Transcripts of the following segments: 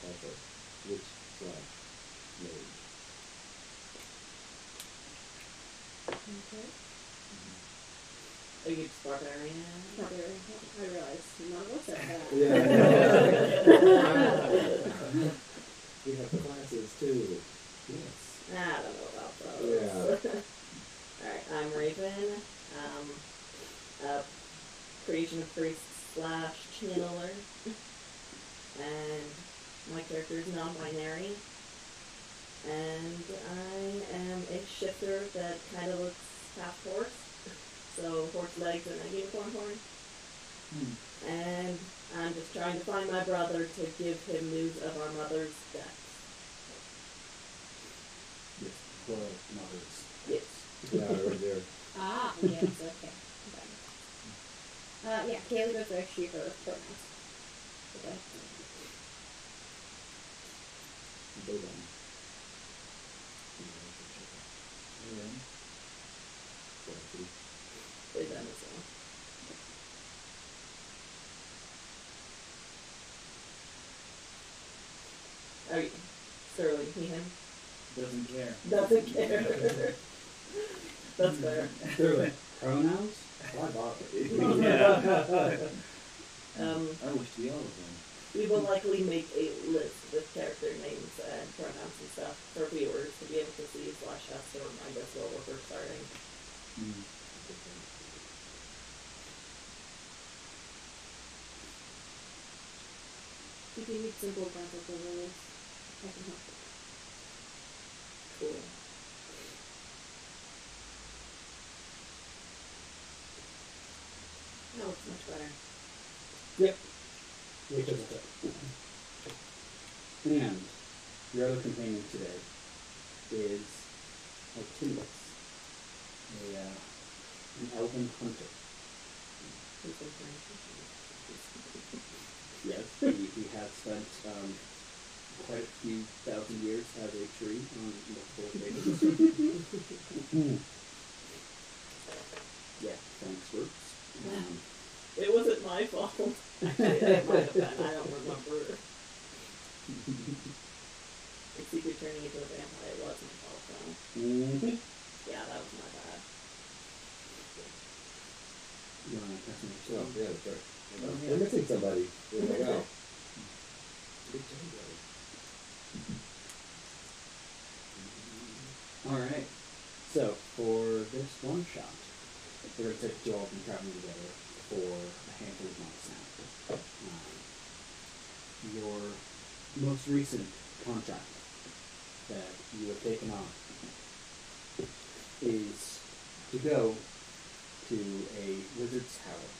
Also, witch slash mage. Okay. Are you just barbarian? Barbarian. I realized none of us said that. Yeah. We have classes too. Yes. I don't know about those. Yeah. Alright, I'm Raven. A creation of priest slash channeler. And my character is non-binary. And I am a shifter that kind of looks half horse. So horse legs and a unicorn horn. And I'm just trying to find my brother to give him news of our mother's death. Yes, the mothers. Yes. Yeah, right there. Ah, yes, okay. Yeah, Kaylee goes there, she, her pronouns. Okay. They done. They done as well. Are you Sterling, he, him? Doesn't care. Doesn't care. That's fair. Sterling. Pronouns? Why bother? I wish to be all of them. We will likely make a list with character names and pronouns and stuff for viewers to be able to see / us to remind us what we're first starting. If you need simple graphic overlays, I can help. Cool. That looks much better. Yep. Which is it? And your other companion today is Artemius, an elven hunter. Yes, he has spent quite a few thousand years as a tree on multiple occasions. Yeah, thanks, Roots. It wasn't my fault. It might have been. I don't remember. The secret turning into a vampire was my fault, though. Yeah, that was my bad. You want to pass me Oh, your yeah, that's right. We're missing somebody. We're like, oh. Big time, Alright, so for this one shot, we're going to take you all been traveling together for a handful of months now. Your most recent contract that you have taken on is to go to a wizard's tower,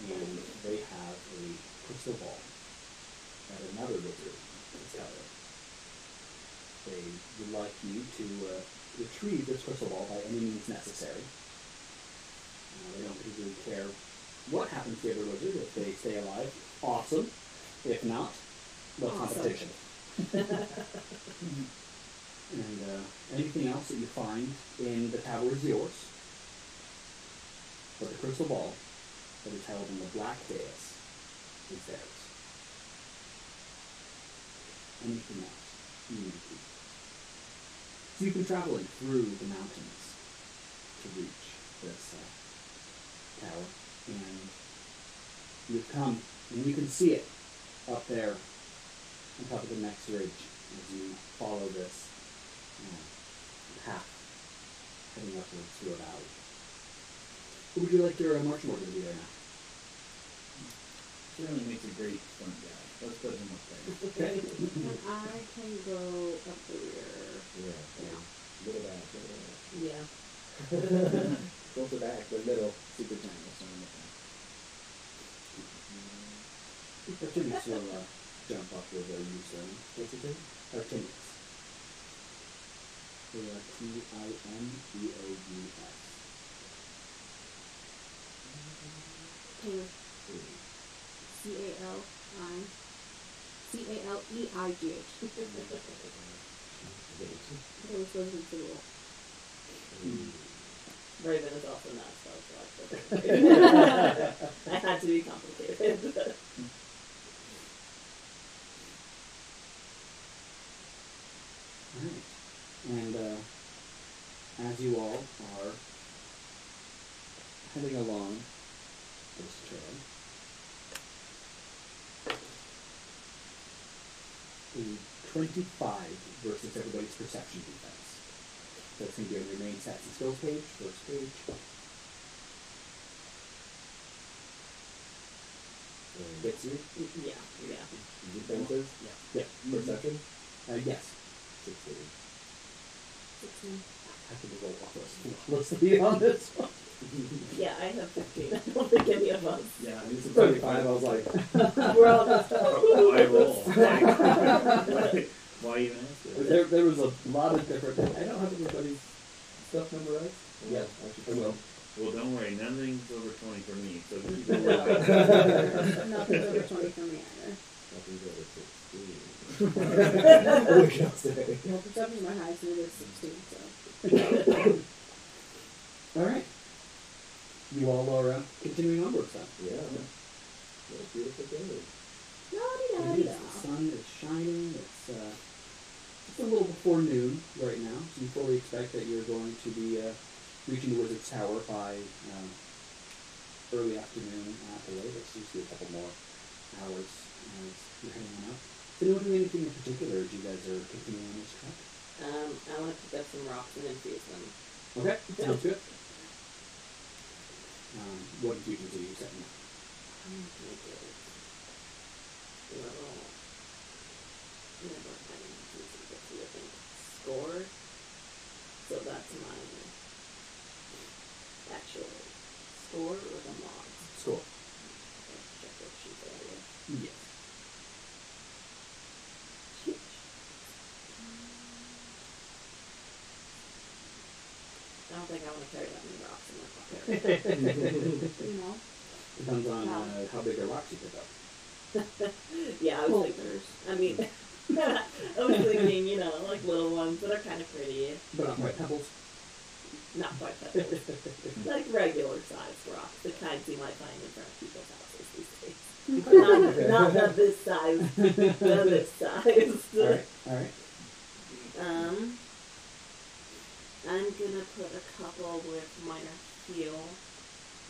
and they have a crystal ball at another wizard's tower. They would like you to retrieve this crystal ball by any means necessary. They don't really care what happens to the other wizard. If they stay alive, awesome. If not, no competition. And anything else that you find in the tower is yours. But the crystal ball that is held in the black dais is theirs. Anything else you need to keep. So you've been traveling through the mountains to reach this tower, and you've come, and you can see it up there on top of the next ridge as you follow this path heading upwards through a valley. What would you like your marching order to be there now? Certainly makes a great front guy. Let's put him up there. And I can go up the rear. Yeah. Middle back. Yeah. Go to back, the middle. Super triangle, so I'm looking. Artemius will jump up with you, so what's it name? Artemius. T-I-M-E-O-U-S. Kaylee. C-A-L-E-I-G-H. It was supposed to be cool. Raven is also not spelled, so I had to be complicated. And as you all are heading along this trail, a 25 versus everybody's perception defense. So it's going to be on your main stats and skills page, first page. Gets you? Yeah. Defenses? Yeah. Perception? Yes. 16. 16. I have to roll flawlessly on this one. Yeah, I have 15. I don't think any of us. Yeah, It's a 35, I was like, We're all just. I roll. Why even ask it? There was a lot of different. I don't have everybody's stuff memorized. yeah, I will. Well, don't worry, nothing's over 20 for me, so keep No. Nothing's over 20 for me either. nothing's over 16. Well, perception's my highest, and it is 16, so. All right. You all are continuing onwards then. Yeah. What a beautiful day. It is. The sun is shining. It's just a little before noon right now, so you fully expect that you're going to be reaching the Wizard's Tower by early afternoon at the latest. You see a couple more hours as you're heading on up. Is anyone doing anything in particular as you guys are continuing on this trek? I want to pick up some rocks and infuse them. Okay, sounds good. What infusions are you setting up? I'm gonna do little never had any infusing, but I think score. So that's my actual score or the mods. Score. Let's check what she's area. Yes. I don't think I want to carry that many rocks in my pocket. You know? Depends on how big a rocks you pick up. Yeah, I was thinking. I mean, I was thinking, you know, like little ones that are kind of pretty. But not quite pebbles. Not quite pebbles. Like regular sized rocks, the kinds you might find in front of people's houses these days. Not this size. Not this size. Alright. I'm gonna put a couple with minor heal.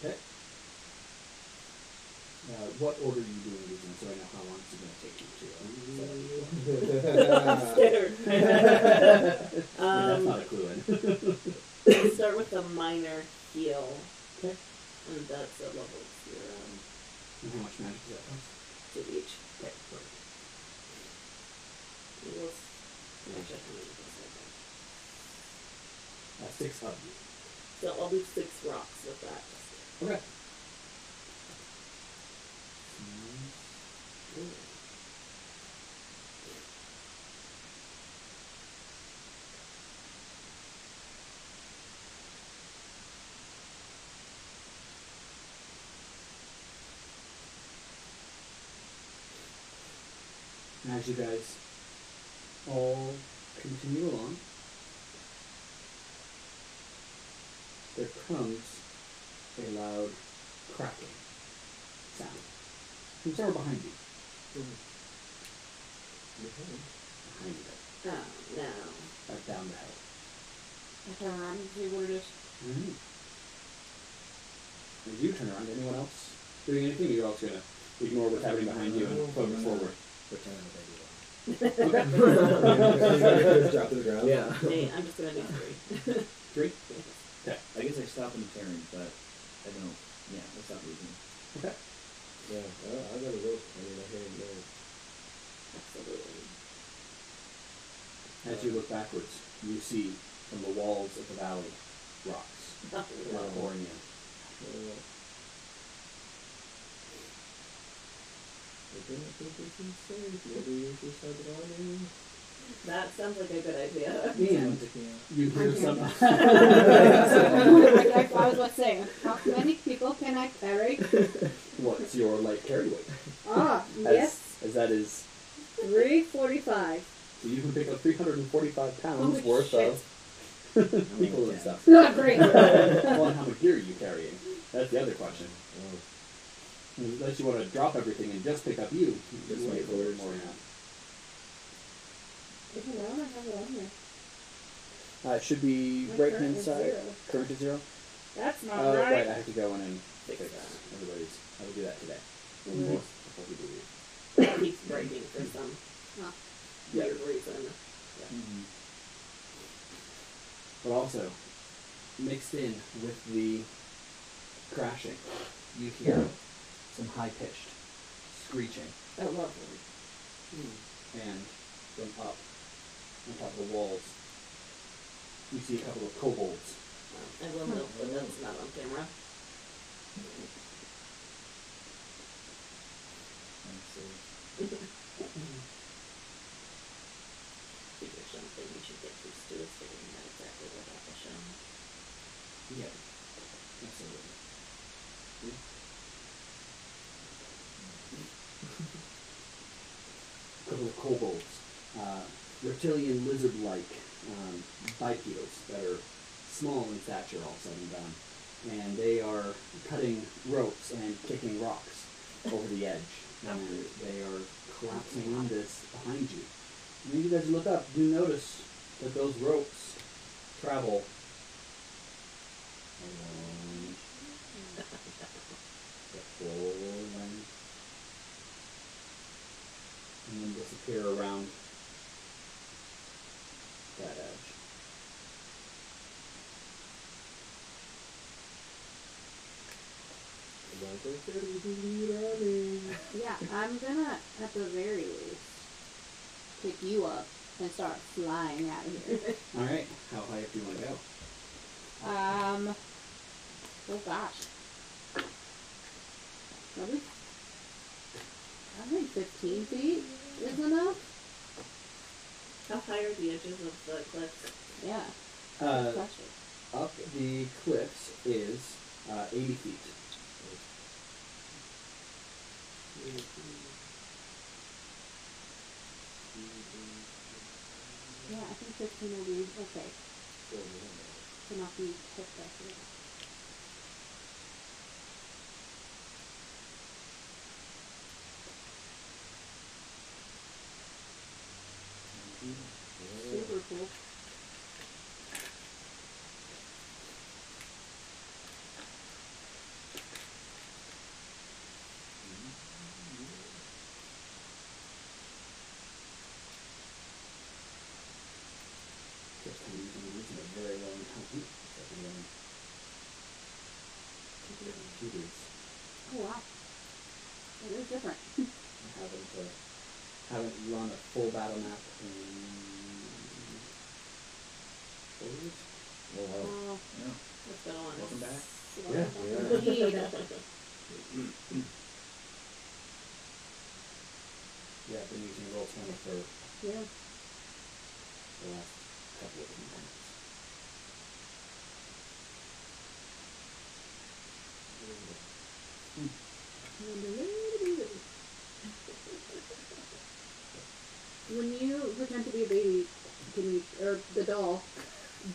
Okay. What order are you doing these in so I know how long it's going to take you to? I'm scared. That's not a clue in. We'll start with the minor heal. Okay. And that's a level 0. And how much magic does that cost? To each. Okay, perfect. We'll check how many things I 6 of you. So I'll do 6 rocks with that. Okay. And as you guys all continue along, there comes a loud cracking sound from somewhere behind you. Behind you, Oh, no. right down the hill. I turn around and see what it is. Mm-hmm. As you turn around, anyone else doing anything? You're also going to ignore what's happening behind you and focus forward. Pretend that they do Drop to the ground. Yeah. Hey, I'm just gonna do 3. 3? Okay. I guess I stop in tearing, but I don't. Yeah, I stop moving. Okay. Yeah, I gotta look. I mean, I hear it now. Absolutely. As you look backwards, you see from the walls of the valley rocks pouring in. I don't think this is safe. Maybe you should start running. That sounds like a good idea. And you hear some... I was about to say, how many people can I carry? What's your light carry weight? Yes. As that is... 345. So you can pick up 345 pounds Holy worth shit. of people and stuff. Not great. Well, and how much gear are you carrying? That's the other question. Oh. Unless you want to drop everything and just pick up you, just wait for it more now. I have it on here. It should be My right current hand is side. 0. Current is 0. That's not Oh, right. right. I have to go in and Fix fix that. everybody's. I will do that today. Mhm. Before we do it. It keeps breaking for some Huh. weird reason. Mm-hmm. But also, mixed in with the crashing, you hear some high-pitched screeching. Oh, lovely. And from up on top of the walls, you see a couple of kobolds. I will note that that's not on camera. Figure something you should get used to is figuring out exactly what that will show. Yeah, absolutely. A couple of kobolds, reptilian lizard-like bipedals that are small in stature, all said and done, and they are cutting ropes and kicking rocks over the edge, and they are collapsing on this behind you. And when you guys look up, you notice that those ropes travel along the full length and then disappear around that edge. Yeah, I'm gonna, at the very least, pick you up and start flying out of here. Alright, how high up do you want to go? Oh gosh. Probably, I think 15 feet is enough. How high are the edges of the cliffs? Yeah, good question. Up the cliffs is 80 feet. Yeah, I think 15 will be okay. To not be hit by it. Super cool. First time using these in a very long time. Second one. Computers. Oh wow. It is different. Haven't run a full battle map in 4 years. Oh, wow. Oh, Yeah. What's going on? Welcome back. Yeah, indeed. Yeah, I've been using Roll20 for Yeah. the last couple of months. When you pretend to be a baby, can you, or the doll,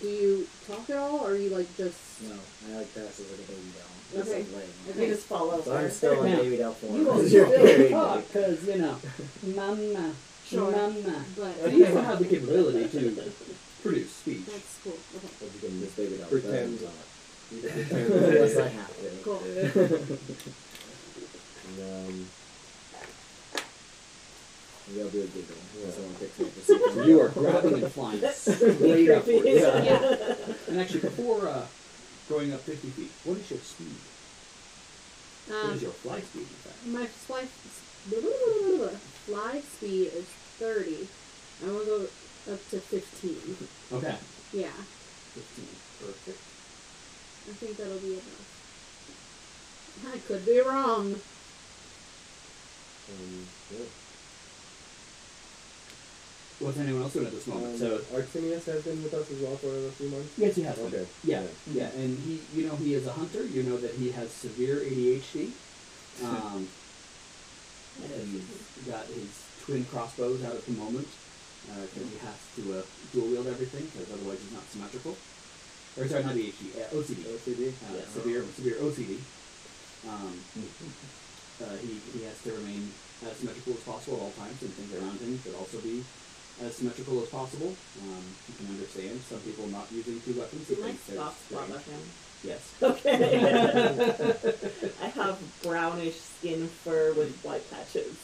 do you talk at all, or are you like just? No, I like pass as like a baby doll. Okay. It's like laying. Okay. You just fall over. So I'm still in Yeah. baby doll form. You will You're still carrying talk, me. because, you know, mama, Sure. mama. But So you still have the capability to produce speech. that's cool. Okay. But you can This baby doll. pretend. doesn't talk. You can pretend. Unless I have to. Cool. And, Maybe I'll do a giggle. Yeah. Someone picks me up to see if You are grabbing and flying straight upwards. Yeah. And actually, before going up 50 feet, what is your speed? What is your fly speed, in fact? My fly speed is 30. I will go up to 15. Okay. Yeah, 15. Perfect. I think that'll be enough. I could be wrong. yeah. What's anyone else doing at this moment? So, Artemius has been with us as well for a few months. yes, he has. been. Okay. Yeah, yeah, and he, you know, he is a hunter. You know that he has severe ADHD. And he's got his twin crossbows out at the moment because he has to dual wield everything because otherwise he's not symmetrical. Or sorry, not ADHD, OCD. OCD. Yeah. Severe OCD. He has to remain as symmetrical as possible at all times, and things around him should also be as symmetrical as possible. You can understand some people not using two weapons. Do if my they're spots strange. bother him? Yes. Okay. I have brownish skin fur with white patches.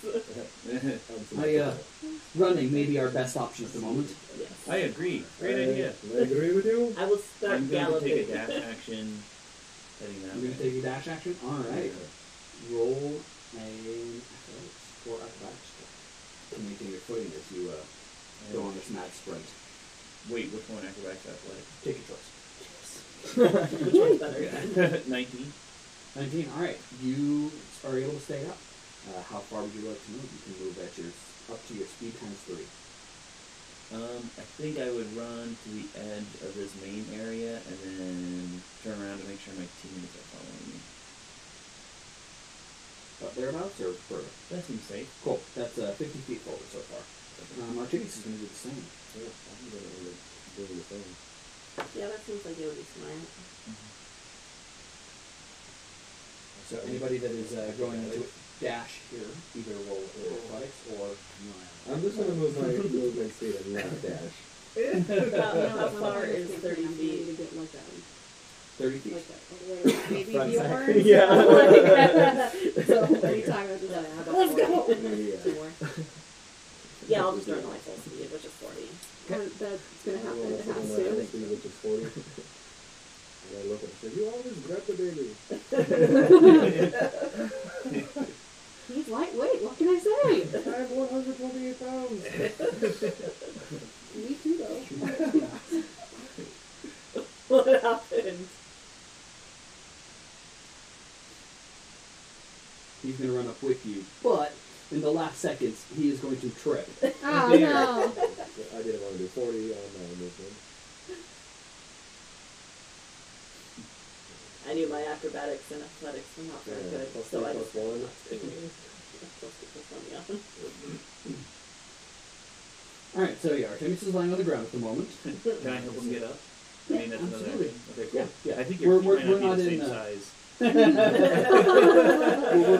Running may be our best option at the moment. Yes. I agree. Great idea. I agree with you. I will start I'm going to galloping. take a dash action. Heading that I'm going to way. take a dash action. All right. Roll a athletics or acrobatics check to maintain your footing as you go on this mad sprint. Wait, which one? Acrobatics, athletics? Take your choice. Which one's better? 19. 19. All right. You are able to stay up. How far would you like to move? You can move at your up to your speed times 3. I think I would run to the edge of this main area and then turn around to make sure my teammates are following me. Up thereabouts or further? That seems safe. Cool. That's 50 feet forward so far. Archimedes is going to do the same. Yeah, I'm gonna do the same. Yeah, that seems like it would be smart. So anybody that is going into dash here, either roll athletics or I'm just gonna move my movement speed and not dash. How far is 30 You feet? need to get like that. 30 feet. Like that. Maybe Front the side. orange. Yeah. So anytime I do that, I have Let's go! 40. Yeah. 2 more. Yeah, I'll just run my full speed, which is 40. That's gonna happen. It I has think to. which is 40. And I look at him and say, you always grab the baby. He's lightweight. What can I say? I'm 128 pounds. Me too, though. What happened? He's going to run up with you, but in the last seconds, he is going to trip. Oh no! I didn't want to do 40 on my movement. I knew my acrobatics and athletics were not very good, Plus so 3 I plus 1. Plus 2 plus 1, yeah. Alright, so yeah, Artemis is lying on the ground at the moment. Can I help him get up? I mean, that's another absolutely. action. Okay, cool. Yeah. I think your We're feet might not not be the in, same size.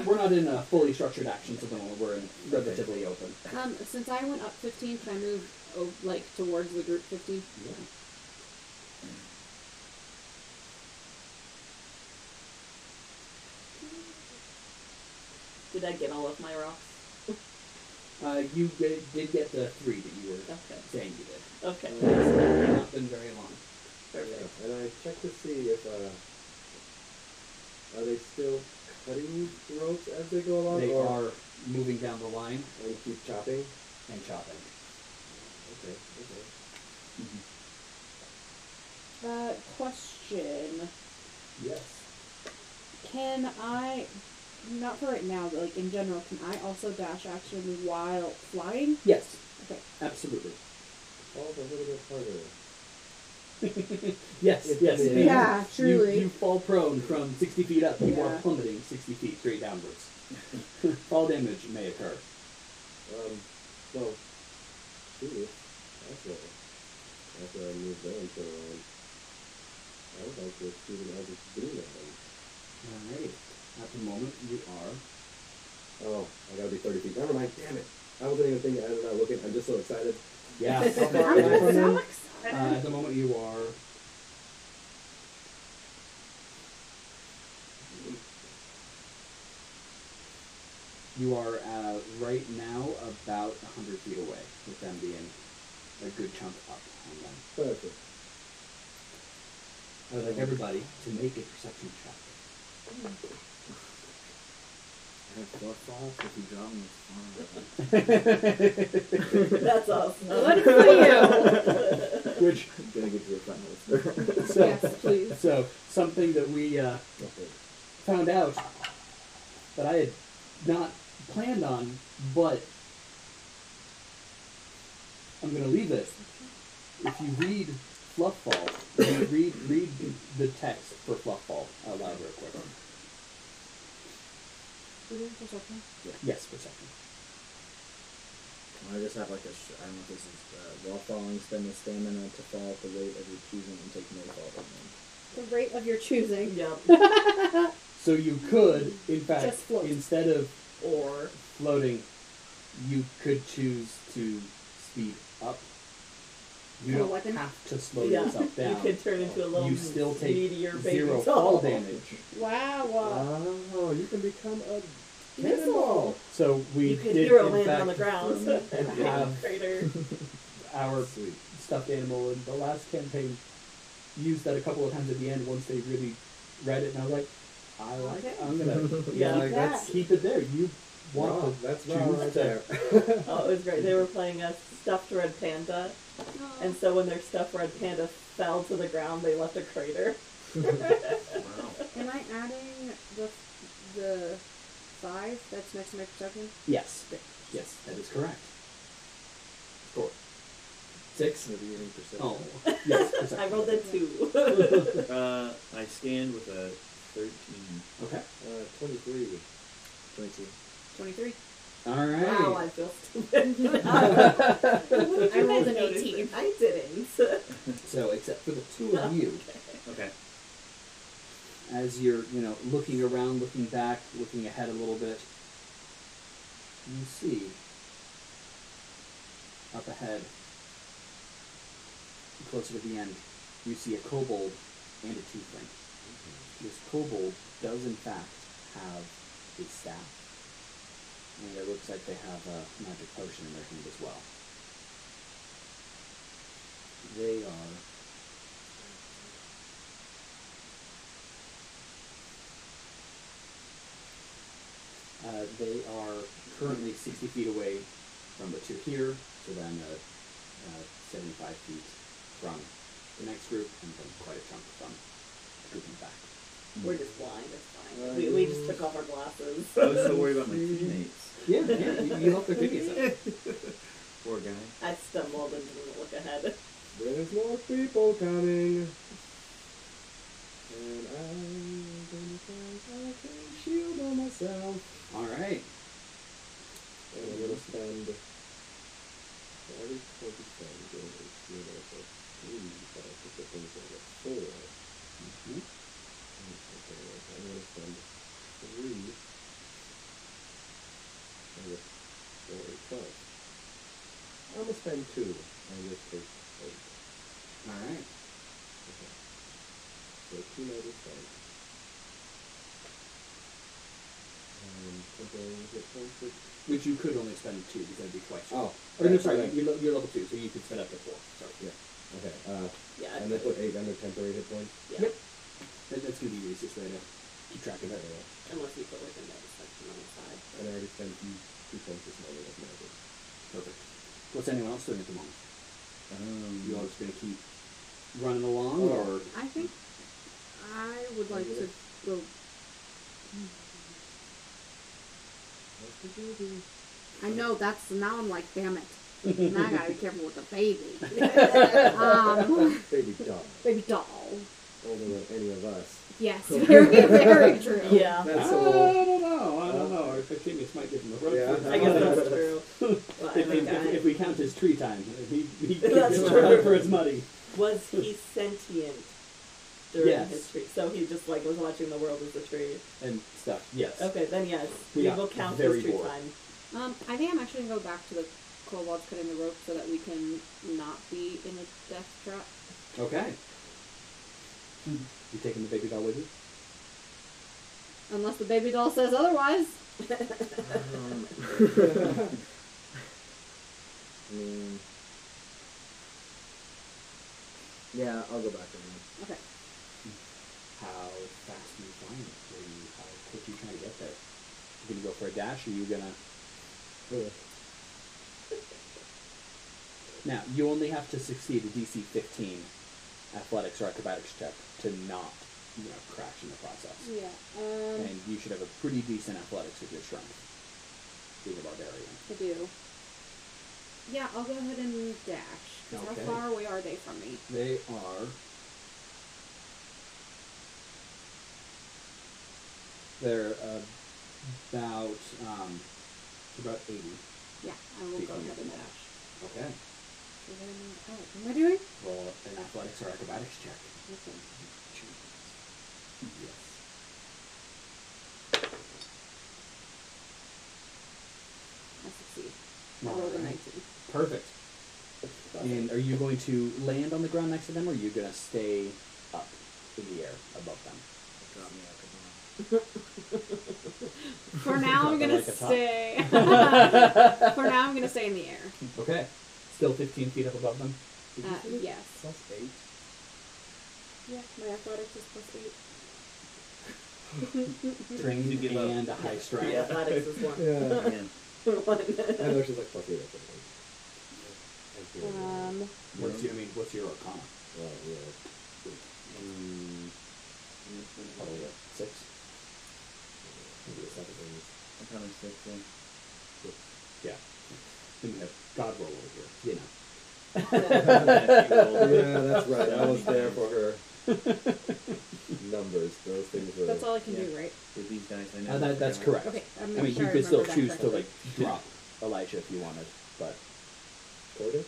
we're not in fully structured actions at the moment. We're in relatively open. Since I went up 15, can I move like towards the group 50? Yeah. Did I get all of my rocks? You did get the 3 that you were Okay. saying you did. Okay. It's not been very long. Perfect. And I check to see if, are they still cutting ropes as they go along? They or are moving down the line and keep chopping? and chopping. Okay. Question. Yes. Can I, not for right now, but like in general, can I also dash action while flying? Yes. Okay. Absolutely. Falls a little bit harder. Yes, yes. Yeah, truly. You fall prone from 60 feet up. You are Yeah. plummeting 60 feet straight downwards. Fall damage may occur. Well, shoot, after I moved on, so I would like to shoot him as it's doing that one. Alright. At the moment, you are. Oh, I gotta be 30 feet. Never mind, damn it. I wasn't even thinking, I was not looking, I'm just so excited. Yeah. I'm so excited. At the moment, you are. You are right now about 100 feet away, with them being a good chunk up on them. Perfect. I would like everybody to make a perception check. I have fluff balls, if you drop me, it's fine. That's awesome. Good for you. Which, I'm gonna get to the final. so, Yes, please. so something that we found out that I had not planned on, but I'm going to leave this. If you read Fluffball, read the text for Fluffball out loud real quick. Yes, perception. I just have like I don't know if this is while falling, spend the stamina to fall at the rate of your choosing and take no fall damage. The rate of your choosing. Yep. So you could, in fact, Just float. instead of Or floating, you could choose to speed up. You For a don't weapon? have to slow Yeah, yourself down. you could turn into a little You still take meteor baby 0 doll. fall damage. Wow. Oh, you can become a Missile. cannonball. So we You could did hero in land fact on the ground have crater. our Sweet. stuffed animal in the last campaign used that a couple of times at the end once they really read it, and I was like, Okay. I'm gonna Yeah. Like, that's keep it there. You want raw. to That's choose raw right to- there. Oh, it was great. They were playing a stuffed red panda, and so when their stuffed red panda fell to the ground, they left a crater. Wow. Am I adding the 5 that's next to my perception? Yes. Yes, that is correct. Score. 6. Maybe you're in perception. Oh, yes. Perception. I rolled a 2. I stand with a 13. Okay. 23. 22. 23. All right. Wow, I feel stupid. I rolled an Noticed 18. it. I didn't. So, except for the two of you, Okay. as you're, looking around, looking back, looking ahead a little bit, you see up ahead, closer to the end, you see a kobold and a tiefling. This kobold does in fact have a staff, and it looks like they have a magic potion in their hand as well. They are currently 60 feet away from the two here, so then 75 feet from the next group, and then quite a chunk from the group in the back. We're just blind, it's fine. We just took off our glasses. I was so worried about my teammates. Yeah, you helped their tickets out. Poor guy. I stumbled and didn't look ahead. There's more people coming. And I'm gonna find I can shield on myself. Alright. And I'm gonna spend 40, 27, getting a shield of 3, but I think the thing's gonna get 4. Mm-hmm. Okay, I'm gonna spend 3. I get 4, 8 plus. I'm gonna spend 2. I just take 8. Alright. Okay. So 2 major spells. Temporary hit points. Which you could only spend 2 because that'd be twice. Oh. Or no, sorry, right. you're level 2, so you could spend up to 4. Sorry. Yeah. Okay. Yeah, And then put 8 under temporary hit points. yeah. Yep. That's going to be the easiest way to keep track of it. Unless you put like a notice section on the side. And I already spent 2 points this morning as magic. Perfect. What's anyone else doing at the moment? You all Um, just going to keep running along, or I think I would like to go. I know that's now I'm like, damn it. Now I gotta be careful with the baby. Baby doll. Baby doll. Older than any of us. Yes, very, very true. Yeah. That's I all. don't know. Our teammates might give him a run. Yeah. for it. I guess that's true. Well, I mean, If we count his tree time, he That's gets true. run for his money. was he sentient during Yes. his tree? So he just like was watching the world as a tree. And stuff. Yes. Okay, then yes, we Yeah, will count very his tree bored. time. I think I'm actually gonna go back to the kobolds cutting the rope so that we can not be in a death trap. Okay. You taking the baby doll with you? Unless the baby doll says otherwise. Yeah, I'll go back with him. Okay. How fast do you find it? How quick are you trying to get there? You gonna go for a dash, or you gonna? Now you only have to succeed a DC 15 athletics or acrobatics check to not, crash in the process. Yeah. And you should have a pretty decent athletics with your strength, being a barbarian. I do. Yeah, I'll go ahead and dash. 'Cause Okay. how far away are they from me? They are. They're about 80. Yeah, I will Feet go from ahead your and wall. dash. Okay. What am I doing? Roll an athletics or acrobatics check. Okay. Yes. I succeed. I rolled a 19. Perfect. And are you going to land on the ground next to them, or are you going to stay up in the air above them? Drop me out, For now, I'm gonna Like a top? stay. For now, I'm gonna stay in the air. Okay. Still 15 feet up above them? Yes. Plus 8. Yeah, my athletics is +8. Trained You give up. and a high strength. Yeah, athletics is one. Yeah. Man. One. I know she's like +8 or something. What's your arcana? Well, yeah. Probably a 6. Maybe a 7 rings. I'm coming 6 in. Yeah. Then we have God roll over here. You know. Yeah, that's right. I was there for her. Numbers. Those things were. That's all I can do, right? With these guys, I know. That's correct. Okay, I'm I gonna mean, try you to could still remember that choose to correctly. like drop Elijah if you wanted, but Quarter?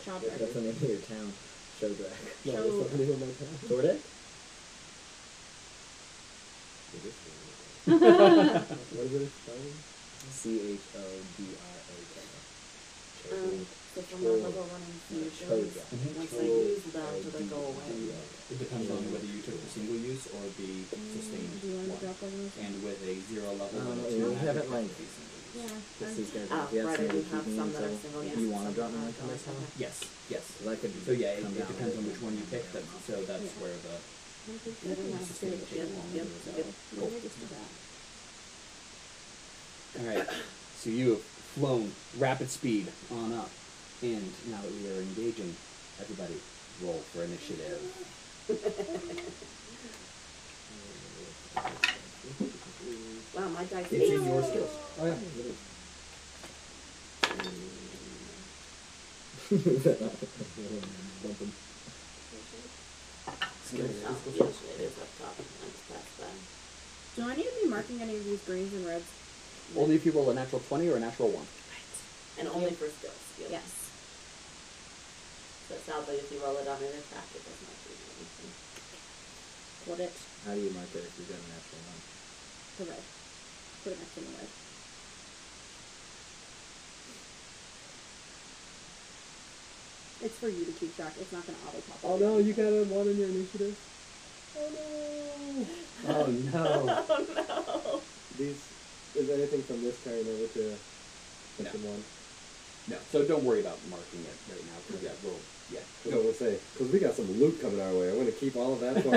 Chopper. That's the name of your town. Showdrag. No, that's not the name of my town. Tordek? It is the name of my town. What is it spelled? CHODRAK. So from the level 1 infusions, once I use them, do they go away? it depends on whether you took the single use or the sustained Do you want to one. drop one of those? And with a 0 level, Oh, and a you 2 haven't, like- Yeah. Just these guys. Ah, If you have right, I do somebody have keeping some me, that are so single if use. you want to drop me some like that this, don't. Yes, yes. because I could. So yeah, it come down depends on with which one you pick. So that's Yeah. where the Sustained Yep, yep, so yep. we'll just do that. All right. So you have flown rapid speed on up, and now that we are engaging, everybody roll for initiative. Wow, my dice It's in your skills. Oh, yeah. Bump them. Skills. Oh, yes, it is up top. That's past that. Do I need to be marking any of these greens and reds? Only if you roll a natural 20 or a natural 1. Right. And only for skills. Yes. So sadly, if you roll it on an attack, it does not do anything. Put it How do you mark it if you've got a natural one? the red. Put it next to the red. It's for you to keep track. It's not going to auto pop. Oh no, you got a 1 in your initiative? Oh no! Oh no. Oh no! Is anything from this carrying over to section 1? No. So don't worry about marking it right now. Because yeah, we'll Because I will say, because we got some loot coming our way. I'm going to keep all of that for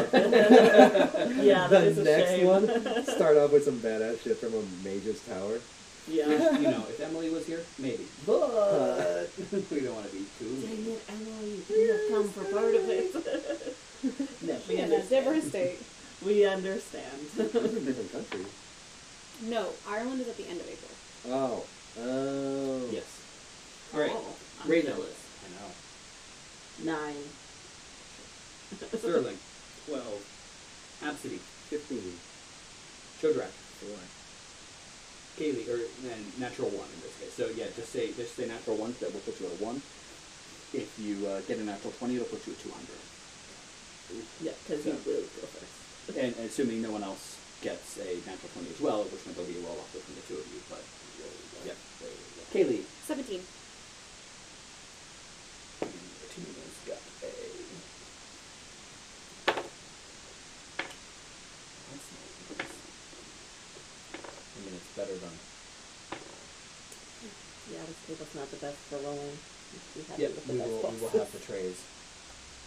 Yeah, that is the a next shame. one. Start off with some badass shit from a mage's tower. Yeah. You know, if Emily was here, maybe. But we don't want to be too. Dang it, Emily, you have come for part of it. No, we In a different understand. state. We understand. Those are different countries. No, Ireland is at the end of April. Oh. Oh. Yes. All right. Oh, I'm Raven. jealous. I know. 9. Sterling. 12. Absidy. 15. Chodrak. 4. Kaylee, or natural 1 in this case. So yeah, just say natural 1. That will put you at a 1. If you get a natural 20, it'll put you at 200. Yeah, because you will go first. And assuming no one else gets a natural 20 as well, which meant there'll be a roll off between the two of you. But yeah, Kaylee. 17. Tina's got a. I mean, it's better than. Yeah, this table's not the best for rolling. We have Yep, to we look at will best have the trays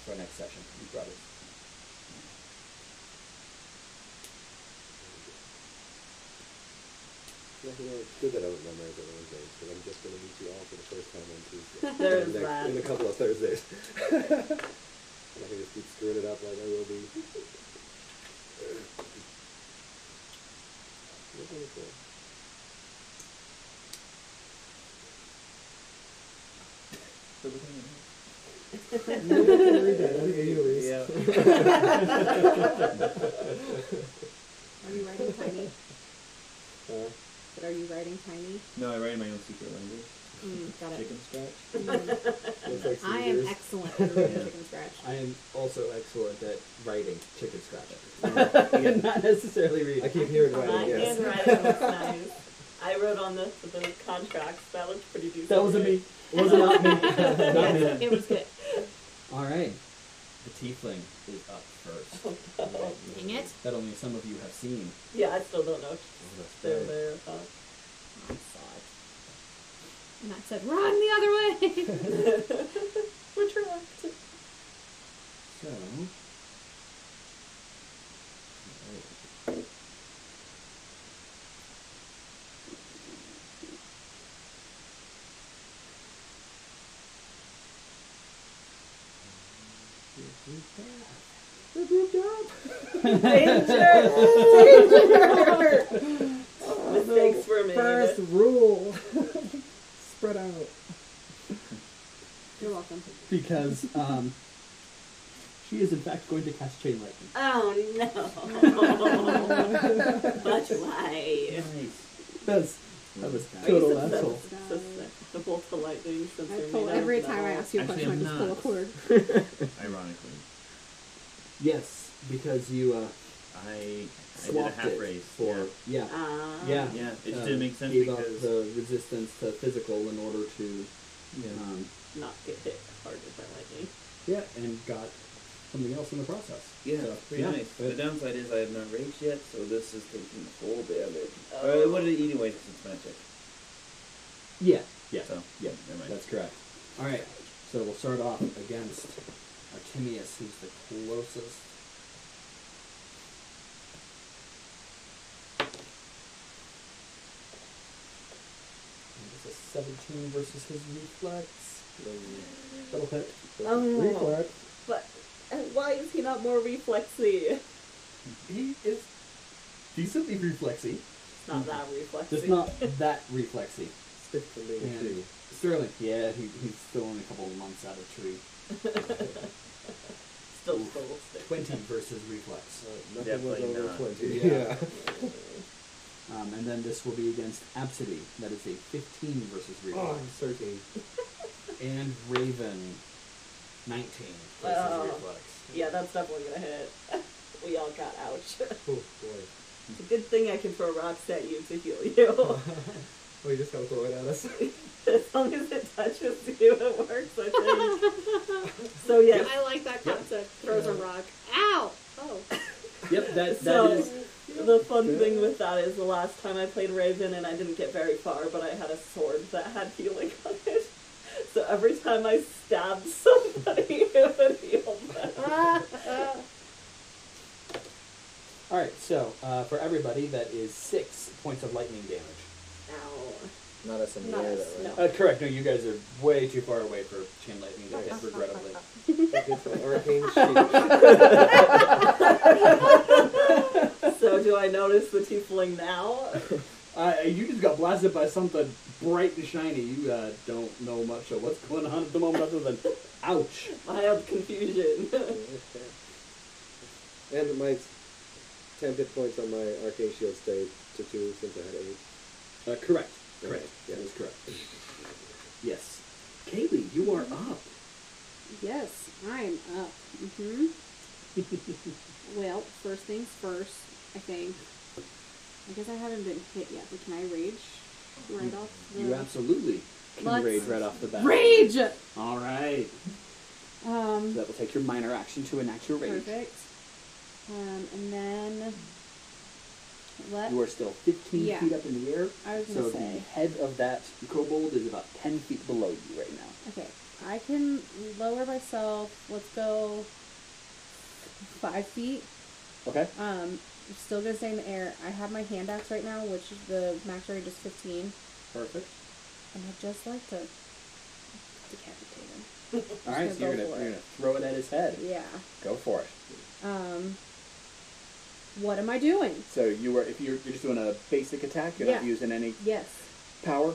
for our next session. You brought it. Yeah, you know, it's good that I don't memorize it on Wednesdays, because I'm just going to meet you all for the first time on Tuesday. There's Next- that. In a couple of Thursdays. And I can just keep screwing it up like I will be. You're really cool. You can read that. I think you read. Yeah. Are you writing tiny? But are you writing tiny? No, I write in my own secret language. Got it. Chicken scratch. Looks like I am Caesars. excellent at reading Yeah. chicken scratch. I am also excellent at writing chicken scratch. Not necessarily reading. I keep hearing My writing, yes. handwriting looks nice. I wrote on the contracts. That looked pretty decent. That wasn't me. It was not me. Not me. It was good. All right. The tiefling is up first. Dang it. That only some of you have seen. Yeah, I still don't know if that's they're right. there. I saw it. And I said, run the other way! Retract. So. Danger! Mistakes were made. First rule. Spread out. You're welcome. Because she is in fact going to cast chain lightning. Oh no! But why? That was Are total you asshole. susceptible to lightning since I you're pull made out every of time I metal? ask you a Actually, question, I I'm just pull a not. cord. Ironically. Yes, because you I did a swapped half it race. for yeah. Yeah, it didn't make sense gave up because the resistance to physical in order to Not get hit harder by lightning. and got something else in the process. yeah, So, pretty yeah, nice. but- The downside is I have not raged yet, so this is taking full damage. Oh. What did it eat anyway because it's magic? Yeah, yeah, So yeah. never mind. That's correct. All right, so we'll start off against Artemius, who's the closest. And it's a 17 versus his reflex. That'll hit. Oh. Reflex. But why is he not more reflexy? He is decently reflexy, Not that reflexy. just not that reflexy. Stick from being a And tree. Sterling, yeah, he's still only a couple of months out of tree. Still stick. 20 versus reflex. Nothing was Definitely over not. 20. Yeah. And then this will be against Absidy. That is a 15 versus reflex. Oh, I'm searching. And Raven, 19 versus Oh. reflex. Yeah, that's definitely gonna hit. We all got ouch. Oh, boy. It's a good thing I can throw rocks at you to heal you. Oh, you just gotta throw it at us. As long as it touches you, it works, I think. So yeah. I like that concept. Throws a rock. Ow! Oh. Yep, that So, is. the fun thing with that is the last time I played Raven, and I didn't get very far, but I had a sword that had healing on it. So every time I stabbed somebody, it would heal them. Alright, so for everybody, that is 6 points of lightning damage. Ow. Not us in the Not air, us, though, right? no. Correct, no, you guys are way too far away for chain lightning to hit, regrettably. It's an arcane sheet. So do I notice the tiefling now? You just got blasted by something bright and shiny. You don't know much of what's going on at the moment other than, ouch. Mild confusion. And my 10 hit points on my arcane shield stayed to 2 since I had 8. Correct. Okay, Correct. yeah. That is correct. Yes. Kaylee, you are up. Yes, I'm up. Mm-hmm. Well, first things first, I think. I guess I haven't been hit yet, but can I rage right off the... You absolutely can Let's rage right off the bat. Rage! All right. So that will take your minor action to enact your rage. Perfect. And then... You are still 15 Yeah. feet up in the air. I was So gonna the say. head of that kobold is about 10 feet below you right now. Okay, I can lower myself. Let's go 5 feet. Okay. I'm still gonna stay in the air. I have my hand axe right now, which is the max range is 15, Perfect. and I'd just like to decapitate him. All right, Just so you're go gonna for it. throw it at his head. Yeah. Go for it. What am I doing? So if you're just doing a basic attack, you're not Yeah. using any Yes. power.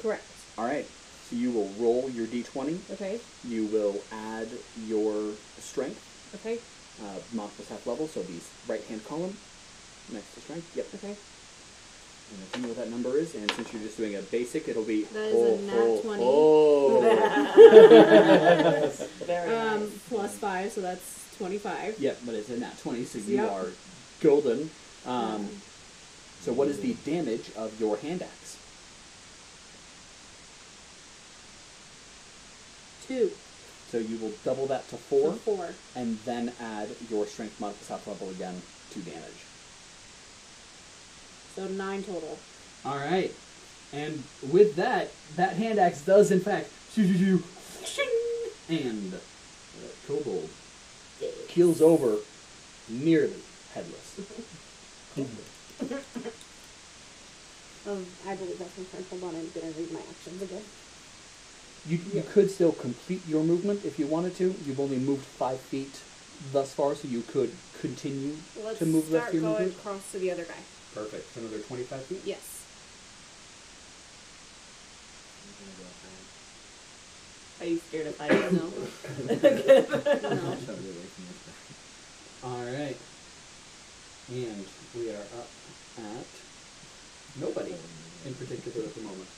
Correct. All right. So you will roll your d20. Okay. You will add your strength. Okay. Mock was half level, so the right hand column next to strength. Yep. Okay. And if you know what that number is, and since you're just doing a basic, it'll be That is a nat 20. Oh. Very nice. Plus 5, so that's 25. Yep, but it's a nat 20, so you Yep. are golden. So what is the damage of your hand axe? 2. So you will double that to So 4, 4. and then add your strength mod at the top level again, 2 damage. So 9 total. All right, and with that, that hand axe does in fact, and Kobold keels over, nearly headless. I believe that's my turn. Hold on, I'm gonna read my actions again. You could still complete your movement if you wanted to. You've only moved 5 feet thus far, so you could continue Let's to move the start your going movement. across to the other guy. Perfect. So another 25 feet? Yes. Are you scared of heights? No. No. Alright. And we are up at nobody in particular at the moment.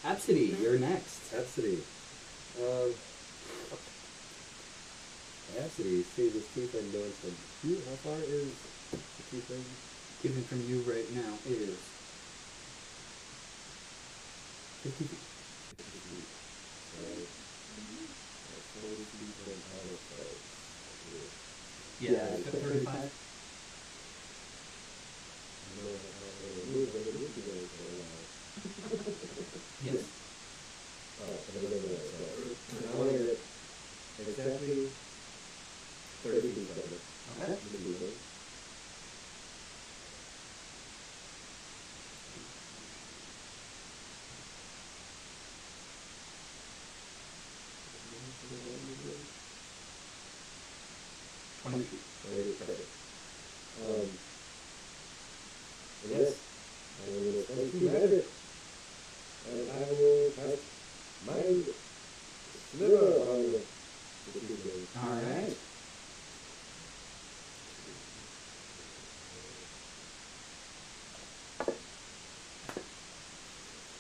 Absidy, you're next. Absidy. Absidy sees his tiefling doing some. How far is the tiefling? Given from you right now is 50 feet. Right. 40 feet from out of sight. Yeah, 35. Yes. I want to get exactly 30 feet from it. Okay. Yes, I will take you magic, and I will cast Mind Sliver on the people. Alright.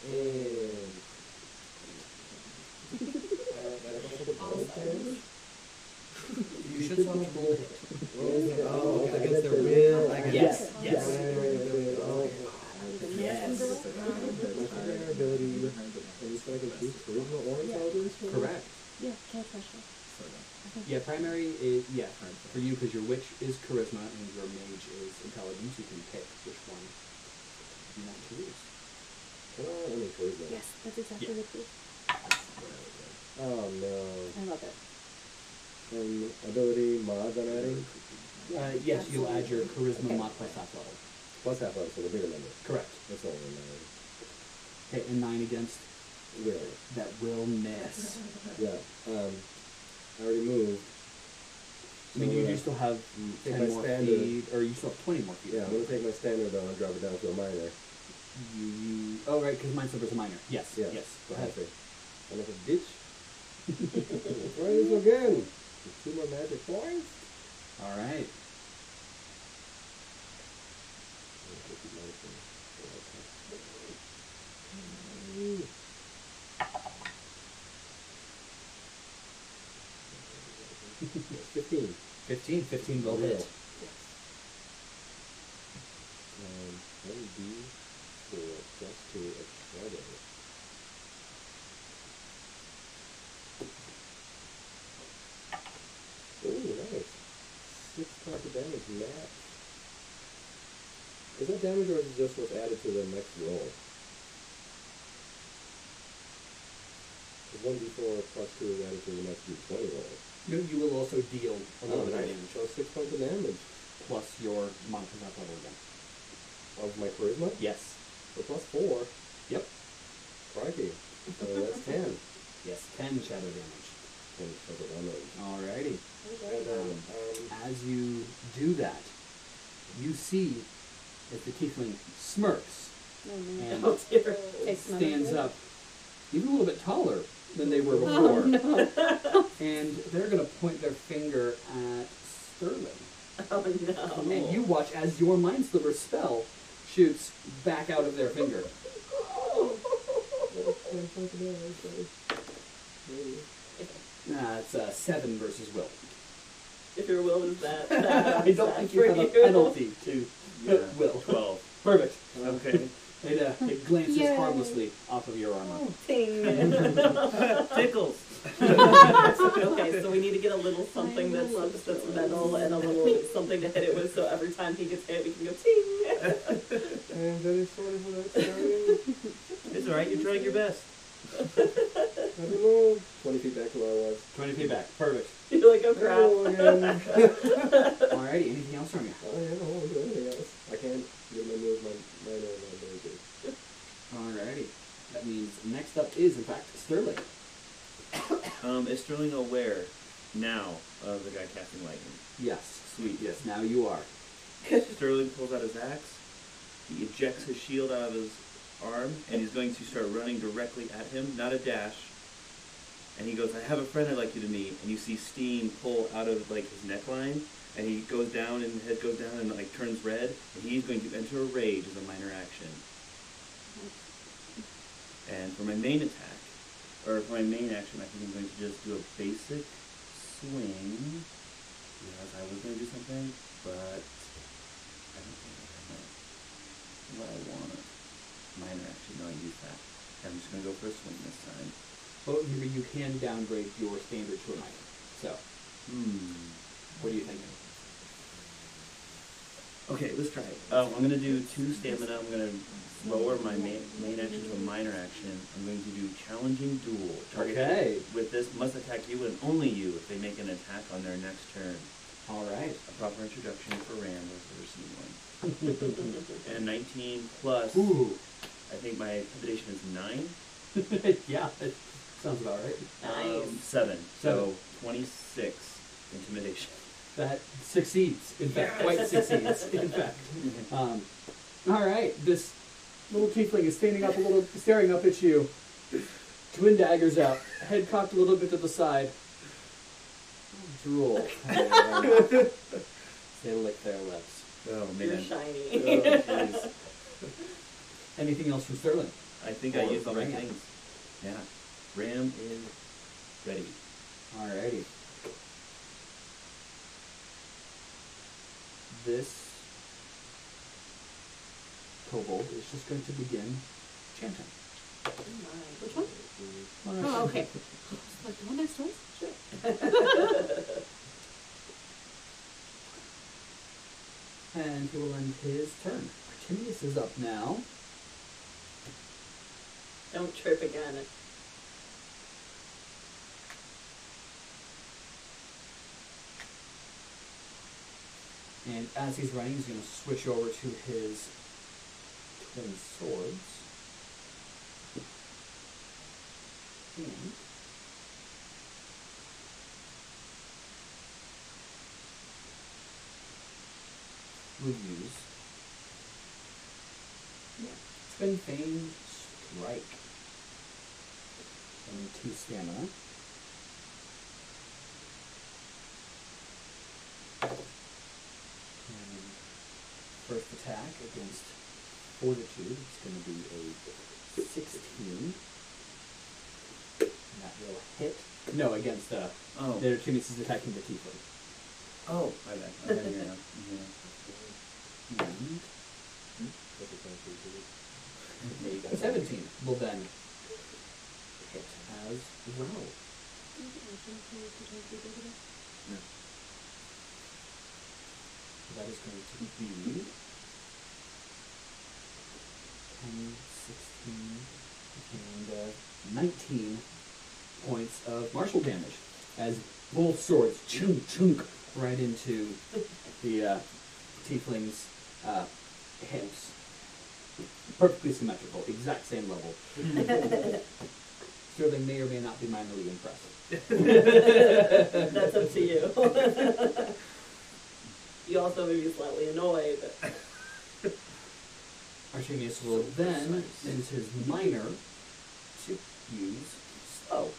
And You should stop roll. oh, against their will. Yes, yes. Yes. Ability. And so I can choose charisma or intelligence. Correct. Yeah, can I pressure? Yeah, primary is, yeah, for you, because your witch is charisma and your mage is intelligence, you can pick which one you want to use. I mean charisma. Yes, that's exactly Yeah. what it is. Oh no. I love it. Ability mods I'm adding. Yes, you'll add your charisma Okay. mod plus half level. Plus half level, so the bigger number. Correct. That's all I'm adding. Okay, and 9 against Will. that will miss. Yeah. I already moved. I mean, So, you do still have take 10 my more standard. feet, or you still have 20 more feet. Yeah, I'm gonna take my standard though and drop it down to a minor. Oh, right, because Mind Sliver's a minor. Yes, Yeah. yes, go ahead. I'm like a ditch. Try this again. With 2 more magic points. Alright. That's 15. 15 will hit. That would be for +2 of shadow. Ooh, nice. 6 points of damage max. Is that damage or is it just what's added to the next roll? Because 1d4 +2 is added to the next d20 roll. You will also deal a little bit of nice. damage, So 6 points of damage. plus your modifier level again. Of my charisma? Yes. So +4. Yep. Crikey. So that's 10. Yes, 10 shadow damage. And so the one of Alrighty. and then, As you do that, you see that the tiefling smirks Oh, no. and Oh, dear. Takes another stands hit. up even a little bit taller than they were before. Oh, no. And they're going to point their finger at Sterling. Oh no. And you watch as your Mind Sliver spell shoots back out of their finger. It's 7 versus will. If your will is that, I don't think you have a penalty to will. 12. Perfect. Okay. It glances Yay. harmlessly off of your armor. Ting. Tickles. Okay, so we need to get a little something I that's love metal and a little something to hit it with, so every time he gets hit, we can go ting. I am very sorry for that, Sterling. It's alright, you're trying your best. I don't know. 20 feet back to where I was. 20 feet back. Perfect. You're like, oh crap. Oh, again. Alrighty, anything else from you? Oh, yeah, I don't want to do anything else. I can't get my moves, my minor, and my major. Alrighty. That means next up is, in fact, Sterling. Is Sterling aware now of the guy casting lightning? Yes. Sweet. Yes, now you are. Sterling pulls out his axe, he ejects his shield out of his arm, and he's going to start running directly at him, not a dash. And he goes, I have a friend I'd like you to meet. And you see steam pull out of like his neckline, and he goes down, and his head goes down and like turns red, and he's going to enter a rage as a minor action. And for my main attack, or for my main action, I think I'm going to just do a basic swing. Yes, I was going to do something, but I don't think I know what I want. Minor action, no, I use that. And I'm just going to go for a swing this time. Well, you can downgrade your standard to a minor. So, what are you thinking? Okay, let's try it. I'm going to do 2 stamina. I'm going to lower my main action to a minor action. I'm going to do challenging duel. Target with this must attack you and only you if they make an attack on their next turn. Alright. A proper introduction for Ram, if I've ever seen one. And 19 plus, Ooh. I think my intimidation is 9. Yeah, that sounds about right. Nice. 7. So 26 intimidation. That succeeds. In fact, quite succeeds. In fact. Alright, this little tiefling is standing up a little, staring up at you. Twin daggers out, head cocked a little bit to the side. Drool. They lick their lips. Oh, You're man. shiny. Oh, jeez. Anything else from Sterling? I think I Or used all my Ram. things. Yeah. Ram is ready. Alrighty. This kobold is just going to begin chanting. Which one? Oh, okay. Like the one next to us? Sure. And he will end his turn. Artemius is up now. Don't trip again. And as he's running, he's going to switch over to his twin swords. And we'll use Twin Fame Strike. And 2 stamina. And first attack against Fortitude, it's going to be a 16. And that will hit. No, against Oh. the Artemius is attacking the tiefling. Oh, my bad. I'm getting here now. And there you go. 17 will then hit as well. No. That is going to be 10, 16, and 19 points of martial damage as both swords chunk chunk right into the tiefling's hips. Perfectly symmetrical, exact same level. Sterling may or may not be minorly impressed. That's up to you. You also may be slightly annoyed. Artemius will then use his minor to use slow.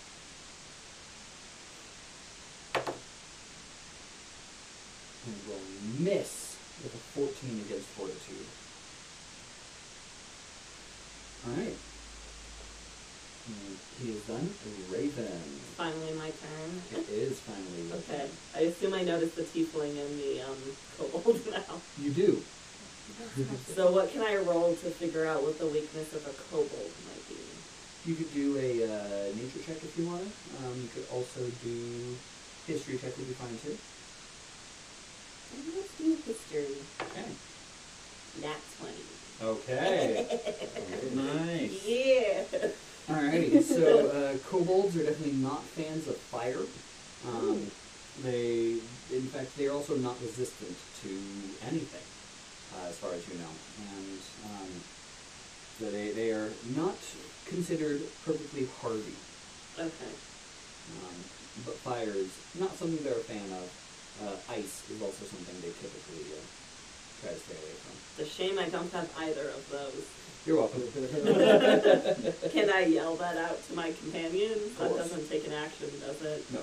And will miss with a 14 against Fortitude. Alright. And he is done. Raven. Finally my turn. It is finally Raven. Okay. I assume I noticed the tiefling and the kobold now. You do. So what can I roll to figure out what the weakness of a kobold might be? You could do a nature check if you wanted. You could also do history check would be fine too. Let's do history. Okay. Nat 20. Okay. Nice. Yeah. Alrighty, so kobolds are definitely not fans of fire. In fact, they're also not resistant to anything, as far as you know. And so they are not considered perfectly hardy. Okay. But fire is not something they're a fan of. Ice is also something they typically try to stay away from. It's a shame I don't have either of those. You're welcome. Can I yell that out to my companions? Of That course. doesn't take an action, does it? No.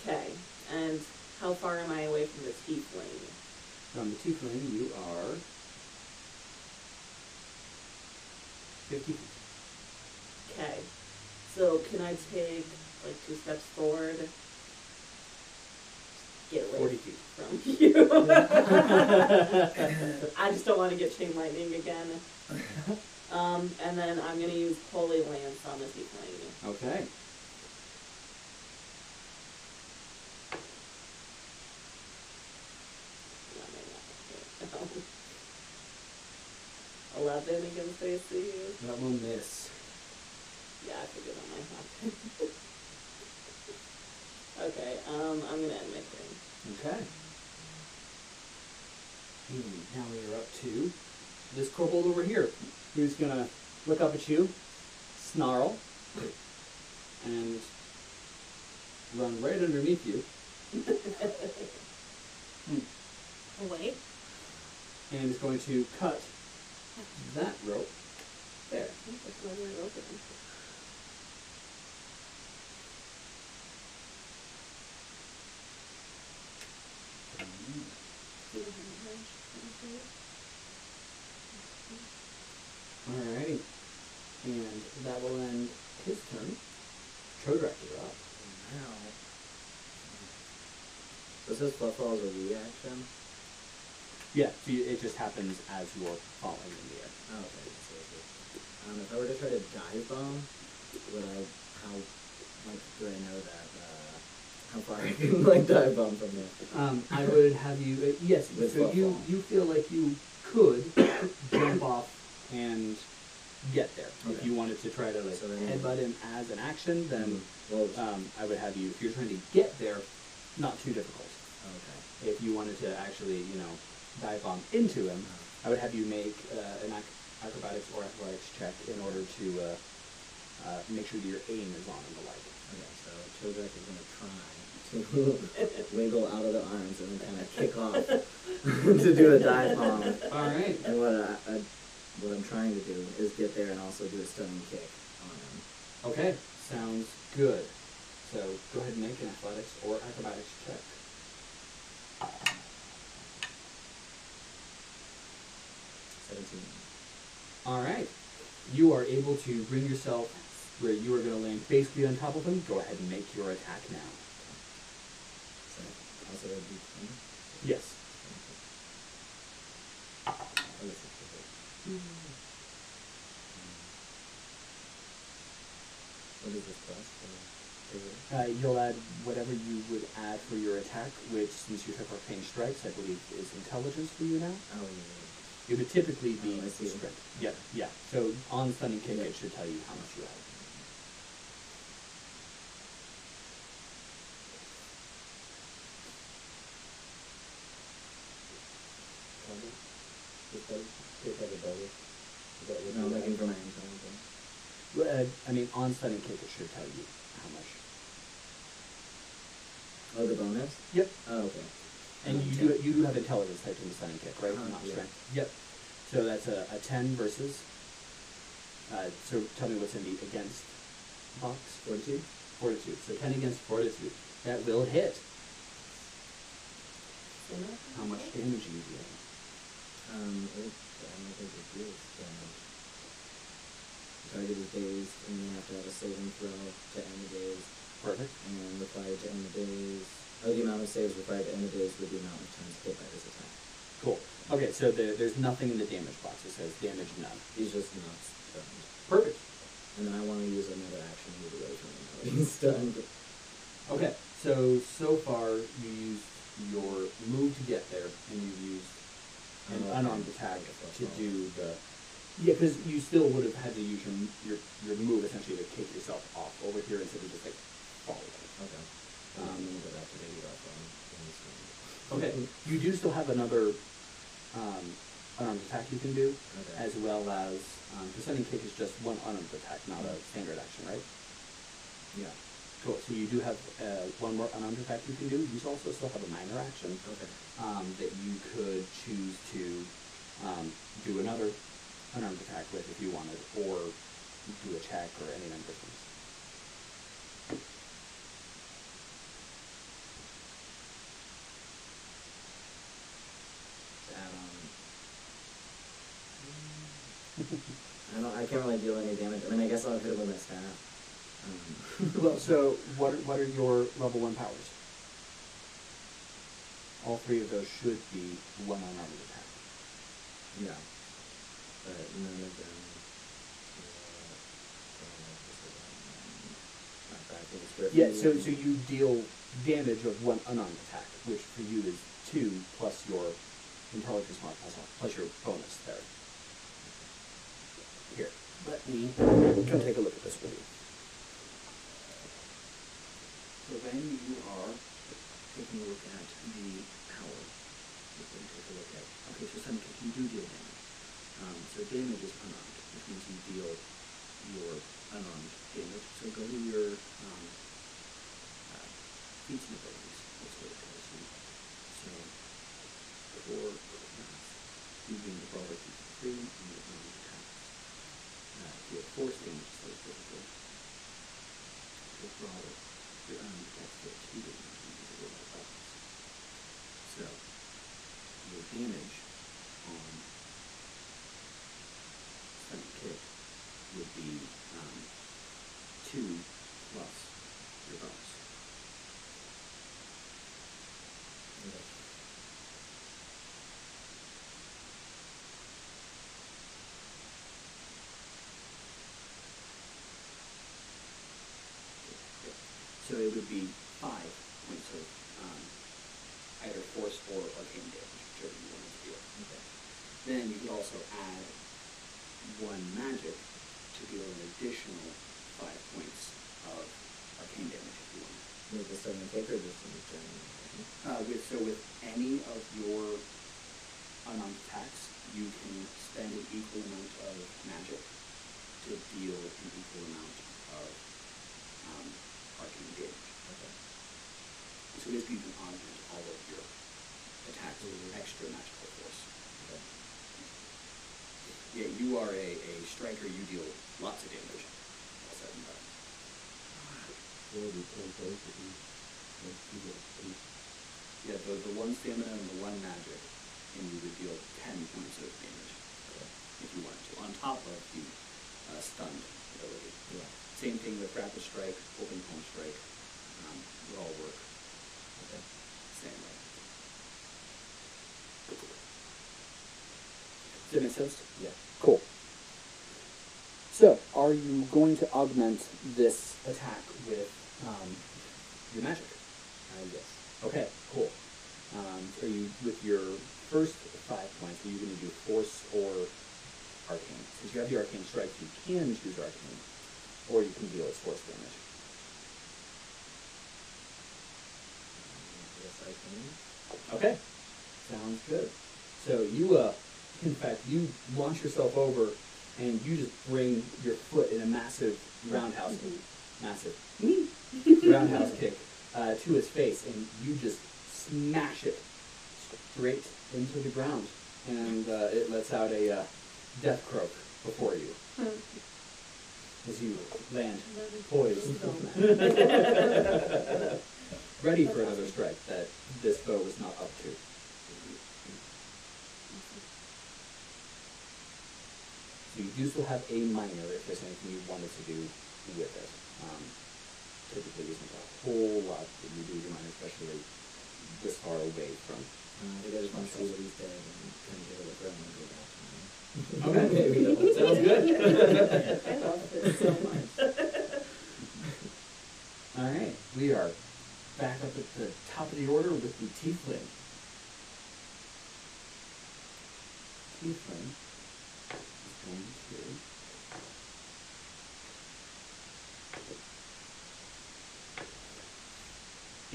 Okay. And how far am I away from the tiefling? From the tiefling, you are 50 feet. Okay. So can I take like 2 steps forward? Get away 40 feet. from you. I just don't want to get chain lightning again. And then I'm going to use Holy Lance on the tiefling. Okay. That may not hit. 11 against AC. That will miss. Yeah, I figured that might happen. Okay, I'm gonna end my turn. Okay. Now we are up to this kobold over here, who's gonna look up at you, snarl, and run right underneath you, Wait. and is going to cut that rope there. That's not my rope again. Alrighty. And that will end his turn. Chodrak, you're up. Now. This is Fluffball's a reaction. Yeah, so it just happens as you're falling in the air. Oh, okay. So, if I were to try to dive bomb, would I? How? Like, do I know that? How far I can like dive bomb from there? I would have you. Yes. With So you Fluffball. you feel like you could jump off and get there if Okay. you wanted to try to like So then- headbutt him as an action. Then Well, I would have you. If you're trying to get there, not too difficult. okay. If you wanted to actually, dive bomb into him, I would have you make an acrobatics or athletics check in order to make sure that your aim is on and the like. Okay, so Chodrak is going to try to wiggle out of the arms and then kind of kick off to do a dive bomb. All right. And what I'm trying to do is get there and also do a stunning kick on him. Okay. Sounds good. So go ahead and make an athletics or acrobatics check. 17. All right. You are able to bring yourself where you are going to land basically on top of him. Go ahead and make your attack now. So also a D20. Yes. Oh, this is perfect. What is this plus? You'll add whatever you would add for your attack, which, since you took arcane strikes, I believe is intelligence for you now. Oh, yeah. It would typically be Oh, I see. strength. Yeah, yeah. So on stunning kick, it should tell you how much you have. No, I'm looking for my intelligence. I mean, on stunning kick, it should tell you how much. Oh, the bonus? Yep. Oh, okay. And you do have intelligence typed in the stunning kick, right? Uh-huh, Not yeah. strength. Yep. So that's a 10 versus. So tell me what's in the against box. Fortitude? Fortitude. So 10 against fortitude. That will hit. How much damage are you dealing? I don't think it deals damage. The target is dazed, and you have to have a saving throw to end the daze, Perfect. and required to end the daze. Oh, the amount of saves required to end the daze with the amount of times hit by this attack. Cool. Okay, so there's nothing in the damage box. It says damage none. He's just not stunned. Perfect. And then I want to use another action to move away from him now that he's stunned. Okay, so far you used your move to get there, and you used an unarmed attack to do the... Yeah, because you still would have had to use your move essentially to kick yourself off over here instead of just like falling. Okay. I'm going to go back to the off on this one. Okay, you do still have another unarmed attack you can do, Okay. as well as descending kick is just one unarmed attack, not a standard action, right? Yeah. Cool. So you do have one more unarmed attack you can do. You also still have a minor action Okay. that you could choose to do another unarmed attack with if you wanted, or do a check or any number of things. I can't really deal any damage. I mean, I guess I'll hit him with my staff. Well, so what are your level 1 powers? All three of those should be one unarmed attack. Yeah. But none of them. Yeah, so you deal damage of one unarmed attack, which for you is 2 plus your intelligence modifier, plus your bonus there. Here, let me come take a look at this with you. So then you are taking a look at the power. We're going to take a look at. Okay, so some you do deal damage. So damage is unarmed, which means you deal your unarmed damage. So go to your feats and abilities. That's what it tells you. So for you being the brawler, feats of free, and your unarmed attacks. If you have force damage, so it's difficult. The brawler. Your unarmed attacks get 2 damage when you roll out buttons. So, your damage on stunning kick would be 2 plus your bonus. Okay. So it would be 5 points of either force or arcane damage, whichever you want to deal. Okay. Then you could also add 1 magic to deal an additional 5 points of arcane damage if you want. With the sudden kick or just in general? With any of your unarmed attacks, you can spend an equal amount of magic to deal an equal amount of arcane damage. Okay. So basically you can augment all of your attacks with extra magical force. Okay. Yeah, you are a striker, you deal lots of damage. All said and done. Yeah, the 1 stamina and the 1 magic, and you would deal 10 points of damage, if you wanted to, on top of the stunned ability. Yeah. Same thing with rapid strike, open palm strike, would all work. Okay. Same way. Does that make sense? Yeah. Cool. So, are you going to augment this attack with your magic? Yes. Okay, cool. Are you, with your first 5 points, are you going to do force or arcane? Since you have the arcane strike, you can choose arcane, or you can deal as force damage. Yes, I can. Okay, sounds good. So you, in fact, you launch yourself over, and you just bring your foot in a massive roundhouse, roundhouse kick to his face, and you just smash it straight into the ground, and it lets out a death croak before you as you land poised, ready for another strike that this bow was not up to. So you do still have a minor if there's anything you wanted to do with it. Typically isn't a whole lot that you do with your minor, especially this far away from. I think I just want to see what he's dead and kind of give it a throw and go back to him. Okay. Maybe don't. Sounds good. I love this so much. Alright, we are back up at the top of the order with the Tiefling. Tiefling is going to...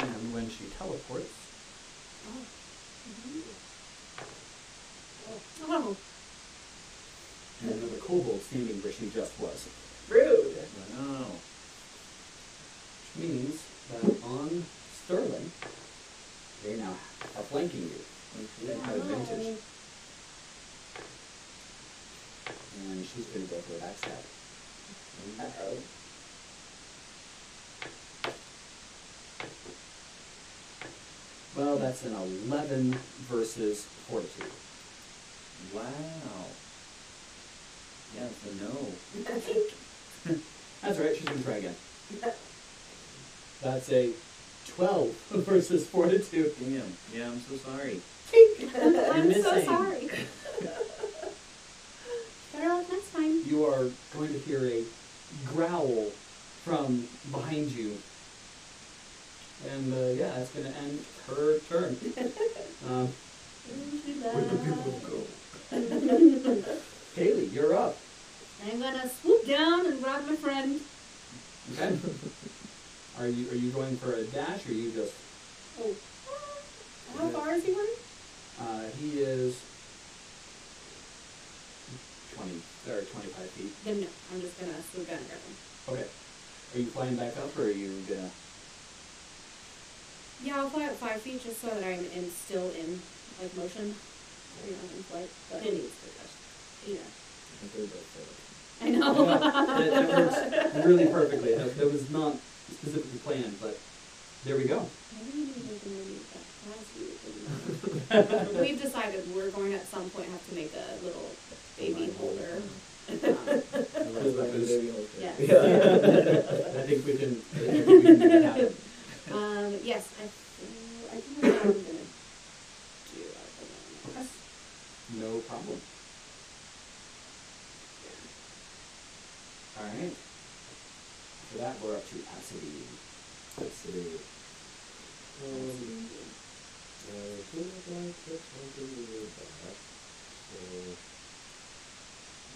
And when she teleports, Oh. and another kobold standing where she just was. Rude. Wow. Which means that on Sterling, they now are flanking you. They have advantage. And she's going to go for a backstab. Uh-oh. Well, that's an 11 versus Fortitude. Wow. Yeah, it's a no. That's right, she's going to try again. That's a 12 versus Fortitude. Damn. Yeah, I'm so sorry. I'm so missing. sorry. Better luck next time. You are going to hear a growl from behind you. And yeah, that's going to end her turn. Where do people go? Kaylee, you're up. I'm gonna swoop down and grab my friend. Okay. Are you going for a dash or you just? Oh. How far is he running? He is 20 or 25 feet. Then no, I'm just gonna swoop down and grab him. Okay. Are you flying back up or are you gonna? Yeah, I'll fly up 5 feet just so that I'm still in like motion. You know, in flight. But It needs to touch. yeah. I think they're both failed. I know. That works really perfectly. That was not specifically planned, but there we go. We've decided we're going to at some point have to make a little baby holder. Just like the baby holder. Yes. I think we can make that happen. Yes, I think that's what I'm gonna do. Okay. No problem. Alright. For that, we're up to Acid. Let's see. I think like this one thing to do back. So,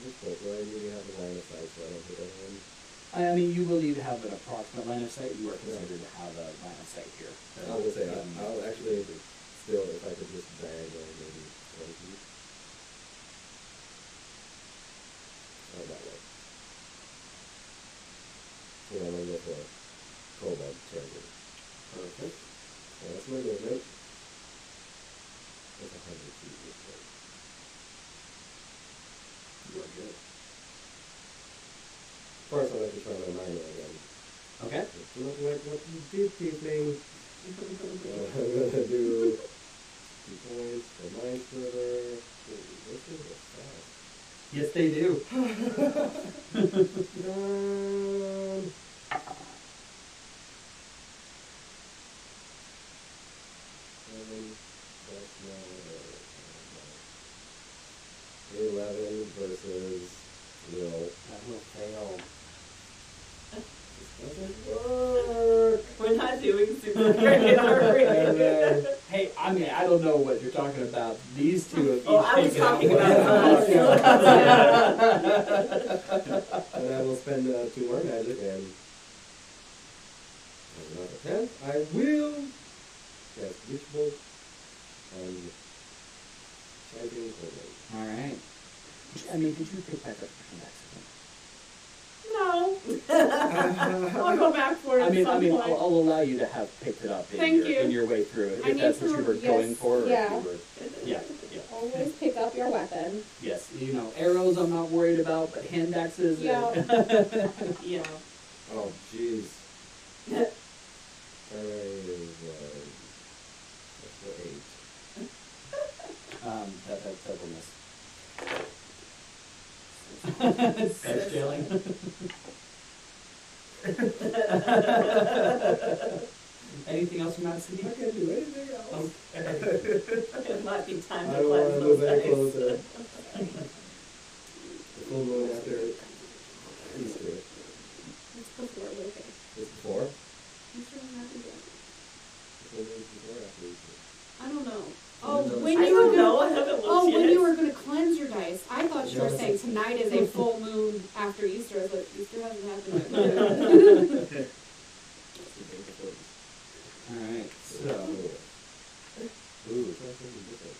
just quick, right? You have a line of sight, so I don't hit anyone. I mean, you will need to have an approximate line of sight. You are considered to have a line of sight here. I was gonna say, I'll actually still, if I could just bang on maybe 20 feet. Oh, that way. Yeah, I'm gonna go for a Cobalt Charger. Perfect. So that's my movement. That's 100 feet this way. You are good. First, I'd like to try my minor again. Okay. It's not like what you did, Tiefling. I'm gonna do 2 points for Mind Sliver. This is a fast. Yes, they do. 11 versus Will. That will fail. Doesn't work. We're not doing super great, are we? And then, Hey, I mean, I don't know what you're talking about. These two have each Oh, I was taken out talking one. about us. and I will spend 2 more magic, and as another 10, I will cast Witch Bolt on Champion Corbin. Alright. I mean, did you pick back up from accident? No. I'll go back for it I mean, at some point. I'll allow you to have picked it up in, Thank your, you. in your way through it, I if need that's what to- you were yes, going for. Or yeah. If you were, yeah, yeah. Always pick up your weapon. Yes, you know, arrows I'm not worried about, but hand axes. Yeah. Yeah. Oh, jeez. That's for 8. That will miss. That's jailing. Anything else from that city? I can't do anything else. It might be time I to don't want cleanse to move those any dice. closer. The full moon after Easter. It's before, but okay. It's before? Easter hasn't happened yet. The full moon's before or after Easter? I don't know. Oh, when I you were don't know. gonna, I haven't looked oh, yet. when you were gonna cleanse your dice, I thought you were No. saying tonight is a full moon after Easter. I was like, Easter hasn't happened yet. Alright, so Ooh, it's not something different.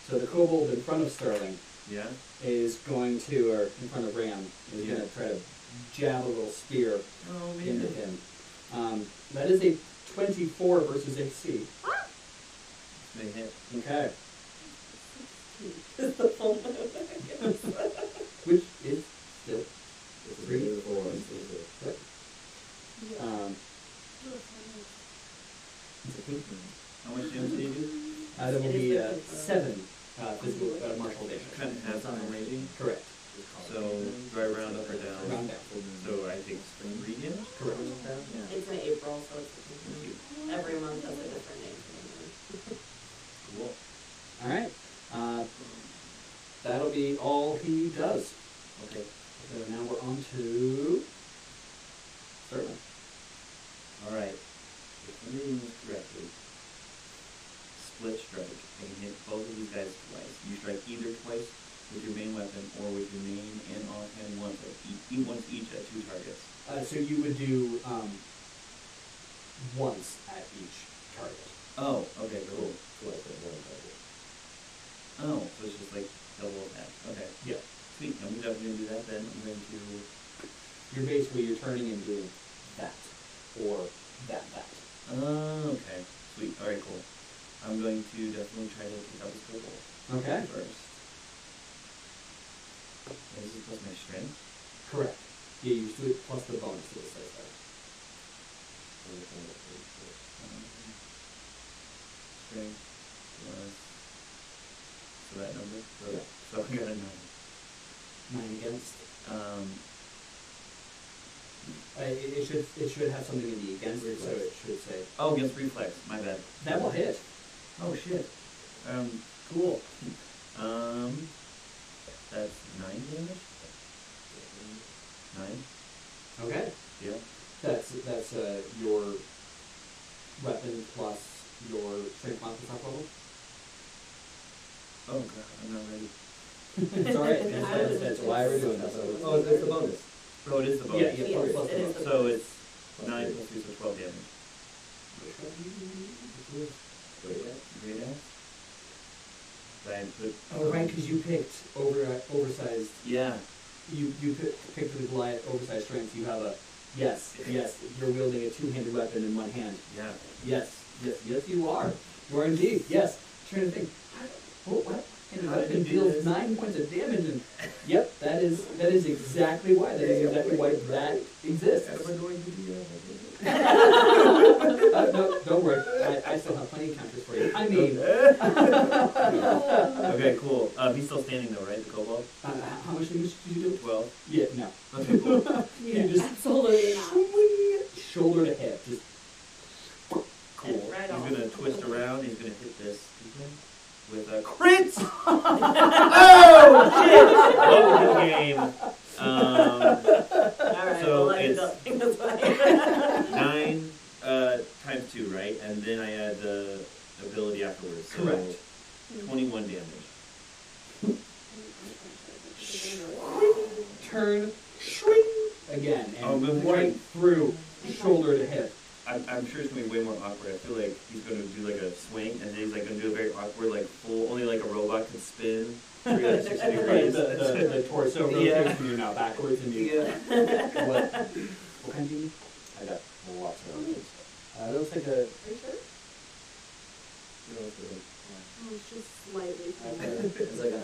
so the kobold in front of Sterling Yeah? is going to, or in front of Ram, is Yeah. going to try to jab a little spear Oh, into him. That is a 24 versus AC. May hit. Okay. It's the full moon, I guess. Which is still It's Three? 3 or 4. It's Easter. Yep. How much damage did you do? That will It be is 7 physical martial damage. Kind of half on raging. Correct. So, do I round up or down? Round down. So I take 3 damage? Correct. It's in April, so it's Thank you. every month has a different name for the moon. Cool. Alright. That'll be all he does. Okay. So now we're on to Sterling. Alright. If I'm reading this correctly, split strike. I can hit both of these guys twice. You strike either twice with your main weapon or with your main and offhand once each at 2 targets. So you would do once at each target. Oh, okay, cool. Twice at one target. Oh, so it's just like double attack. Okay. Yeah. Sweet. I'm definitely gonna do that then. I'm going to. You're turning and doing that. Or that. Oh, okay. Sweet. Alright, cool. I'm going to definitely try to pick up this kobold Okay. first. And this is plus my strength. Correct. Yeah, you do it plus the bonus to the slice die. Strength plus. So that number? Yeah. So I got a 9. 9 against. Um, It should have something in the against, so it should say oh, against reflex. My bad. that will hit. Oh shit. Cool. That's 9 damage. 9. Okay. Yeah. That's your weapon plus your strength mod top level. Oh god, I'm not ready. It's alright. That's why we're doing this. Oh, that's the bonus. Oh, it is the bonus. Yeah, Yes, plus it is the So bonus. it's 9 plus 3, so 12 damage. Great ass. I put. Oh, right, because you picked oversized. Yeah. You picked for the Goliath oversized strength. You have a yes. You're wielding a 2-handed weapon in one hand. Yeah. Yes, you are. You are indeed. Yes. Trying to think. What? And How did weapon you do deals this? 9 points of damage, and yep, that is exactly why. That is exactly why that exists. Am I going to do No, don't worry. I still have plenty of counters for you. I mean, Okay, cool. He's still standing though, right? The kobold? how much damage did you do? 12. Yeah, no. Okay, cool. You just Absolutely not. swing shoulder to hip. Just Cool. Right He's on. gonna twist around. He's gonna hit this with a crit. Oh shit! Love the game. Alright, So well, I it's- don't think that's fine. 9 times 2, right? And then I add the ability afterwards. So Correct. 21 damage. turn, swing again, and Oh, good right point. through shoulder to hip. I'm sure it's gonna be way more awkward. I feel like he's gonna do like a swing, and then he's like gonna do a very awkward, like full, only like a robot can spin 360 Right, degrees. the torso rotates Yeah. and you're now backwards and you. Yeah. What kind do you need? I got lots of options. Those like a. Are you sure? No, it's good. Oh, it's just slightly. It's like a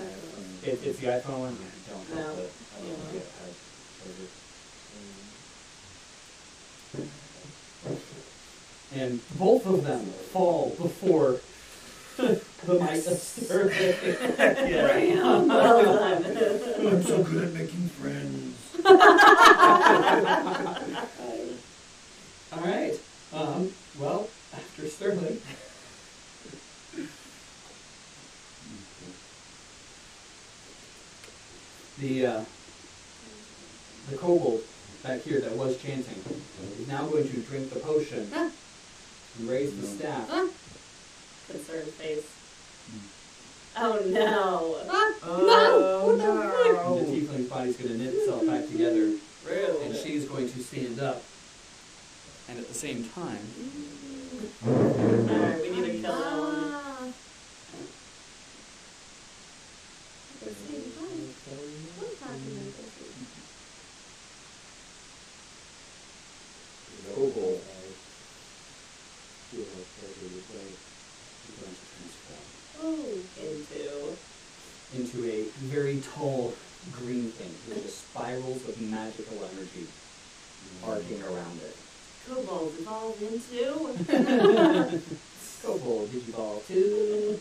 It's the iPhone. I don't have No. the. I don't Yeah. have the iPad charger. And both of them fall before the might of Sterling. Yeah. Well done. I'm so good at making friends. All right. Well, now going to drink the potion and raise the staff. Concerned face. Oh no! Oh, no! The tiefling's body's going to knit itself back together, Really? and she's going to stand up. And at the same time, Alright, we need to kill that one. At the same time, what happened? Kobold eyes. Feel like character you play. she's going to transform Oh. into a very tall green thing with just spirals of magical energy arcing around it. Kobolds evolve into. Kobold, did you fall too?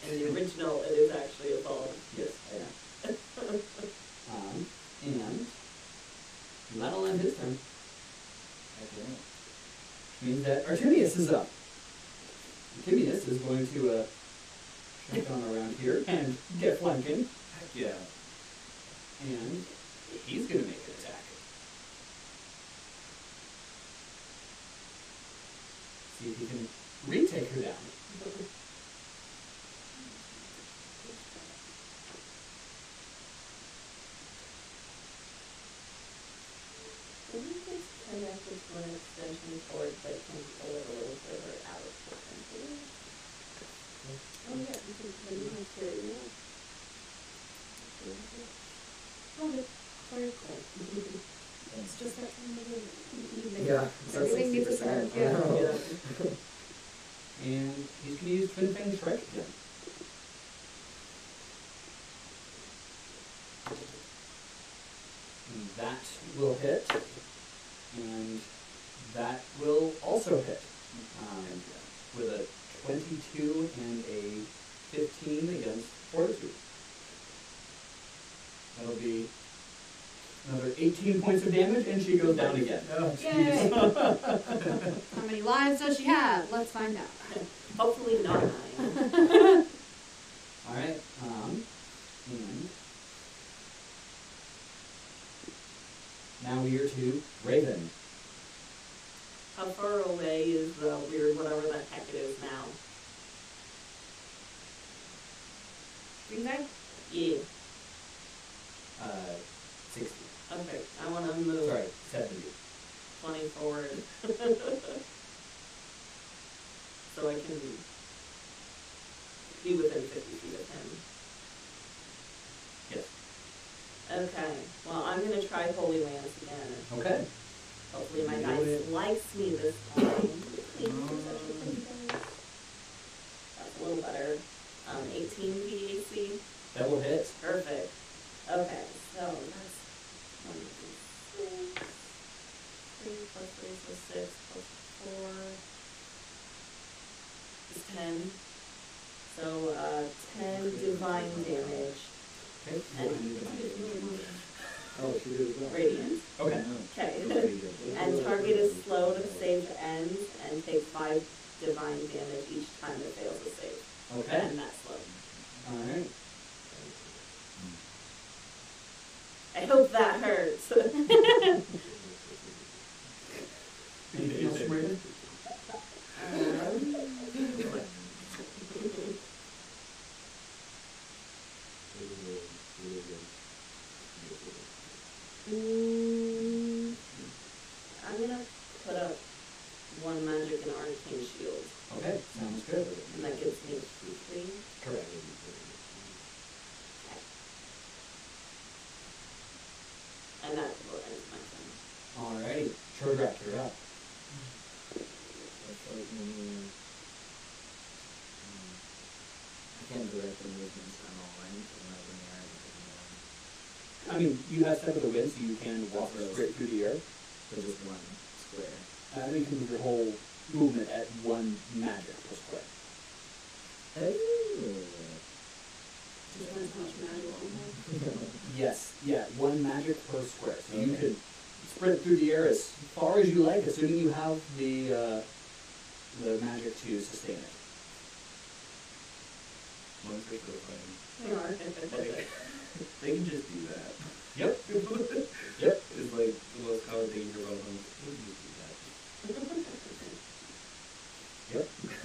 In the original, it is actually evolved. Yes, I am. And that'll end his turn. Which means that Artemius is up. Artemius is going to check on around here and get flanking. Heck yeah. And he's going to make an attack. See if he can retake her down. Can you just connect this one extension cord so it can pull it a little further out of the country? Oh yeah, you can put it in here, yeah. Okay, very cool. It's just that time of year. Yeah, Everything needs a start, yeah. And he's going to use Twin Fang Strike again. And that will hit. And that will also hit. With a 22 and a 15 against Fortitude. That'll be another 18 points of damage, and she goes down again. Yay! How many lives does she have? Let's find out. Hopefully not 9. Alright, and now we are to Raven. How far away is the weird whatever the heck it is now? Green guy? Yeah. 60. Okay, I want to move Sorry, 70. 20 forward. So I can be within 50 feet of him. Yes. Okay, well, I'm going to try Holy Lance again. Okay. Hopefully my Do dice it. likes me this time. That's a little better. 18 PAC. That will hit. Perfect. Okay, so that's 1, 2, 6. 3 plus 3, so 6 plus 4 is 10. So 10 divine damage Okay. and Oh, she did as well. radiant. Okay. Okay. And target is slow to save ends and takes 5 divine damage each time it fails a save. Okay. And that's slow. Alright. I hope that hurts. Anything else from Raven? I'm gonna put up 1 magic and arcane shield, Okay, sounds good. and that gives me 3. Correct. And that will end my turn. Alrighty. Chodrak, you're up. I can't directly move them, so I'm all right. I'm not in the air. I mean, you have step of the wind, so you can walk straight through the air. So just one square. I think you can move your whole movement at 1 magic per square. Depends how much magic you have. Yes, yeah, 1 magic per square. So you could sprint through the air as far as you like, assuming you have the magic to sustain it. Once they go fighting. They are. They can just do that. Yep. Yep. It's like the most common thing you hear about them. They can just do that.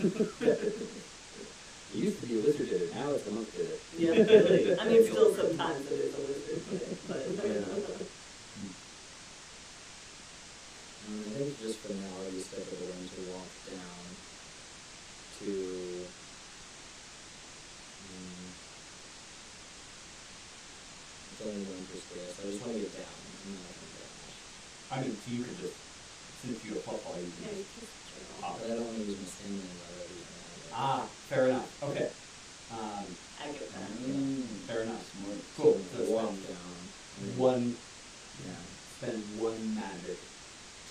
It used to be a wizard did it, now it's a monk did it. Yeah, really. I mean, still sometimes it is a wizard, but I think just for now, I'll use that for the one to walk down to. It's only one per square, so I just want to get down, and then I can dash. I mean, so you could just, since you have football, you Yeah, can you just can hop. But I don't want to use my stamina already. Fair enough. Okay. I get that. Fair enough. Cool. So walk spend down. one, Yeah. spend one magic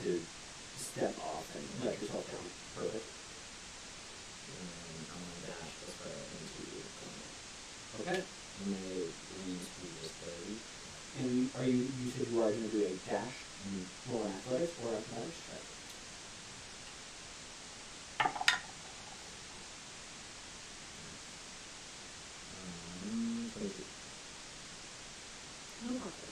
to step off and let yourself down. Perfect. And I'm going to dash as far into the corner. Okay. And my range speed is 30. And you said you are going to do a dash, roll an athletics or athletics check? 22. No problem.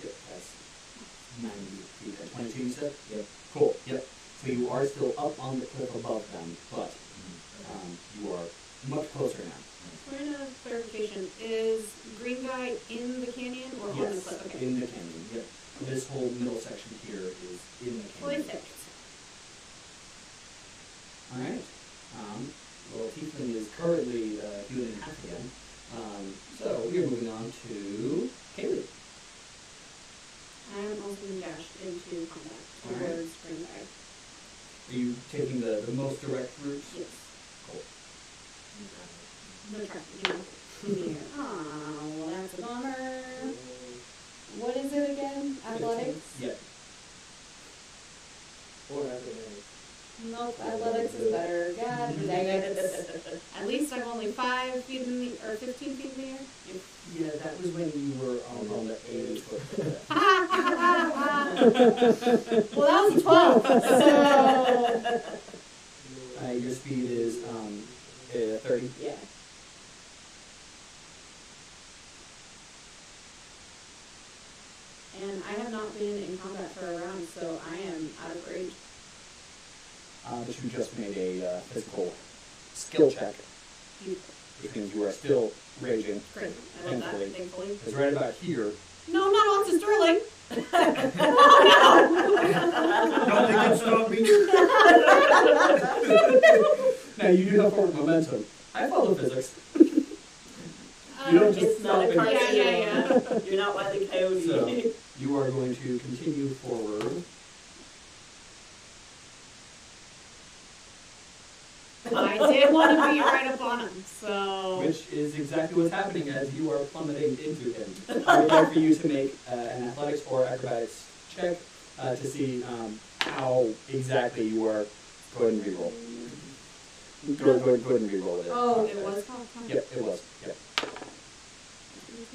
Yep, that's 90 feet. 22 you said? Yep. Cool, yep. So you are still up on the cliff above them, but you are much closer now. Point of clarification, is green guy in the canyon or on the Yes, cliff? Okay. in the canyon, yep. This whole middle section here is in the canyon. Perfect. Alright. Well, Tiefling is currently healed in half again. So we're moving on to Kaylee. I'm also being dashed into combat Alright. towards green guy. Are you taking the most direct route? Yes. Cool. The traffic, yeah. Oh, well, that's a bummer. What is it again? Athletics? Yep. Or acrobatics. Nope, athletics is better. God dang it. At least I'm only 5 feet in the, or 15 feet in the air. Yeah, that was when you were on the 80-foot cliff. Well, that was a 12, so... Your speed is 30. Yeah. And I have not been in combat for a round, so I am out of range. But you just made a physical skill check, which means you are still raging. Great. I love that, Thankfully. thankfully. It's right about here. No, not onto Sterling. Nothing can stop me. Now you do have forward momentum. I follow physics. You don't just It's not a cartoon. Yeah. You're not Wile E. Coyote. So you are going to continue forward. I did want to be right up on him, so... Which is exactly what's happening as you are plummeting into him. I would like for you to make an athletics or acrobatics check to see how exactly you are. Go ahead and reroll. Go ahead and reroll it. Oh, it was called? Yep, it was. Yep.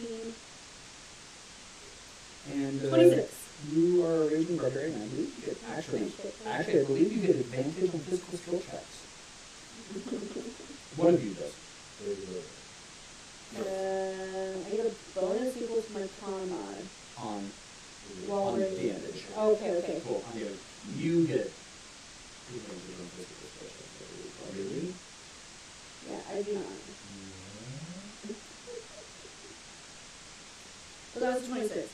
18. And 26. you are raging barbarian. I believe you get actually, I believe you get advantage on physical skill checks. One of you does. I get a bonus equal to my con mod. On While we're in advantage. Okay. Cool. You get advantage on physical skill checks. Really? Yeah, I do not. So that was 26.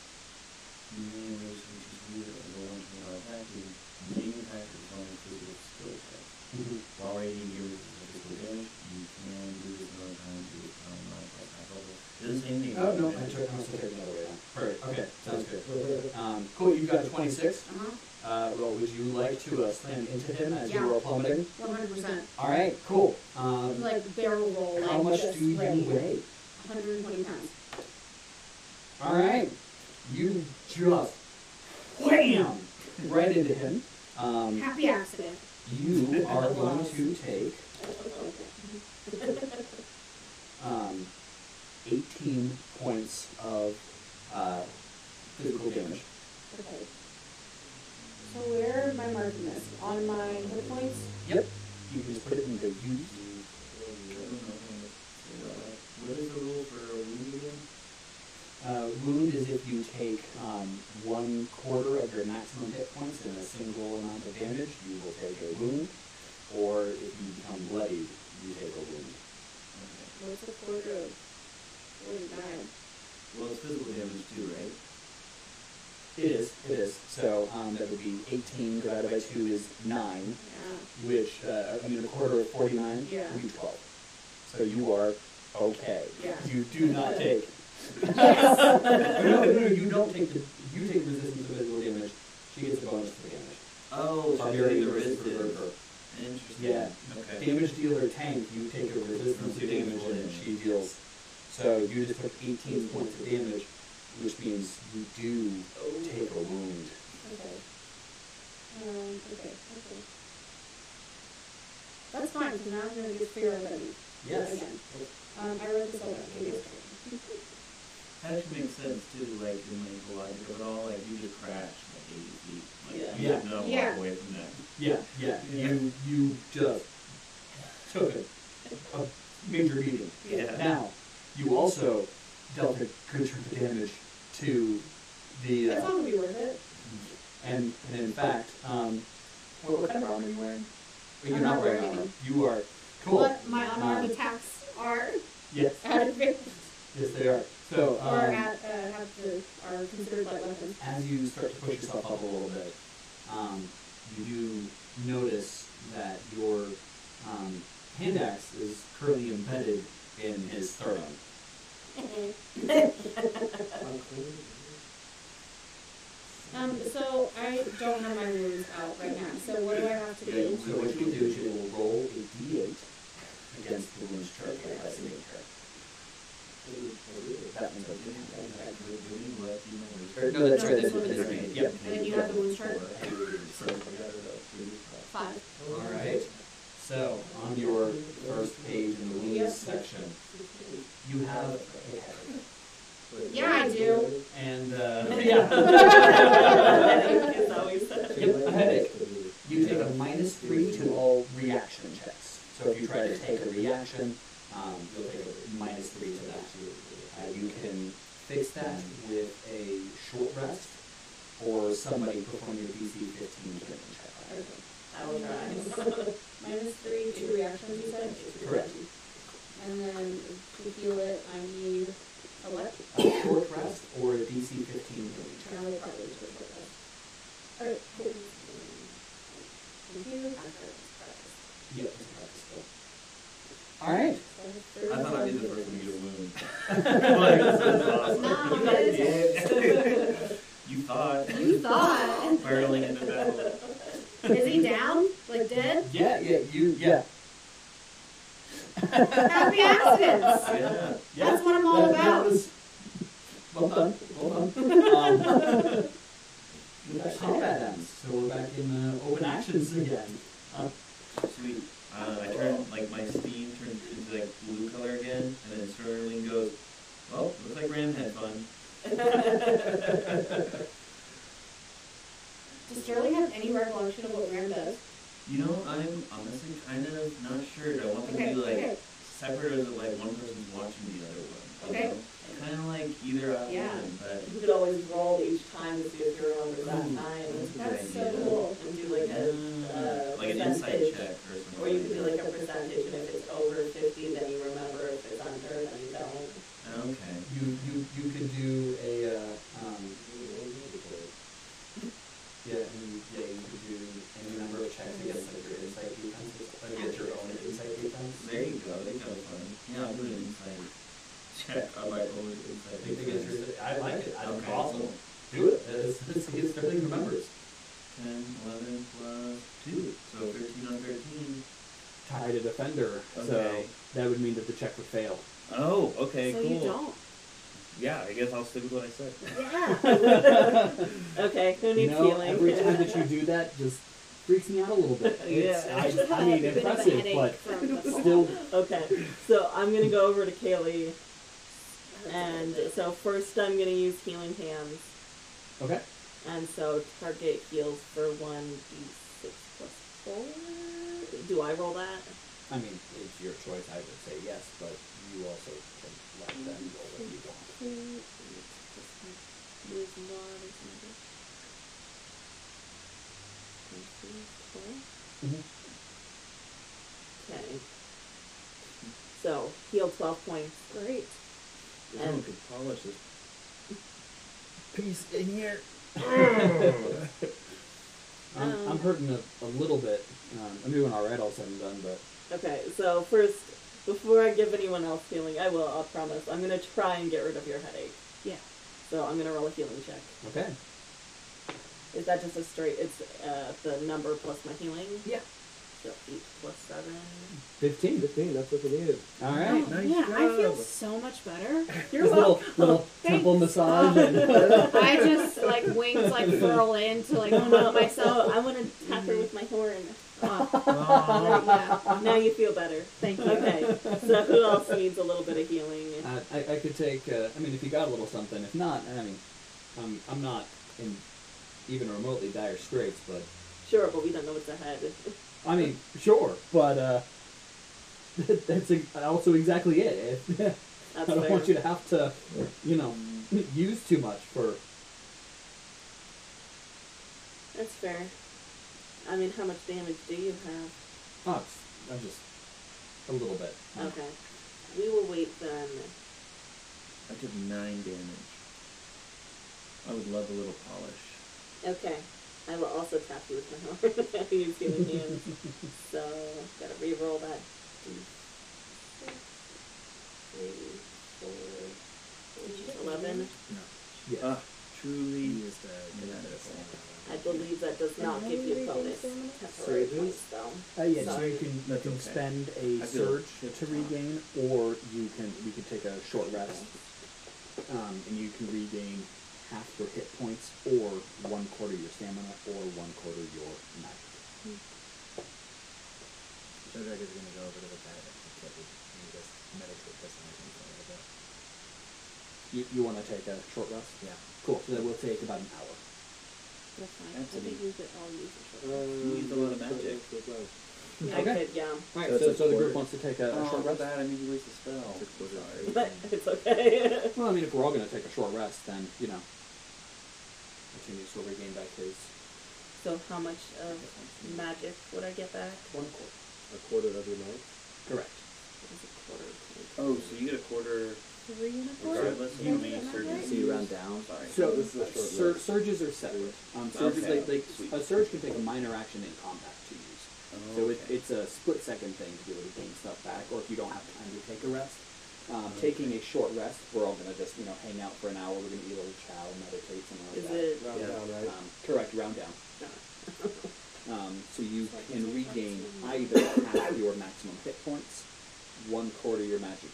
While raging, you receive physical damage. You can do this another time to non-plus high level. It's the same thing. Oh, no, I'm still taking another way down. Perfect. Okay, sounds good. Cool, you've got a 26. Well, would you like to slam into him as you are plummeting? 100%. Alright, cool. Like barrel roll. How like much just do you ready. weigh? 120 pounds. Alright. You just wham! Right into him. Happy accident. You are going to take 18 points of physical damage. Okay. So where am I marking this? On my hit points? Yep. You can just put it in the use. What is the rule for a wound again? Wound is if you take 1/4 of your maximum hit points in a single amount of damage, you will take a wound. Or if you become bloodied, you take a wound. What's the quarter of 49? Well, it's physical damage too, right? It is. So that would be 18 divided by 2 is 9, Yeah. which, a quarter of 49 Yeah. would be 12. So you are okay. Yeah. You do not take. Yes. No, you don't take you take resistance to physical damage. She gets the bonus for damage. Oh, So so you're the the resistance. Interesting. Yeah. Okay. Damage dealer tank, you take a resistance to damage and she deals. So you just took 18 points of damage, which means you do take a wound. Okay. Okay. That's fine, because now I'm going to get fear of it Yes. again. I wrote this all down. Give me a second. That actually makes sense too, like in the logic of it all, like you just crash like 80 feet. Like, Yeah. you just know Yeah. walk away from that. Yeah. You just took a major beating. Yeah. Now, you also dealt a good chunk of damage to the. It's not going to be worth it. And in fact, what kind of armor are you wearing? You're I'm not not wearing wearing armor. You are cool. What my unarmed attacks are Yes, at advantage, yes, they are. So, or are considered like weapons. as you start to push yourself up a little bit, you do notice that your hand axe is currently embedded in his sternum. So I don't have my wounds out right now. So what do I have to do? So what you can do is you will roll a d8 against the wounds chart by sitting here. That one's okay. No, that's right. This one is That's right. right. Yep. And then you have the wounds chart? So, 5. all right. So on your first page in the wounds section, you have a headache. Yeah, I do. And It's always yep, a headache. You take a -3 to all reaction checks. So if you try to take a reaction, you'll take a -3 to that. You can fix that with a short rest, or somebody perform your DC 15 healing check. Okay. I will try. -3 to reactions, you said? Correct. And then to heal it, I need a what? A short rest or a DC 15 healing check. I'll probably just put that. Alright, cool. Yep. All right. I thought I'd be the first one to get a wound. Like, this is awesome. No, it is. You thought. You thought. Barreling into battle. Is he down? Like dead? Yeah. Happy accidents! Yeah. That's what I'm all That about. was well done. That combat ends, so we're back in open actions again. Sweet. I turn, like, my steam turns into, like, blue color again, and then Sterling goes, well, looks like Ram had fun. Does Sterling have any recollection of what Ram does? You know, I'm honestly kind of not sure. Do I want them to be, like, separate, or is it, like, one person's watching the other one? Okay. Kind of like either out Yeah. one, but... You could always roll each time to see if you remember that time. That's so idea. cool. And do like a like an insight percentage. check or something. Or you could do like a percentage, and if it's over 50, then you remember. If it's under, then you don't. Okay. You could do a you could do any number of checks against like your insight defense, against your own insight defense. There you go. They got fun. Yeah, I'll do an insight check on my own insight. I like it. I Okay. awesome. Do it. It's Sterling remembers. 10, 11 plus 2. So 13 on 13. Tied a defender, Okay. so that would mean that the check would fail. Oh, okay, So cool. you don't. Yeah, I guess I'll stick with what I said. Yeah. Okay, who needs healing? Every time that you do that, just freaks me out a little bit. It's, Yeah. I mean, impressive, but still. Okay, so I'm gonna go over to Kaylee, and so first I'm gonna use healing hands, Okay. and so target heals for 1d6 plus 4. Do I roll that? I mean, it's your choice. I would say yes, but you also can let them roll if you want. is water magic. Okay. So, heal 12 points. Great. Someone could polish this piece in here. I'm hurting a little bit. I'm doing alright all said and done, but... Okay, so first, before I give anyone else healing, I'll promise, I'm going to try and get rid of your headache. Yeah. So I'm going to roll a healing check. Okay. Is that just a straight, it's the number plus my healing? Yeah. So 8 plus 7. 15. 15, that's what we needed. Alright. Nice yeah, I feel job. so much better. You're This little temple massage and... I just, like, wings, like, furl in to, like, humble myself. I want to tap her with my horn. Oh, Yeah, now you feel better. thank you. Okay, so who else needs a little bit of healing? I could take, I mean, if you got a little something. If not, I mean, I'm not in even remotely dire straits, but... Sure, but we don't know what's ahead. I mean, sure, but, that's also exactly it. That's I don't fair. want you to have to, you know, use too much for... That's fair. I mean, how much damage do you have? Oh, I'm just a little bit. Okay. We will wait then. I took 9 damage. I would love a little polish. Okay. I will also tap you with my horn. I use healing hands. So, gotta re-roll that. 3, 4, 11. No. Yeah. Truly. He used I believe that does not give you bonus temporary Surges? points, though. Yeah, so Sorry. you can That's okay. spend a I feel surge to regain, or we can take a short rest, and you can regain half your hit points, or 1/4 your stamina, or 1/4 your magic. Shodrak is going to go over to the bed and just meditate this on him for a little bit. You want to take a short rest? Yeah. Cool. So that will take about an hour. That's fine. That's I think neat. I'll use it. You used a lot of magic. I Okay. could, yeah. Alright, So so, it's a the group quarter. wants to take a Oh, short rest? that. I mean, you waste a spell. Sorry. But it's okay. Well, I mean, if we're all going to take a short rest, then, you know, continues to regain back his So how much of magic would I get back? 1/4. A quarter of your life. Correct. What is a quarter? Oh, so you get a quarter 3 and a quarter? regardless of how many surgeons So you round down. Sorry. So This is a short rest. surges are separate. Surges, Okay. like a surge can take a minor action in combat to use. So it's a split-second thing to be able to gain stuff back, or if you don't have time to take a rest. Taking a short rest, we're all going to just, hang out for an hour. We're going to eat a little chow, meditate, something like Is that. it? Round Yeah. down, right? Correct, round down. No. So you can regain either half your maximum hit points, 1/4 your magic,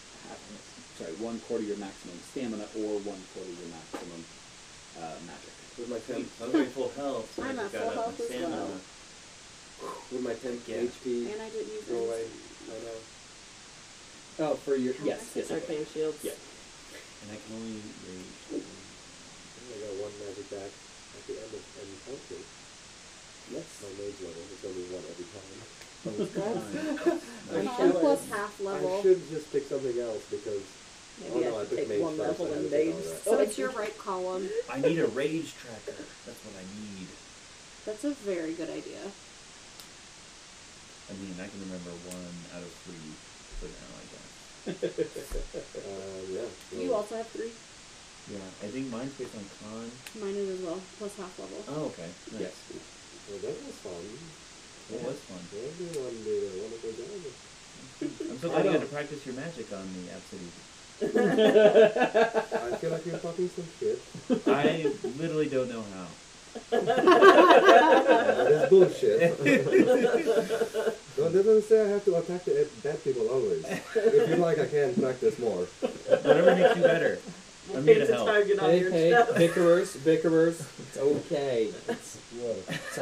1/4 your maximum stamina, or 1/4 your maximum magic. With my 10, I was very full health, so I I'm just at got full up health my as stamina. well. with my 10 Yeah. HP, And I didn't use go it. away. I know. Oh, for your How yes, much yes, Arcane okay. shields. Yeah. And I can only rage. I got 1 magic back at the end of any function. Yes. My mage level, it's only 1 every time. I'm jealous. plus half level. I should just pick something else because Maybe no, I I should took take mage 1 first, level I had in to take all mage. that. So it's your right column. I need a rage tracker. That's what I need. That's a very good idea. I mean, I can remember 1 out of 3 for now, I guess. Yeah. You so- also have 3. Yeah, I think mine's based on con. Mine is as well, plus half level. Oh, okay. Nice. Yes. Well, that was fun. It was fun. Everyone did a wonderful job. I'm so glad you got to practice your magic on the Absolute. I feel like you're talking some shit. I literally don't know how. That is bullshit. No, that doesn't say I have to attack the bad people always. If you like, I can practice more. Whatever makes you better. I'm here Paint to a help. target on Hey, your hey, chest. bickerers, it's okay. It's Whoa. it's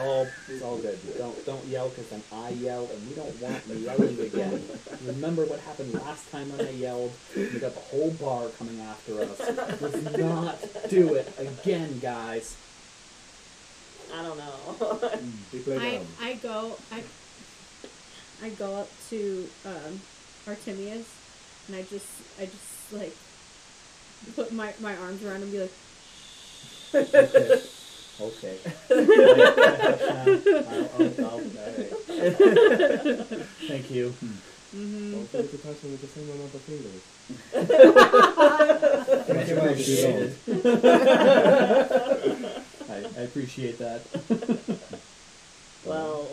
all good. Don't yell because then I yell, and we don't want yelling again. Remember what happened last time when I yelled? We got the whole bar coming after us. Let's not do it again, guys. I don't know. We play dumb. I go up to Artemius, and I just like put my arms around him and be like, shh. Okay. All right. Thank you. Mm-hmm. Don't forget to touch him with the same amount of fingers. Much Think about appreciated. it. I appreciate that. Well,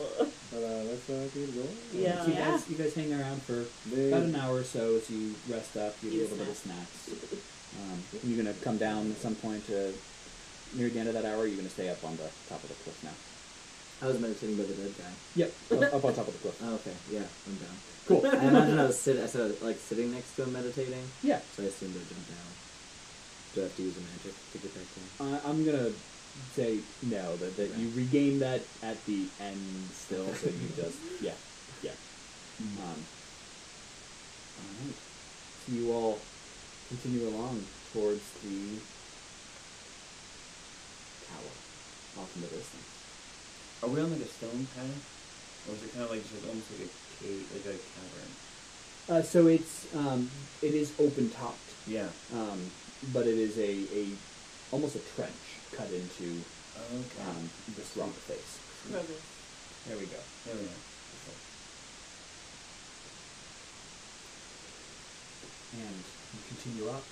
But let's keep going. Yeah. So you guys hang around for They, about an hour or so as you rest up, you get a Eat a little bit of snacks. You're going to come down at some point near the end of that hour, or you're going to stay up on the top of the cliff now? I was meditating by the dead guy. Yep, up on top of the cliff. Oh, okay, yeah, I'm down. Cool. I imagine I started like sitting next to him meditating, Yeah. so I assumed I'd jump down. Do I have to use a magic to get back down? I'm going to say no, that you regain that at the end still, so you just, yeah. Alright. So you all continue along towards the tower, off in the distance. Are we on like a stone path? Or is it kind of like just almost like a cave, like a cavern? So it is open topped, Yeah. but it is a almost a trench cut into Okay. this rock face. There we go. There we are. And you continue up.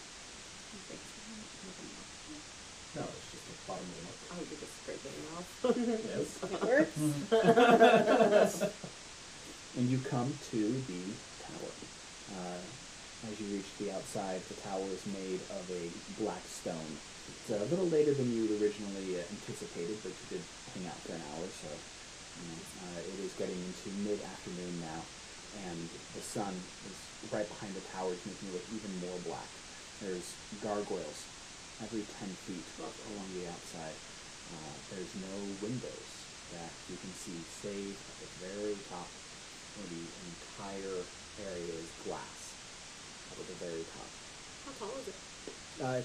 No, it's just the bottom of the mark. I would just scrape it off. Yes. It works. And you come to the tower. As you reach the outside, the tower is made of a black stone. It's a little later than you had originally anticipated, but you did hang out for an hour, so it is getting into mid-afternoon now, and the sun is right behind the towers, making it look even more black. There's gargoyles every 10 feet along the outside. There's no windows that you can see, save at the very top, where the entire area is glass, up at the very top. How tall is it?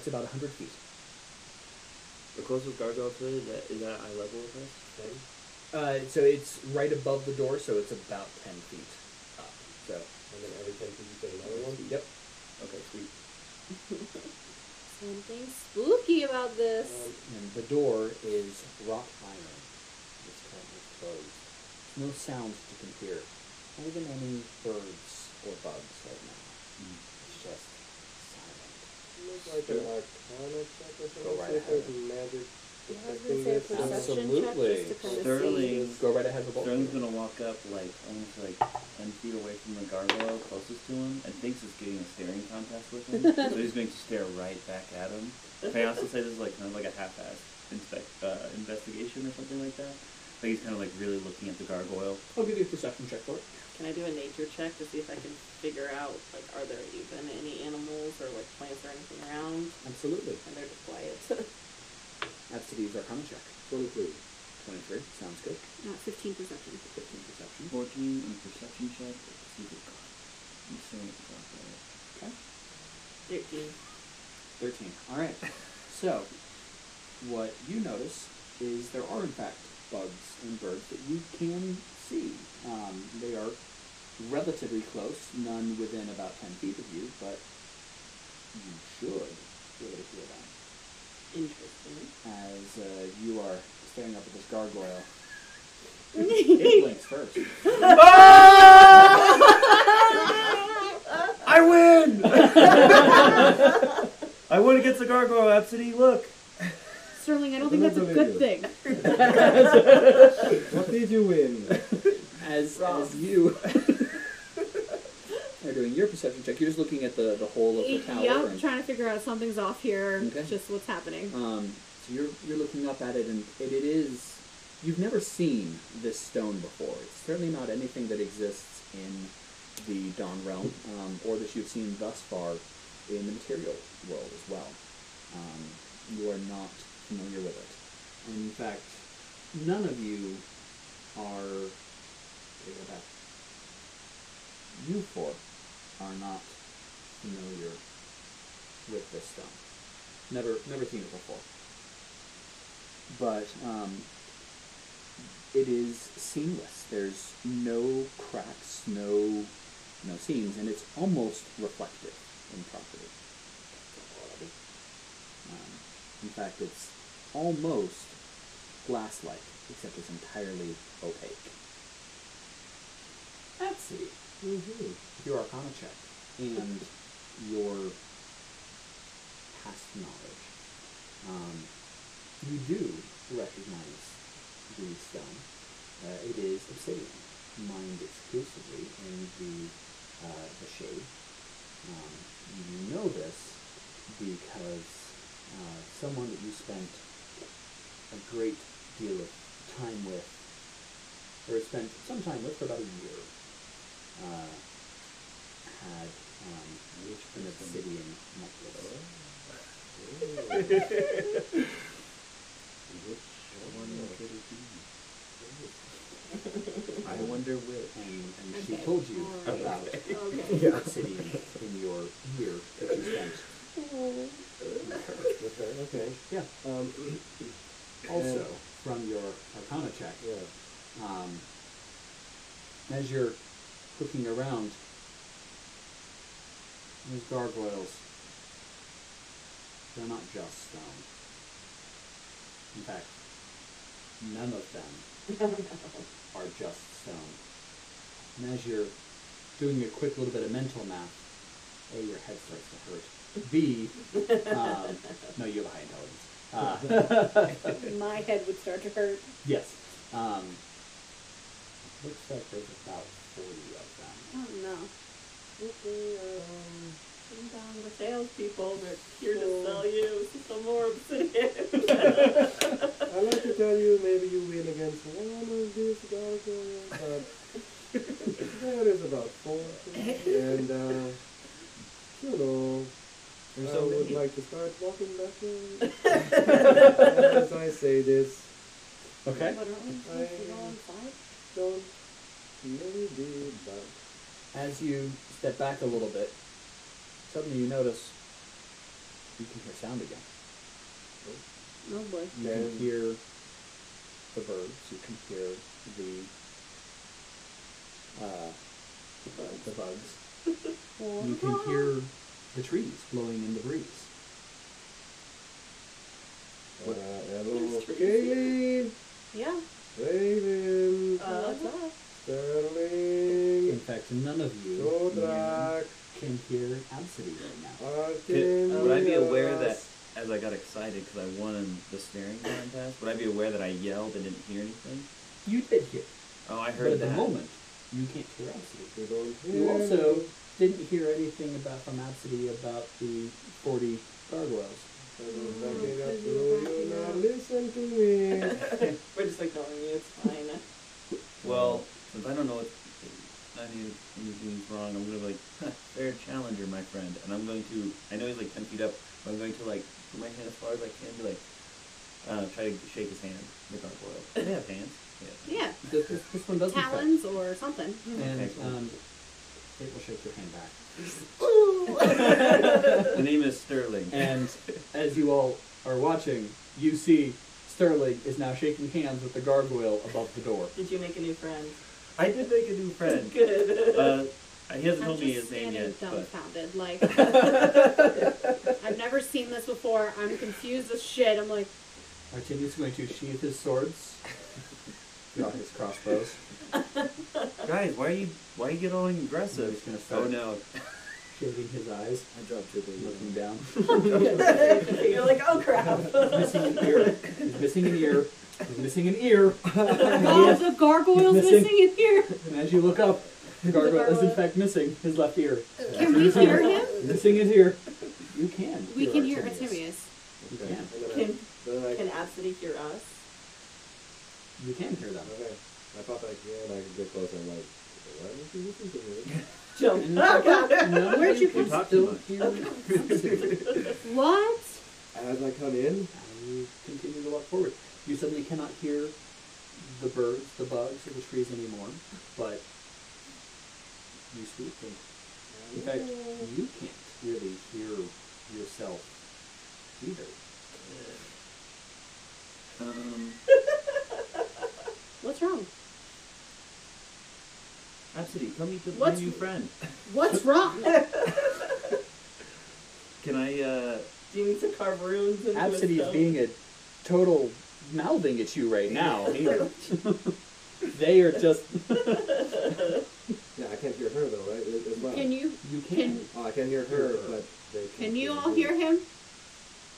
It's about 100 feet. The closest gargoyle to it, is that eye level with us? Same? So it's right above the door, so it's about 10 feet up. So, and then every 10 feet you get another one? yep. Okay, sweet. Something spooky about this. And the door is wrought iron. It's currently closed. No sounds you can hear. Not even any birds or bugs right now. It's just silent. Looks like an arcana check or something. Go right See if there's ahead. magic Yeah, I was affecting gonna say a this. perception Absolutely. check just to kind of Sterling. see. Go right ahead with both. Sterling's gonna walk up like almost like 10 feet away from the gargoyle closest to him and thinks it's getting a staring contest with him. So he's going to stare right back at him. Can I also say this is like kind of like a half-assed investigation or something like that? Like he's kind of like really looking at the gargoyle. I'll give you a perception check for it. Can I do a nature check to see if I can figure out, like, are there even any animals or, like, plants or anything around? Absolutely. And they're just quiet. That's to be Arcana check. 23. 23. Sounds good. 15 perception. 15 perception. 14 and perception check. Let's see if I'm staring at the gargoyle. Okay. 13. 13. Alright. So, what you notice is there are in fact bugs and birds that you can see. They are relatively close, none within about 10 feet of you, but you should be able to hear them. Interesting. As you are staring up at this gargoyle, it blinks first. I win! I win against the gargoyle, Absidy, look! Sterling, I don't think that's a good thing. What did you win? As you are doing your perception check, you're just looking at the whole of the tower. Yep, and, trying to figure out something's off here. Okay. Just what's happening. so you're looking up at it, and it is, you've never seen this stone before. It's certainly not anything that exists in the Dawn Realm, or that you've seen thus far in the material world as well. You are not familiar with it. And in fact, none of you are, you four are not familiar with this stone. Never seen it before. But it is seamless. There's no cracks, no seams, and it's almost reflective in property. In fact, it's almost glass-like, except it's entirely opaque. Absidy, your Arcana check and your past knowledge. You do recognize the stone. It is obsidian, mined exclusively in the shade. You know this because someone that you spent a great deal of time with, or spent some time with for about a year, had an obsidian necklace. Which one could it be? I wonder which. And she told you about obsidian in your year that you spent. Okay. Yeah. Also, from your Arcana check, as you're looking around, these gargoyles, they're not just stone. In fact, none of them are just stone. And as you're doing a quick little bit of mental math, A, your head starts to hurt. B, no, you have a high intelligence. My head would start to hurt. Yes. Looks like there's about 40 of them. Oh no. Bring down the salespeople. They're here to sell you some more obsidian. I'd like to tell you, maybe you win against one of these gargoyles, but there is about 4, and you know, I would like to start walking backwards as I say this. Okay. But aren't we supposed to go inside? Don't maybe, but As you step back a little bit, suddenly you notice you can hear sound again. Oh boy. You can hear the birds. You can hear the bugs. You can hear the trees blowing in the breeze. hello, Kaylee, Yeah. Raven, What's up? Sterling, In fact, none of you Sodrak, can hear Absidy right now. Artem. Would I be aware that, as I got excited because I won in the staring contest, would I be aware that I yelled and didn't hear anything? You did hear, Oh, I but heard at that. the moment, you can't hear Absidy. You don't You hear also me. didn't hear anything from Absidy about the 40 gargoyles. I was backing up to you, now listen to me. We're just ignoring you. It's fine. Well, since I don't know anything's wrong, I'm going to be like, fair challenger, my friend. And I'm going to, I know he's like 10 feet up, but I'm going to like put my hand as far as I can to like, try to shake his hand, the gargoyle. Do they have hands? Yeah. This one doesn't fit. Talons or something. And Okay, cool. it will shake your hand back. The name is Sterling. And as you all are watching, you see Sterling is now shaking hands with the gargoyle above the door. Did you make a new friend? I did make a new friend. Good. He hasn't I'm told me just his name standing yet, but dumbfounded. Like, I've never seen this before. I'm confused as shit. I'm like, Artinius is going to sheath his swords, draw his crossbows. guys, why are you getting all aggressive? He's gonna start Oh no. shading his eyes, I dropped two big looking down. You're like, oh crap. He's missing an ear. He's missing an ear. He's missing an ear. oh, the gargoyle's Missing. missing in here. And as you look up, the gargoyle is in fact missing his left ear. Can we hear him? Missing his ear. You can. We can hear Artemius. Artemius. You Okay. can. Can Absidy hear us? You can hear them. Okay. I thought I could get closer. I'm like, why don't you listen to me? Jump. And Oh god. none Where'd of you can come from? still hear Absidy. What? As I come in, And you continue to walk forward. You suddenly cannot hear the birds, the bugs, or the trees anymore, but you speak. And in fact, you can't really hear yourself either. What's wrong? Absidy, come meet my What's- new friend. What's wrong? Can I, Do you need to carve runes into Absidy his is being a total mouthing at you right now. They are just. Yeah, I can't hear her though, right? As well. Can you? You can. Oh, I can hear her, but they Can you all me. hear him?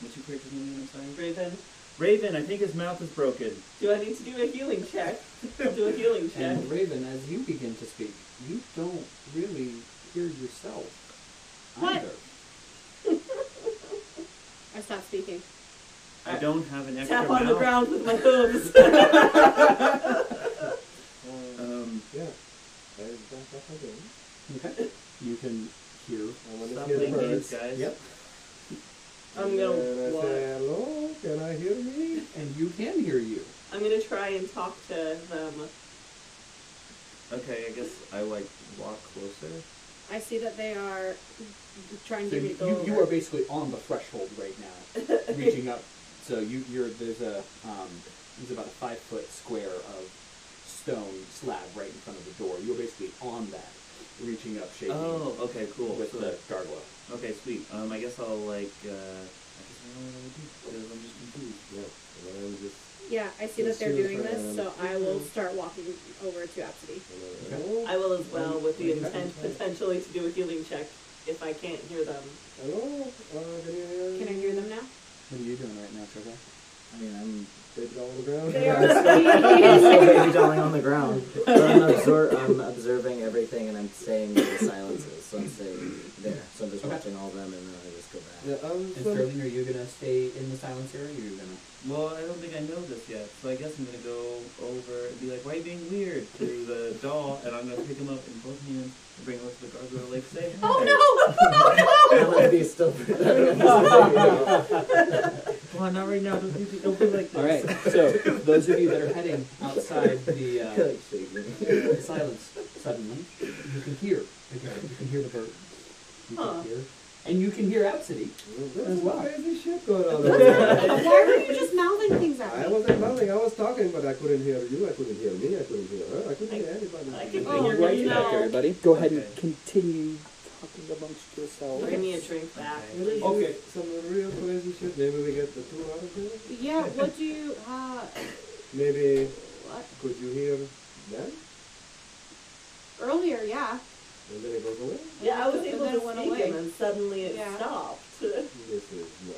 What's your character's name? I'm sorry. Raven, Raven, I think his mouth is broken. do I need to do a healing check? Do a healing check. And Raven, as you begin to speak, you don't really hear yourself What? either. I stopped speaking. I don't have an extra Tap on the mouth. ground with my hooves. Yeah. That's what I'm doing. Okay. You can hear. I want to Stop hear the playing games, birds. guys. Yep. I'm gonna And I what? say, hello, can I hear me? And you can hear you. I'm gonna try and talk to them. Okay, I guess I like walk closer. I see that they are trying So to get me to go over. you are basically on the threshold right now, reaching up. So there's about a 5-foot square of stone slab right in front of the door. You're basically on that, reaching up, shaking Oh, okay, cool. with So- the gargoyle. Okay, sweet. I guess I'll like. I guess I don't know what I would do because I'm just confused. Yeah. And I'm just, Yeah, I see that Just they're shoot doing this, around. so I will start walking over to Absidy. hello, I will as well, with the Okay. intent potentially to do a healing check if I can't hear them. hello, can you hear me? Can I hear them now? What are you doing right now, Trevor? I mean, I'm Baby doll on the ground? They are baby dolling on the ground. But I'm observing everything and I'm staying with the silences. So I'm staying there. So I'm just Okay. watching all of them and then I just go back. Yeah, And Sterling, are you gonna stay in the silence area? Or are you gonna? Well, I don't think I know this yet, so I guess I'm gonna go over and be like, "Why are you being weird?" to the doll, and I'm gonna pick him up in both hands and bring him up to the gargoyle lake. Say, Oh "Hi." no! I'm gonna be still. Come on, not right now. Don't be like this. All right. So those of you that are heading outside the like shaking. silence, suddenly you can hear again. You can hear the bird. You Huh. can hear, and you can hear Absidy. There's As some well. crazy shit going on Why over there. were you just mouthing things at I me? wasn't mouthing, I was talking, but I couldn't hear you, I couldn't hear me, I couldn't hear her, I couldn't hear anybody. I can Oh, hear right you no. back, now. everybody. Go ahead and Okay. continue talking amongst yourselves. Bring me a drink back. It is Okay. some real crazy shit. Maybe we get the two out of here? Yeah, what do you, Maybe, what? could you hear them? Earlier, yeah. And then it goes away? Yeah, I was And able then to it went speak away. and then suddenly it Yeah. stopped. This is not.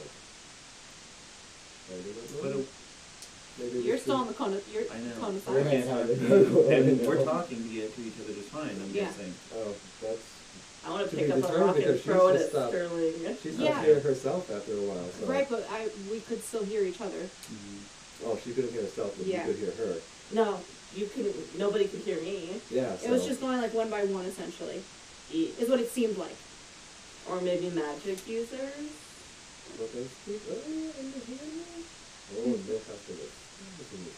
I do not But know. Maybe we You're still on should- the cone, you're I know. cone of We're silence. hanging out. And we're talking to each other just fine. I'm Yeah. guessing. Oh, that's, I want To to be pick up a determined rock and because throw it she's at just, Sterling. she's Yeah. not here herself after a while, so. Right, but we could still hear each other. Oh, she couldn't hear herself, but Yeah. you could hear her. No, you couldn't. Nobody could hear me. Yeah, It was just going like one by one, essentially, is what it seemed like. Or maybe magic users. But they speak, oh, and they hear me? Oh, they have to listen. Listen to me.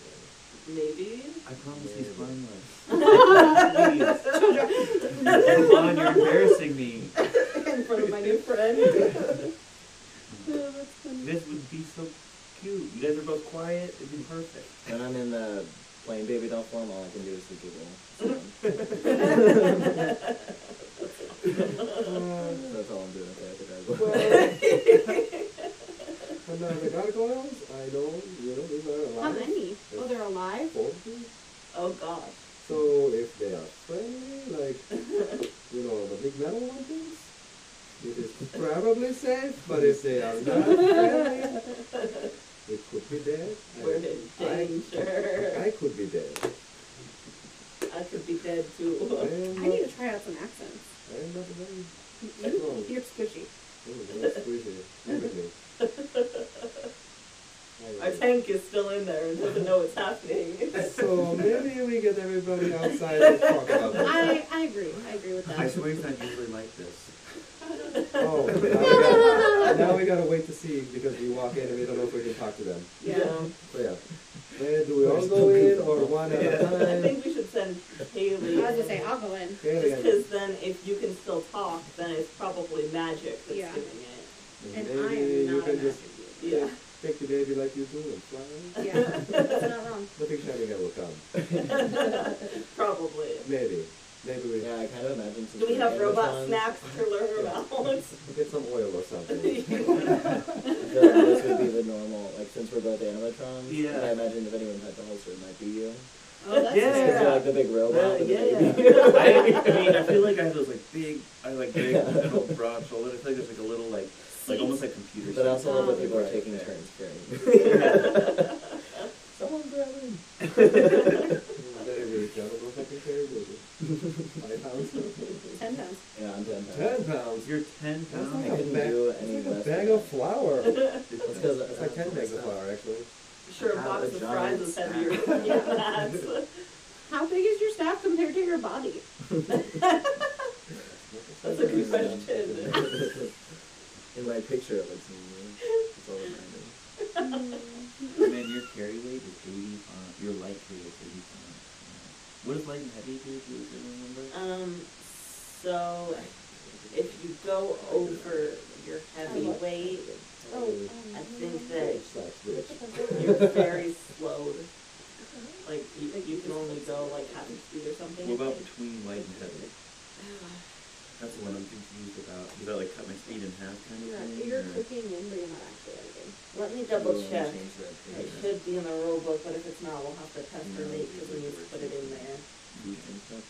Maybe. I promise he's Yeah. harmless. Please. Come on, you're embarrassing me. In front of my new friend. This would be so cute. You guys are both quiet. It'd be perfect. When I'm in the plain baby doll form, all I can do is the giggle. So that's all I'm doing. Okay, I think I will. And the gargoyles, I know, these are alive. How many? Oh, they're alive? 40. Oh gosh. So if they are friendly, like, the big metal one things, it is probably safe, but if they are not friendly, it could be dead. We're in danger. I could be dead. I could be dead too. I am I not, need to try out some accents. I am not very You're squishy. very squishy. Everything. Our tank is still in there and doesn't know what's happening. So maybe we get everybody outside and talk about this. I agree with that. I swear he's not usually like this. Oh, now we gotta wait to see because we walk in and we don't know if we can talk to them. Yeah. So yeah. Do we all go in or one at a I time? think we should send Haley. I was gonna say, I'll go in. Haley, Just because then if you can still talk, then it's probably magic that's Yeah. doing it. And maybe I am you not can a just magic Yeah. take the baby like you do and fly. Yeah, that's not wrong. Nothing shiny hair will come. Probably. Maybe. Maybe we Yeah, I kind of imagine. since Do we we're have robot Amazons, snacks to learn about? get some oil or something. I feel like this would be the normal, like since since we're both animatrons. Yeah. And I imagine if anyone had dolls, it might be you. Oh, that's Yeah. Because fair. you're like the big robot. with the yeah. baby. I mean, I feel like I have those like big little broad shoulders. I feel like there's like a little like almost like computer. But I seats. also love that Oh, people are right taking there. turns carrying. Someone grab him. Very, very accountable secretary, was it? 5 pounds? 10 pounds. Yeah, I'm 10 pounds. 10 pounds. You're 10 That's pounds. like I a couldn't bag, do that's any like a less bag than of that. flour. That's because It's like 10 bags of flour, actually. Sure, a Have box a of giant fries is stack. heavier than that. How big is your staff compared to your body? That's a good question. In my picture, it looks medium. It's all that matters. Man, your carry weight is 80 pounds. Your light carry weight is 80 pounds. Yeah. What does light and heavy do? Do you remember? So if you go over your heavy weight, I think that you're very slowed. Like you can only go like half speed or something. What I about think. between light and heavy? That's the one I'm confused about. Does that like cut my speed in half kind of thing? You're or- cooking in, but you're not actually editing. Let me double We'll check. change that It page. should be in the rule book, but if it's not, we'll have to test or make because we need to put it in there. and stuff?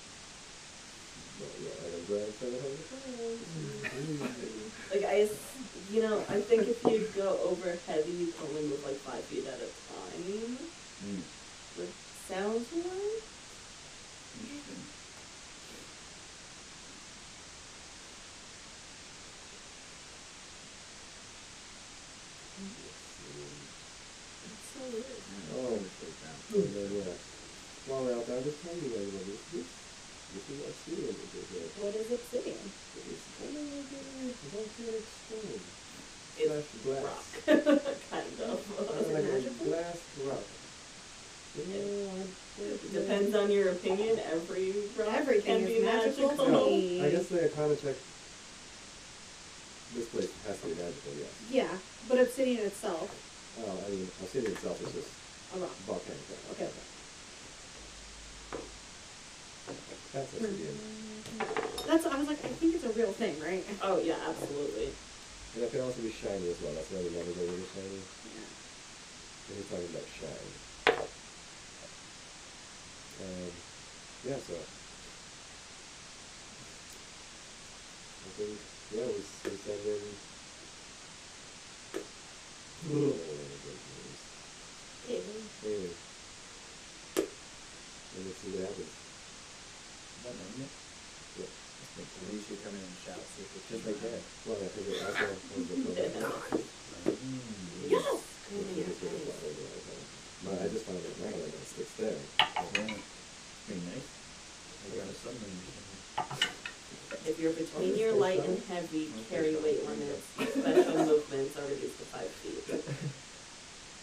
Well, yeah, I don't grab 700 pounds. Like I think if you go over heavy, you can only move like 5 feet at a time. Mm. That sounds right. Interesting. That's so weird. Oh, and then, yeah. While we're out there, I'll just tell you everybody, this is obsidian. What is obsidian? It's kind of like a volcanic stone. It's Slash glass. rock. Kind of. Kind of like a glass rock. Depends on your opinion. Every rock Everything can is be magical magical. to No, me. I guess the kind of check. This place has to be magical, yes. Yeah, but obsidian itself. Oh, I mean, obsidian itself is just A rock. volcanic rock. Okay. That's obsidian. I was like, I think it's a real thing, right? Oh yeah, absolutely. And it can also be shiny as well. That's why the numbers are really shiny. Yeah. And he's talking about shine. Yeah, so. I think, yeah, we send in. Anyway. And let's see what happens. Yeah. You should come in and shout. See if it's Just like that. Well, I think it also was the Yes. I just found it now, like it sticks there. Pretty nice. I got a submarine. If you're between your light and heavy carry weight limits, special movements are reduced to 5 feet.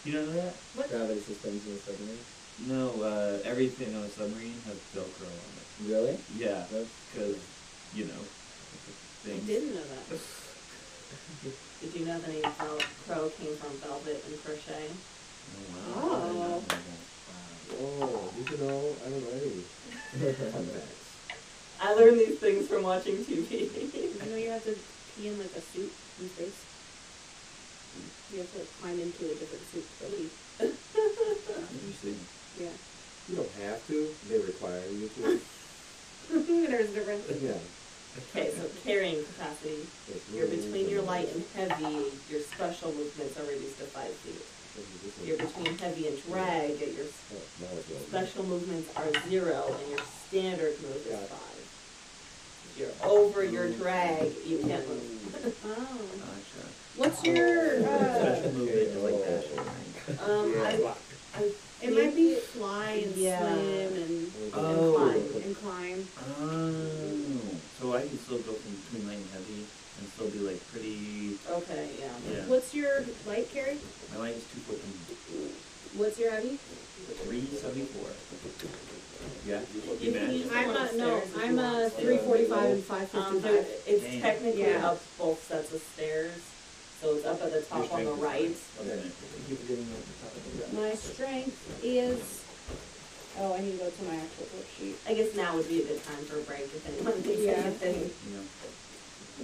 You don't know that? Gravity suspension in the submarine. No, everything on a submarine has Velcro on it. Really? Yeah, That's because, you know, I things. didn't know that. Did you know the name Velcro came from velvet and crochet? Oh, wow. Oh. I didn't know that. Oh, you can know, I don't know any fun facts. I learned these things from watching TV. You know you have to pee in like a suit in space? You have to like, climb into a different suit to pee. Interesting. Yeah. You don't have to, they require you to. There's a difference. Yeah. Okay, so carrying capacity. You're between your light and heavy, your special movements are reduced to 5 feet. You're between heavy and drag, your special movements are 0, and your standard move is 5. If you're over your drag, you can't move. Oh. Gotcha. What's your, Special movement is like that. it might be fly and Yeah. swim and Oh. climb. Oh. So I can still go from between light and heavy and still be like pretty. Okay, yeah. Yeah. What's your light carry? My light is 2 foot What's your heavy? 374. Yeah. You can use I'm one a, upstairs no, if you I'm a want. 345 and 555. It's Dang. technically Yeah. up both sets of stairs, so it's up at the top on the right. Okay. My strength is, oh, I need to go to my actual worksheet. I guess now would be a good time for a break if anyone thinks Yeah. anything. Yeah.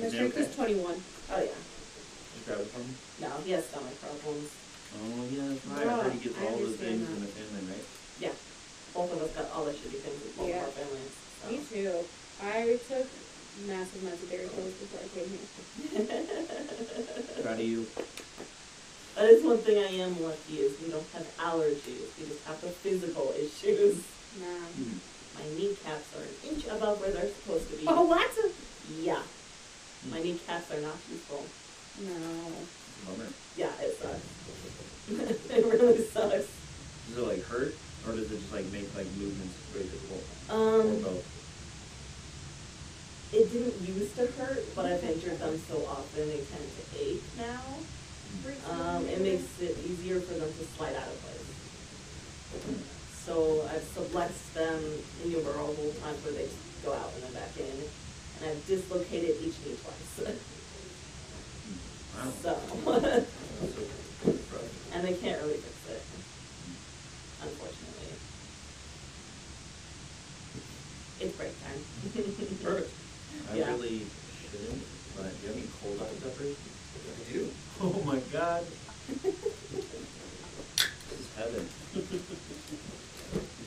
My Is it strength okay? is 21. Oh yeah. Just grab it from me. No, he has stomach problems. Oh yeah, that's right. I heard he gets I all the understand things that. in the family, right? Yeah. Both of us got all the shitty things with both Yeah. of our families. So. Me too. I took massive amounts of berry pills before I came here. Proud of you. That is one thing I am lucky is we don't have allergies. We just have the physical issues. Nah. My kneecaps are an inch above where they're supposed to be. Oh, what? Yeah. My kneecaps are not useful. No. Bummer. Yeah, it sucks. It really sucks. Does it like hurt, or does it just like make like movements very difficult? Or both? It didn't used to hurt, but I've injured them so often they tend to ache now. It makes it easier for them to slide out of place. So I've sublexed them innumerable times where they just go out and then back in. And I've dislocated each knee twice. Wow. So, That's so rough. and they can't really fix it, unfortunately. It's break time. Perfect. I Yeah. really shouldn't, but do you have any cold eye peppers? I do. Oh my god. This is heaven.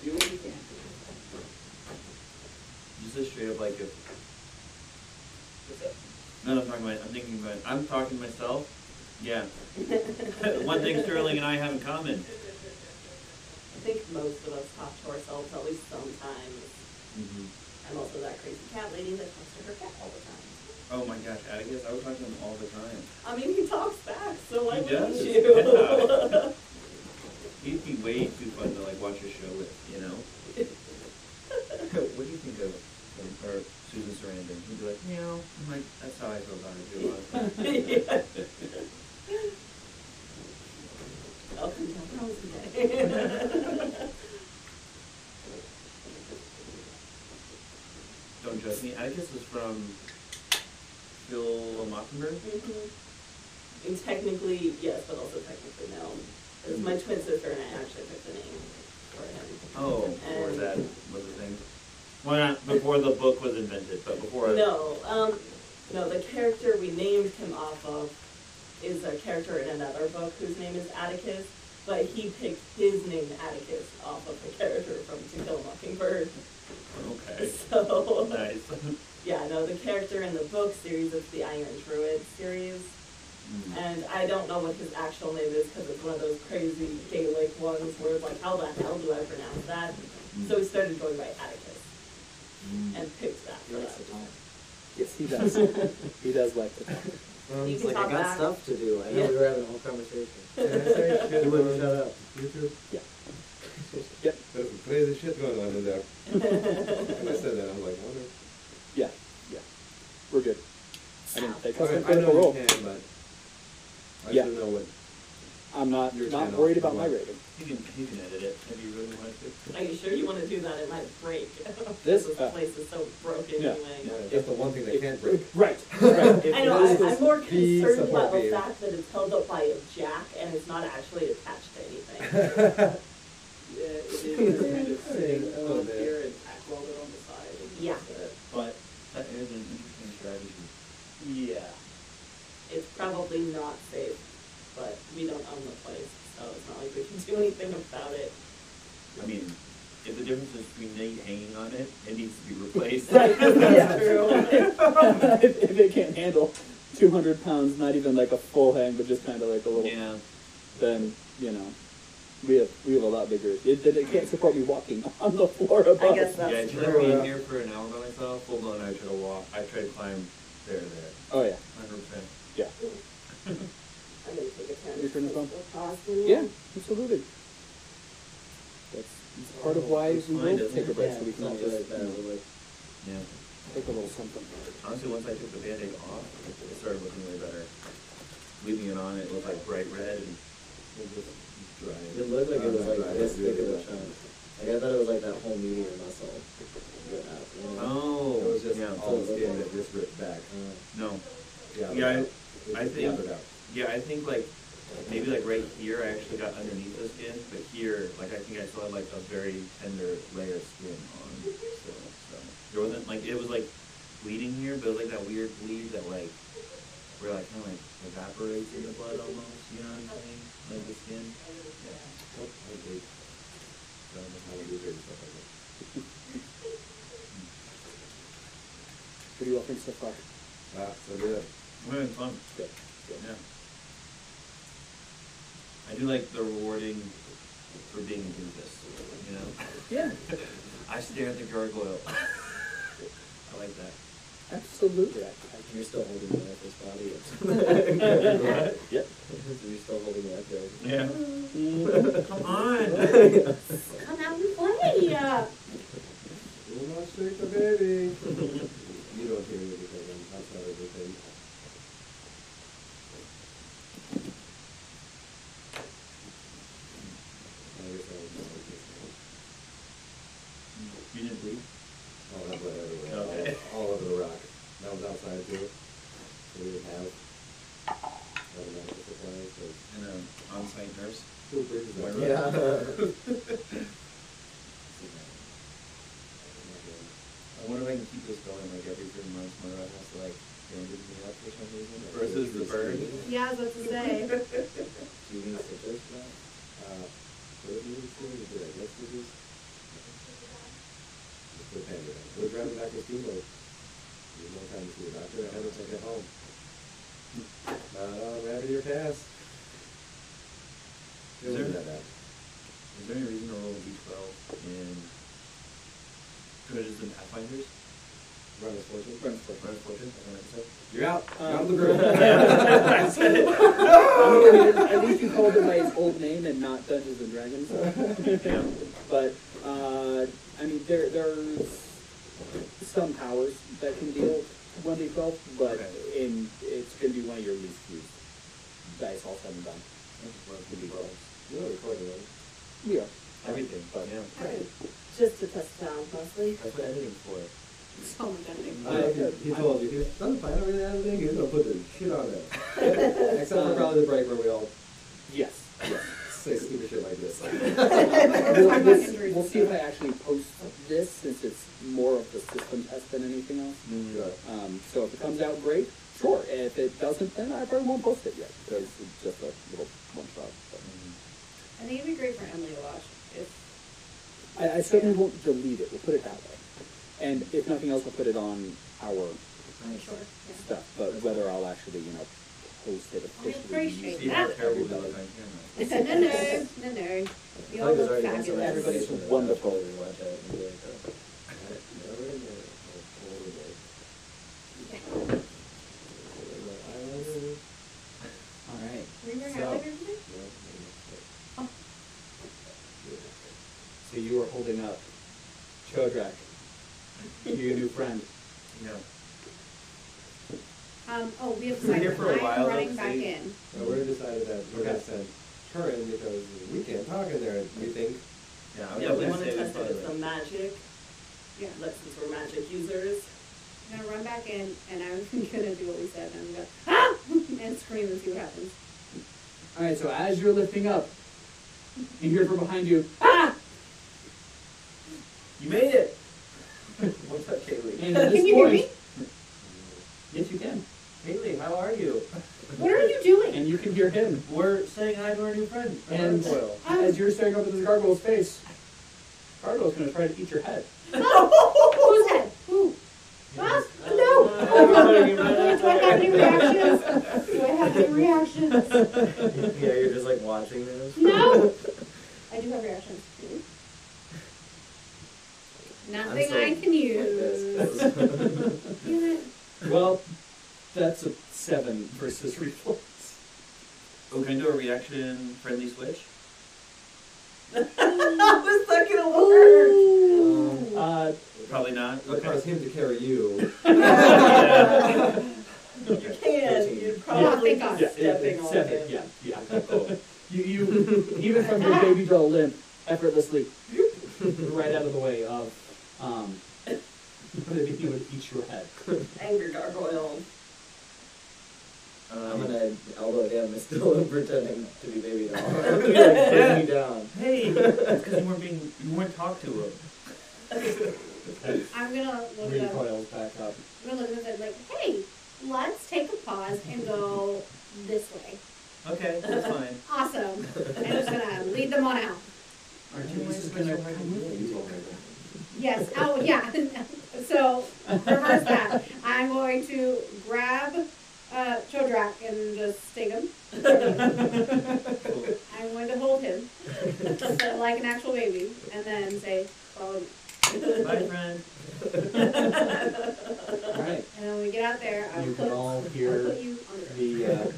Do what you can. Just a straight up like if What's that? no, I'm talking to myself. Yeah. One thing Sterling and I have in common. I think most of us talk to ourselves at least sometimes. Mm-hmm. I'm also that crazy cat lady that talks to her cat all the time. Oh my gosh, Atticus, I would talk to him all the time. I mean, he talks back, so why He wouldn't does, you? yeah. He'd be way too fun to like watch a show with, you know? What do you think of or Susan Sarandon? He'd be like, meow. I'm like, that's how I feel about her too a lot of times. Welcome to Rosie Day. Don't judge me. Atticus is from Phil a Mockingbird. And technically, yes, but also technically no. It's my twin sister, and I actually picked the name for him. Oh, before And- that was a thing. Well, not before the book was invented, but before. No, the character we named him off of is a character in another book whose name is Atticus, but he picked his name Atticus off of the character from To Kill a Mockingbird. Okay. So, Nice. yeah, no, the character in the book series is the Iron Druid series, and I don't know what his actual name is because it's one of those crazy Gaelic ones where it's like, how the hell do I pronounce that? So he started going by Atticus and picked that He for likes to that. talk. Yes, he does. He does like to talk. You It's can like, talk I got back. stuff to do. I know Yeah. we were having a whole conversation. Can I say shit You wouldn't on shut up. YouTube? Yep. There's some crazy shit going on in there. When I said that, I was like, wonder. Yeah. We're good. I didn't take us Okay, in I critical know role. you can, but I Yeah. should know what. I'm not Your not channel, worried about my what? rating. You can edit it if you really want to. Are you sure you want to do that? It might break. This, This place is so broken yeah. anyway. Yeah, that's the one thing that can't break. Right. Right. I know, I'm more Be concerned about the supportive. fact that it's held up by a jack and it's not actually attached to anything. Yeah, it is kind of sitting a little bit. here and tack welded on the side. Yeah. But that is an interesting strategy. Yeah. It's probably not safe, but we don't own the place, so it's not like we can do anything about it. I mean, if the difference is between me hanging on it, it needs to be replaced. Right. That's true. if it can't handle 200 pounds, not even like a full hang, but just kind of like a little, Yeah. then, you know, we have a lot bigger. It can't support me walking on the floor above. I guess that's Yeah, if you let true. me in here for an hour by myself, full blown, I try to walk. I try to climb there. Oh, yeah. 100%. Yeah. I'm gonna take a turn. You turn this on? Austin. Yeah, absolutely. That's part of why It's we fine, will doesn't take a it? break Yeah, so we it's can all not really just, bad. you know, We're like, Yeah. take a little something. Honestly, once I took the Band-Aid off, it started looking way better. Leaving it on, it looked like bright red and We'll just dry it looked like it was like dry this thick of a really chunk. Like I thought it was like that whole meteor muscle. Get out, you know? oh, It was just yeah. all the skin that just ripped back. No. Yeah, Yeah, I it think- gathered out. Yeah, I think like maybe like right here I actually got underneath the skin, but here like I think I still had like a very tender layer of skin on still. So there wasn't like it was like bleeding here, but it was like that weird bleed that like where like kind of like evaporates in the blood almost. You know what I'm saying? Like of the skin. Oh, I hate. I don't know how to do weird stuff like that. What do you all think so far? So good. We're having fun. Good. Good. Yeah. I do like the rewarding for being a doofus, you know? Yeah. I stare at the gargoyle. I like that. Absolutely. You're still holding the Echo's body. Yep. You're still holding the Echo. Yeah. Come on. Come out and play. Do not shake the baby. You don't hear me because I'm outside of the thing. I guess I was just like this now. You didn't bleed? Oh, that bled everywhere. Okay. All over the rock. That was outside too. So we would have medical supplies. But And an on-site nurse? two bridges that Yeah. I wonder if I can keep this going like every 3 months. My rod has to like bandage me up for some reason. Versus the burn. Yeah, I was about to say. Do you need stitches for that? what did you say? Did I get stitches? Just put a bandage on. We're driving back to Steamboat. There's no time to see the doctor. I had to take it home. Rabbit your pass. Is there- that bad. Is there any reason to roll a D12 in Dungeons and Pathfinders? Run this fortune. Run for Run Fortune? Is that what I said? You're out. You're out of the group. I said it. I mean, at least you called it by its old name and not Dungeons and Dragons. Yeah. But I mean, there's some powers that can deal 1d12, but Okay. it's going to be one of your least used dice all said and done. You're not recording, right? We are. Everything. But Yeah. Just to test it out, mostly. That's what editing's for. So much editing. He told you, he doesn't find out really anything, he's gonna put the shit on there. Except for probably the break where we all yes, yes. say stupid shit like this. We'll see if I actually post this, since it's more of the system test than anything else. Good. So if it comes out great, sure. If it doesn't, then I probably won't post it yet, because it's just a little one shot. But. I think it'd be great for Emily to watch. If I certainly won't delete it. We'll put it that way. And if nothing else, we'll put it on our sure. Yeah. stuff. But whether I'll actually, post it officially. appreciate See that. how terrible we look on camera. No. You all look fabulous. Everybody's wonderful. We watch it and be like, oh. Never in there. Eyeliner. All right. Were you wearing So- highlighter today? No, So you were holding up Chodrak, your new friend. Yeah. We have We were here decided for a while, I'm running though, back see? in. no, we decided that we're gonna send her in because we can't talk in there, we think. Yeah, Yeah, we want to test it with some magic. Yeah. Since we're magic users. I'm gonna run back in, and I'm gonna do what we said. I'm gonna ah! and scream and see what happens. All right. So as you're lifting up, you hear from behind you, ah! You made it! What's up, Kaylee? And at this Can you hear point, me? yes, you can. Kaylee, how are you? What are you doing? And you can hear him. We're saying hi to our new friend. And Gargoyle. as you're staring up at this gargoyle's face, gargoyle's going to try to eat your head. Whose head? Who? Ah, no! Do I have any reactions? Do I have any reactions? Yeah, you're just like watching this. No! I do have reactions. Nothing so I can use. Damn it. Well, that's a 7 versus reflex. Oh, can I do a reaction friendly switch? How is that gonna work? Probably not. It requires him to carry you. You can. You'd Oh, probably thank God. be stepping on 7, him. yeah. Cool. You even from your baby doll limp, effortlessly, right out of the way of, he would eat your head. Angry gargoyle. I'm gonna elbow him, still pretending to be baby doll. He's like putting me down. Hey, that's because you weren't talked to him. I'm gonna look at them. Recoils back up. I'm gonna look at them and say, like, hey, let's take a pause and go this way. Okay, that's fine. Awesome. come on out. Artemis is gonna come with you. Yes. Oh, yeah. So, reverse that. I'm going to grab Chodrak and just take him. I'm going to hold him like an actual baby, and then say, "Follow me." Bye, friend. Alright. And when we get out there, I'll You put, can all I'll hear put you on the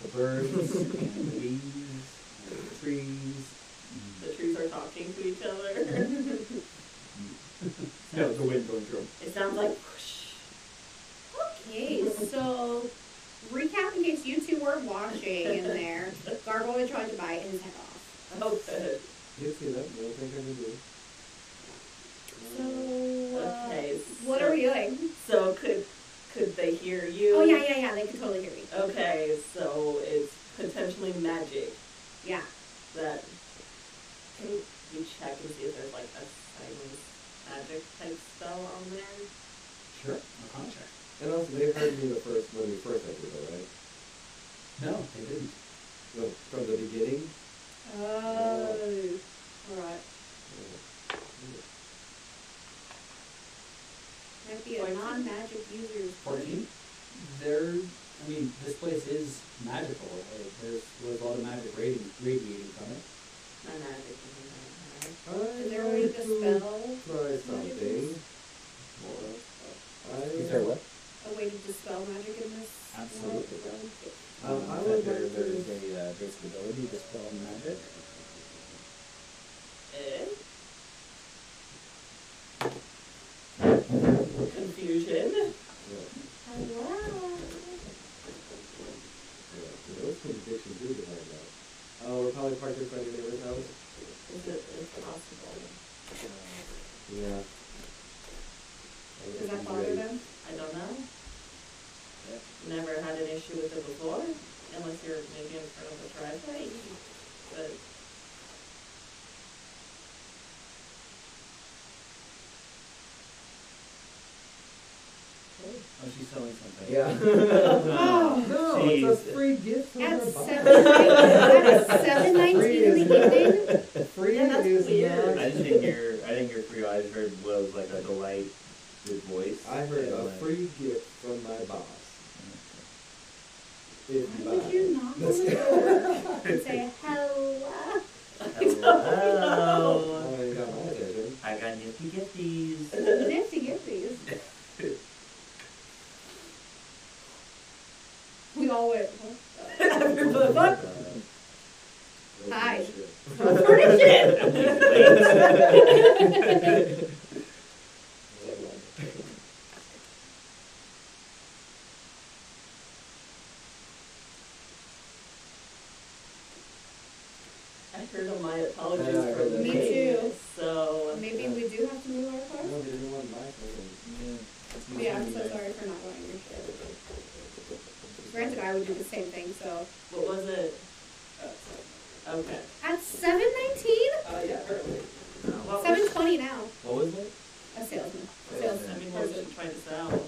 the birds and the bees and the trees. The trees are talking to each other. No, the wind going through them. It sounds like whoosh. Okay, so recap in case you two were watching in there. Gargoyle tried to bite his head off. Oh, good. You see that? No thing I can do. So, Okay. what are we doing? So could they hear you? Oh, yeah, they can totally hear me. Okay, so it's potentially magic. Yeah. That can you check and see if there's like a silence magic type spell on there? Sure. I'll contact. And also, they heard me when we first entered, though, right? No, they didn't. No, from the beginning. Oh, alright. Might be a non-magic user's 14? This place is magical. There's a lot of magic radiating from it. My magic isn't Is there a way to dispel try something. Is there what? a way to dispel magic in this Absolutely. world? I would like There's to. an ability to dispel magic. Confusion. Hello. Those convictions do behind that. Oh, we're probably parked in front of your neighbor's house? Is it possible? Yeah. Does that bother them? I don't know. Never had an issue with it before, unless you're maybe in front of the driveway. But Oh, she's selling something. Yeah. Oh. No, Jeez. it's a free gift from At our boss. 7:19 in the evening? Free Yeah, that's is weird. not. I didn't hear free. I just heard Will's like a delighted voice. I heard And, a like, free gift from my boss. If you Why would buy. you knock on the door and say hello? Hello. Oh, you got my attention. I got nifty gifties. Nifty gifties. We all went, What? Hi. Furniture. I heard all my apologies Yeah, I for heard the that. Me pain, too. So maybe we do have to move our car? No, they didn't want my phone. Yeah, I'm so sorry for not going your shit. Granted, I would do the same thing, so. what was it? Okay. At 7:19? Yeah, apparently. What was 7:20 now. What was it? A salesman. I mean, what was it trying to sell?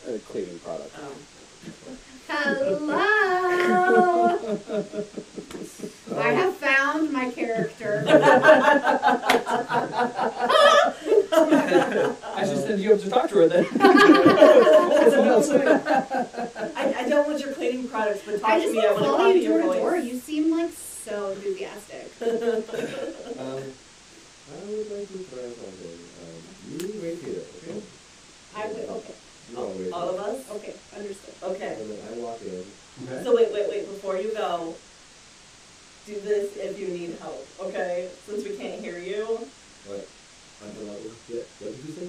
A cleaning product. Hello! I have found my character. I should send you up to talk to her then. I don't want your cleaning products, but talk I to just me. I want to want to follow copy you your door to door. voice. You seem like so enthusiastic. I would like to try something. You wait here, okay? I would, okay. You all wait All of here. us? Okay, understood. Okay. And then I walk in. Okay. So wait. Before you go, do this if you need help, okay? Since we can't hear you. What? I don't know. What did you say?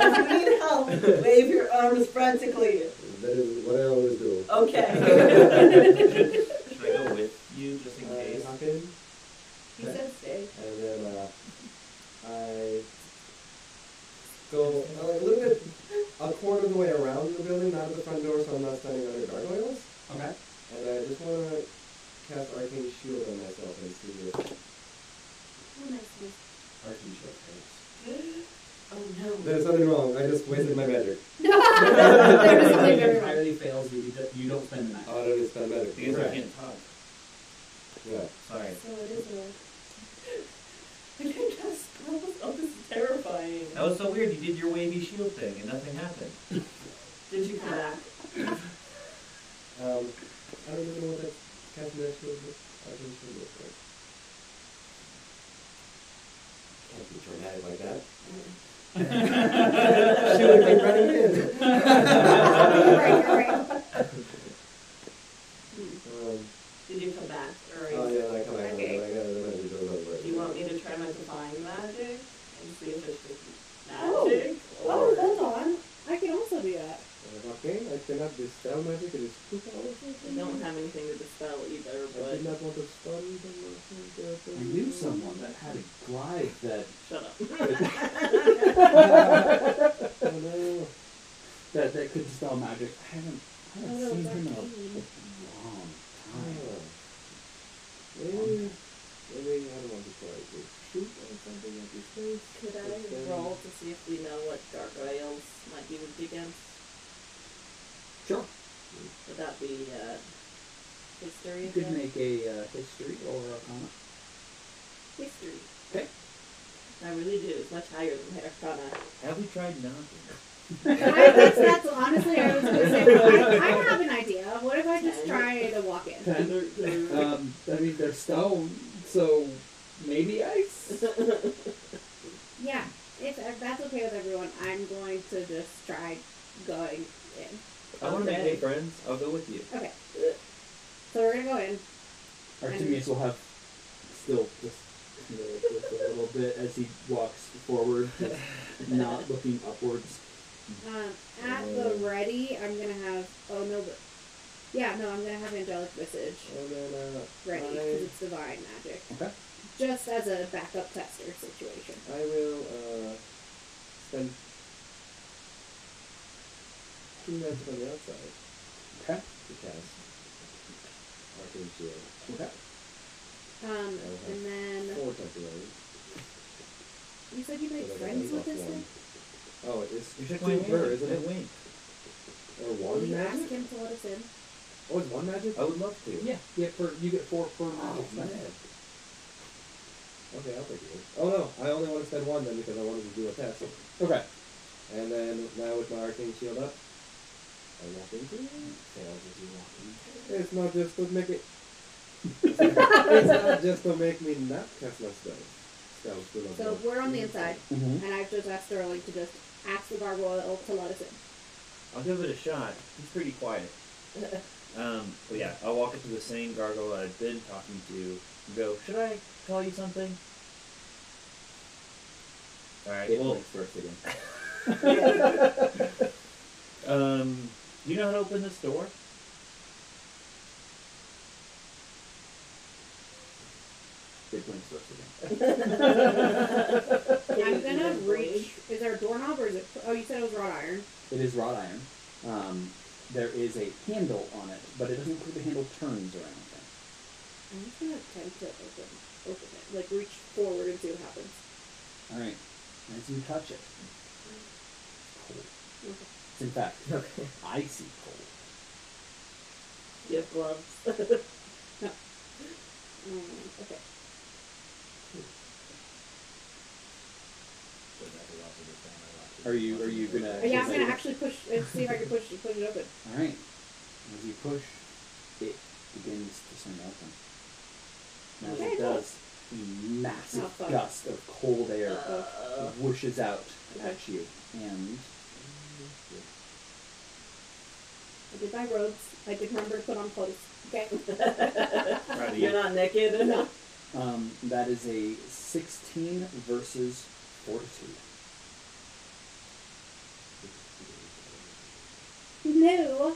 If you need help, wave your arms frantically. That is what I always do. Okay. Should I go with you just in case? Hop in, You said stay. and then I go a little bit, a quarter of the way around the building, not at the front door, so I'm not standing under gargoyles. Okay. And I just want to cast Arcane Shield on myself and see if... Oh, nice. Arcane shield face. Oh no. There's something wrong. I just wasted my magic. There was something very wrong. entirely fails, you don't spend the night. Oh, I don't need to spend magic. Because I Correct. can't talk. Yeah. Sorry. So it is a... I can't cast spells. Oh, this is terrifying. That was so weird. You did your wavy shield thing and nothing happened. Did you come back? I don't even know what that casting that shield is. I can shield it, right? Can't be trying at it like that. She would be running in. Right. Did you come back? Or Oh yeah, I come back. Okay. I gotta do a little bit. Do you want me to try my divine magic and see if it's just Oh. magic? Oh, hold on. I can also do that. Okay, I cannot dispel magic. It is 2 powers. I don't have anything to dispel either, I but did not want to stun them. I knew someone that had a glide that shut up. Oh no. that could dispel magic. I haven't Oh, no, seen it's him in a arcane. long time. Maybe I don't want to try to shoot or something at this place. Could I roll to see if we know what gargoyles might be weak against? Sure. Would that be history You could again? make a history or arcana. History. Okay. I really do. It's much higher than arcana. Have we tried not? That's honestly, I was going to say, I have an idea. What if I just try to walk in? 10. I mean, they're stone, so maybe ice? Yeah, if that's okay with everyone, I'm going to just try going in. I want to make new friends. I'll go with you. Okay. So we're going to go in. Artemius will have still just a little bit as he walks forward, not looking upwards. At the ready, I'm going to have, I'm going to have Angelic Visage And then ready, because it's divine magic. Okay. Just as a backup tester situation. I will spend 2 minutes on the outside Okay. to cast Arcane Shield. Okay. And then, 4 temporary. you said you made So friends with that's this 1+1. thing? Oh, it's You should 2 per, isn't it? Wink. Or Will 1 you ask magic? him to let us in? Oh, it's 1 magic? I would love to. Yeah, you get 4 per magic. Oh, man. Okay, I'll take it. Oh no, I only want to spend 1 then because I wanted to do a test. Okay. And then now with my Arcane Shield up, I walk into it. Fails as you walk in. It's not just to make it. It's not just to make me not cast my spells. So we're on the inside, Mm-hmm. and I've just asked Sterling to just ask the gargoyle to let us in. I'll give it a shot. He's pretty quiet. But yeah, I'll walk up to the same gargoyle I've been talking to and go, should I call you something? Alright, It well, blinks first again. do you know how to open this door? It blinks first again. I'm gonna reach. Is there a doorknob or is it? Oh, you said it was wrought iron. It is wrought iron. There is a handle on it, but it doesn't look like the handle turns or anything. I'm just gonna attempt to open it. Like reach forward and see what happens. All right. As you touch it, it's cold. Okay. It's in fact icy cold. Do you have gloves? Okay. Are you gonna? Yeah, I'm gonna actually push. See if I can push it open. All right. As you push, it begins to swing open. And as Okay, it cool. does, a massive Oh, fuck. gust of cold air whooshes out Okay. at you, and I did my robes. I did remember to put on clothes. Okay. Proud of You're you. not naked? No. that is a 16 versus fortitude. No.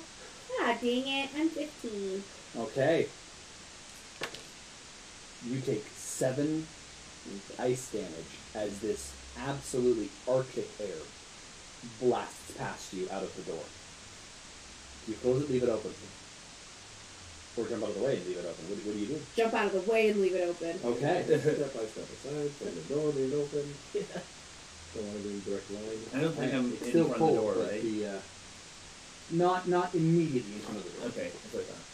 Ah, dang it. I'm 15. Okay. You take 7 ice damage as this absolutely arctic air blasts past you out of the door. Do you close it, leave it open? Or jump out of the way and leave it open? What do you do? Jump out of the way and leave it open. Okay. Step by step aside, from the door being open. Don't want to be in direct line. I don't think I'm It's in still front cold, of the door, but right? not immediately in front of the door. Okay, that's what I thought.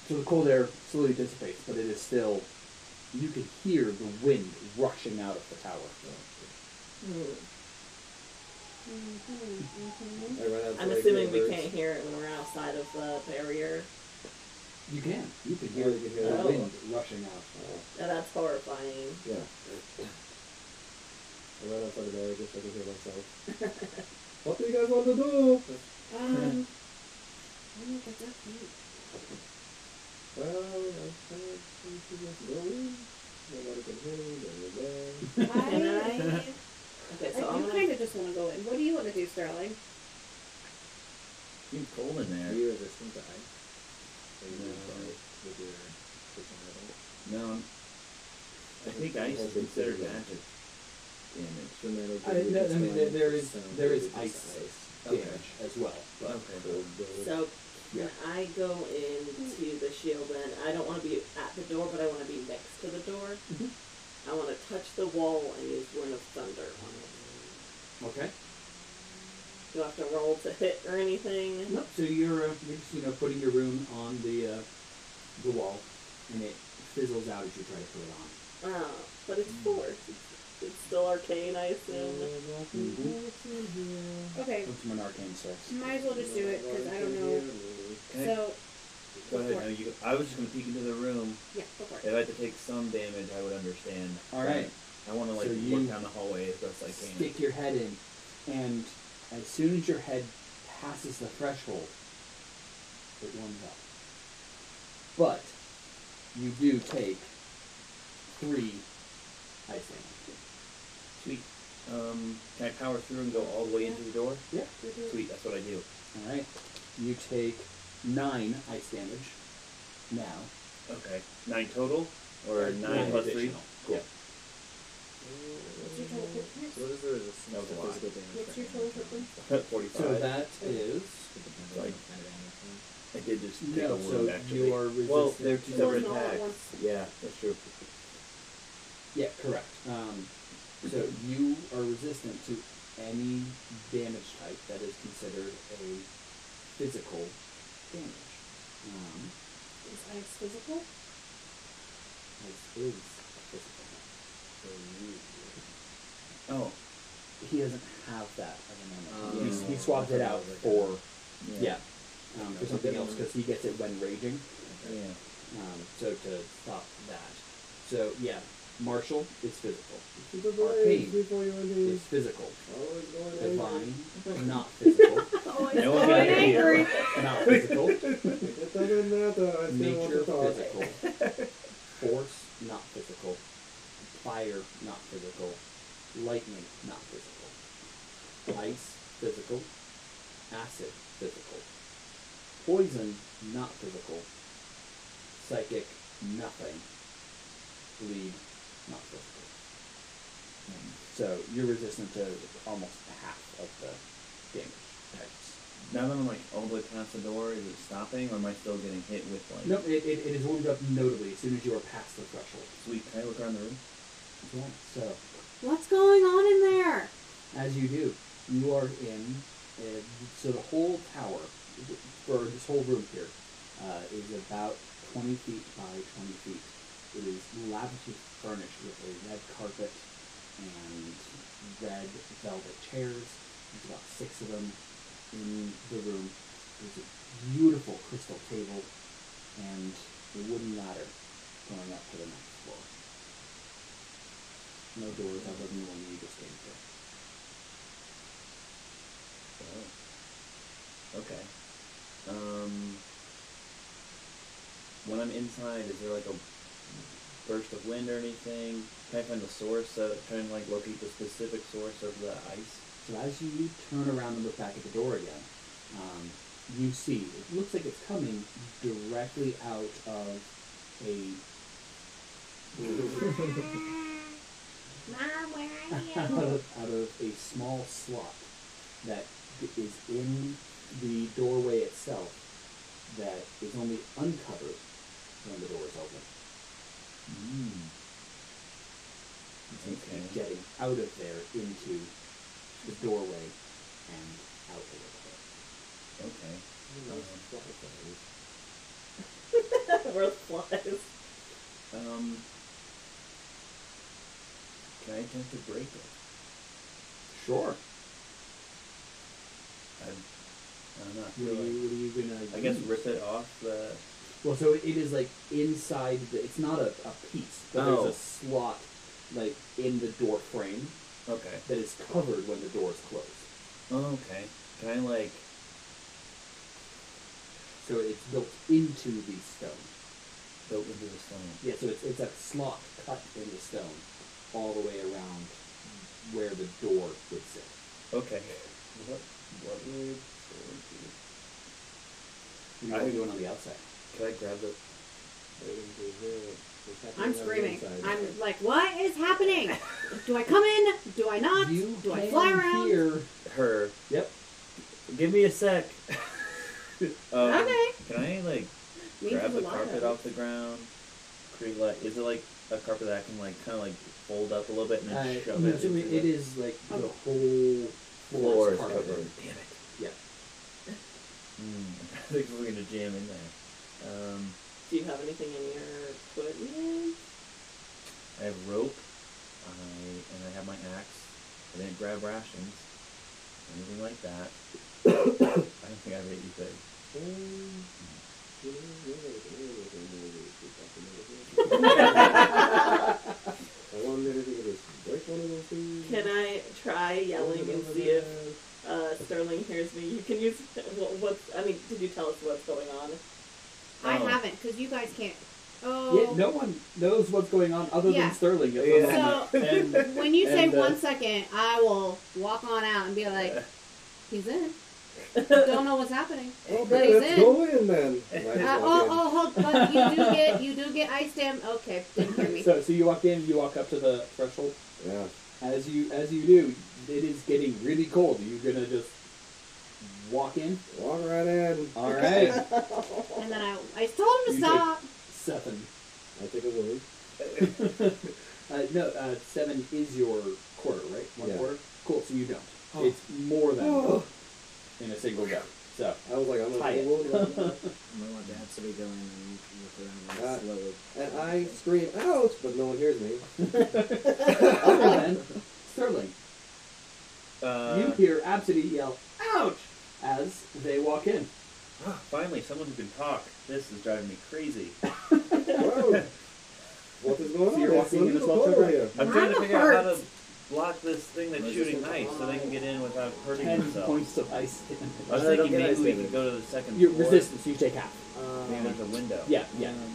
So the cold air slowly dissipates, but it is still. You can hear the wind rushing out of the tower. I run out to, I'm like, assuming we birds. can't hear it when we're outside of the barrier. You can. You can Oh, hear you can hear the it. wind rushing out. Now that's horrifying. Yeah. I run outside the barrier just so I can hear myself. What do you guys want to do? Oh, that's not cute. Well, I think we should just go in. Nobody can hear me. There Can I? Okay, so I'm You gonna. kind of just want to go in. What do you want to do, Sterling? Seems cold in you there. go. Are you resistant to ice? Are you No. with your personality? No. I think ice is considered magic damage. Dramatic I mean, there is sound there is really ice precise. damage as well. But Okay. Cold blade. So can I go into the shield then? I don't want to be at the door, but I want to be next to the door. Mhm. I want to touch the wall and use Rune of Thunder on it. okay. Do I have to roll to hit or anything? No, so you're just putting your rune on the wall, and it fizzles out as you try to put it on. But it's force. It's still arcane, I assume. Okay, Comes from an arcane source. might as well just do it because I don't know. Can I- So, Go ahead. for No, it. I was just going to peek into the room. Yeah, go for If it. I had to take some damage, I would understand. All right. I want to So look you down the hallway as best I can. Stick your head in, and as soon as your head passes the threshold, it warms up. But you do take 3 ice damage. Sweet. Can I power through and go all the way into the door? Yeah. Sweet. That's what I do. All right. You take 9 ice damage now. Okay. 9 total, or 9 9 plus 3. additional. Cool. Yeah. What's your total hit points? So what is the resistance That was to a lot. physical damage? What's your total hit points? 45. So that is Like, I did just take no. a So wound actually. you are resistant. Well, they're 2 So separate it's not all at attacks. once. Yeah, that's true. Yeah, correct. So you are resistant to any damage type that is considered a physical damage. Is ice physical? Ice is physical. So Oh. he doesn't have that at the moment. Oh. He swapped it out for Yeah. for something else because he gets it when raging. Yeah. So to stop that. So yeah, martial is physical. Super brave Arcane before you is leave. physical. Always going Divine, not physical. Oh, No I'm one so got it. angry. Not physical. It doesn't matter. I still want Nature to talk. physical. Force not physical. Fire not physical. Lightning not physical. Ice physical. Acid physical. Poison not physical. Psychic nothing. Bleed not physical. So you're resistant to almost half of the damage types. Now that I'm like all the way past the door, is it stopping, or am I still getting hit with like? No, it is warmed up notably as soon as you are past the threshold. Sweet. Can I look around the room? Yeah. So What's going on in there? as you do, you are in. So the whole tower, or this whole room here, is about 20 feet by 20 feet. It is lavishly furnished with a red carpet and red velvet chairs. There's about 6 of them in the room. There's a beautiful crystal table and a wooden ladder going up to the next floor. No doors other than the one you just came through. Oh. Okay. When I'm inside, is there like a burst of wind or anything? Can I find the source? Try and like locate the specific source of the ice. So as you turn around and look back at the door again, you see, it looks like it's coming directly out of a Mom, where are out of a small slot that is in the doorway itself that is only uncovered when the door is open. You seem to be Okay. getting out of there into the doorway and out a little bit. Okay. Where the flies. Can I attempt to break it? Sure. I don't know. I What feel are you gonna I guess use? rip it off the. Well, so it is like inside the. It's not a piece, but Oh. there's a slot like in the door frame Okay. that is covered when the door is closed. Oh, okay. Can I like? So it's built into the stone. Built into the stone. Yeah, so it's a slot cut in the stone all the way around where the door would sit. Okay. What would? What are you doing on the outside? Can I grab the? I'm screaming. I'm like, what is happening? Do I come in? Do I not? You Do I can fly around? hear. Her. Yep. Give me a sec. Okay. Can I like Me grab too, the a lot carpet of off the ground? Create like, is it like a carpet that I can like kind of like fold up a little bit and then shove No, it? so into it the is like the Oh. whole floor is carpeted. covered. Damn it. Yeah. I think we're gonna jam in there. Do you have anything in your equipment? I have rope. And I have my axe. I didn't grab rations. Anything like that. I don't think I have anything. I wonder if you could just break one of those things. Can I try yelling and see if Sterling hears me? You can use I mean, did you tell us what's going on? I Oh. haven't, because you guys can't. Oh. Yeah, no one knows what's going on other Yeah. than Sterling. At the Yeah. moment. So, And when you say and, 1 second, I will walk on out and be like, he's in. Don't know what's happening. Oh, But okay, he's let's in. go in then. And I just walk in. Hold, but you do get ice dam. Okay, didn't hear me. so you walk in, you walk up to the threshold. Yeah. As you do, it is getting really cold. You're gonna just walk in. Walk right in. All right. And then I told him to You stop. 7. I take a wound. No, 7 is your quarter, right? 1 Yeah. quarter. Cool. So you don't. Oh. It's more than Oh. in a single go. So I was like, I'm Tie gonna it. wound. I might want Dad to be going and look around and slowly. And I scream, ouch, but no one hears me. other than Sterling, you hear Absidy yell "ouch" as they walk in. Finally, someone who can talk. This is driving me crazy. Whoa. What is going on? So you're It's walking a in as little well, cold Trevor? over here. I'm trying to I'm figure out how hurt. to block this thing that's shooting ice so they can get in without hurting 10 themselves. points of ice damage. I was No, don't thinking get maybe ice we damage. could go to the second Your floor. resistance, you take half. Maybe there's a window. Yeah.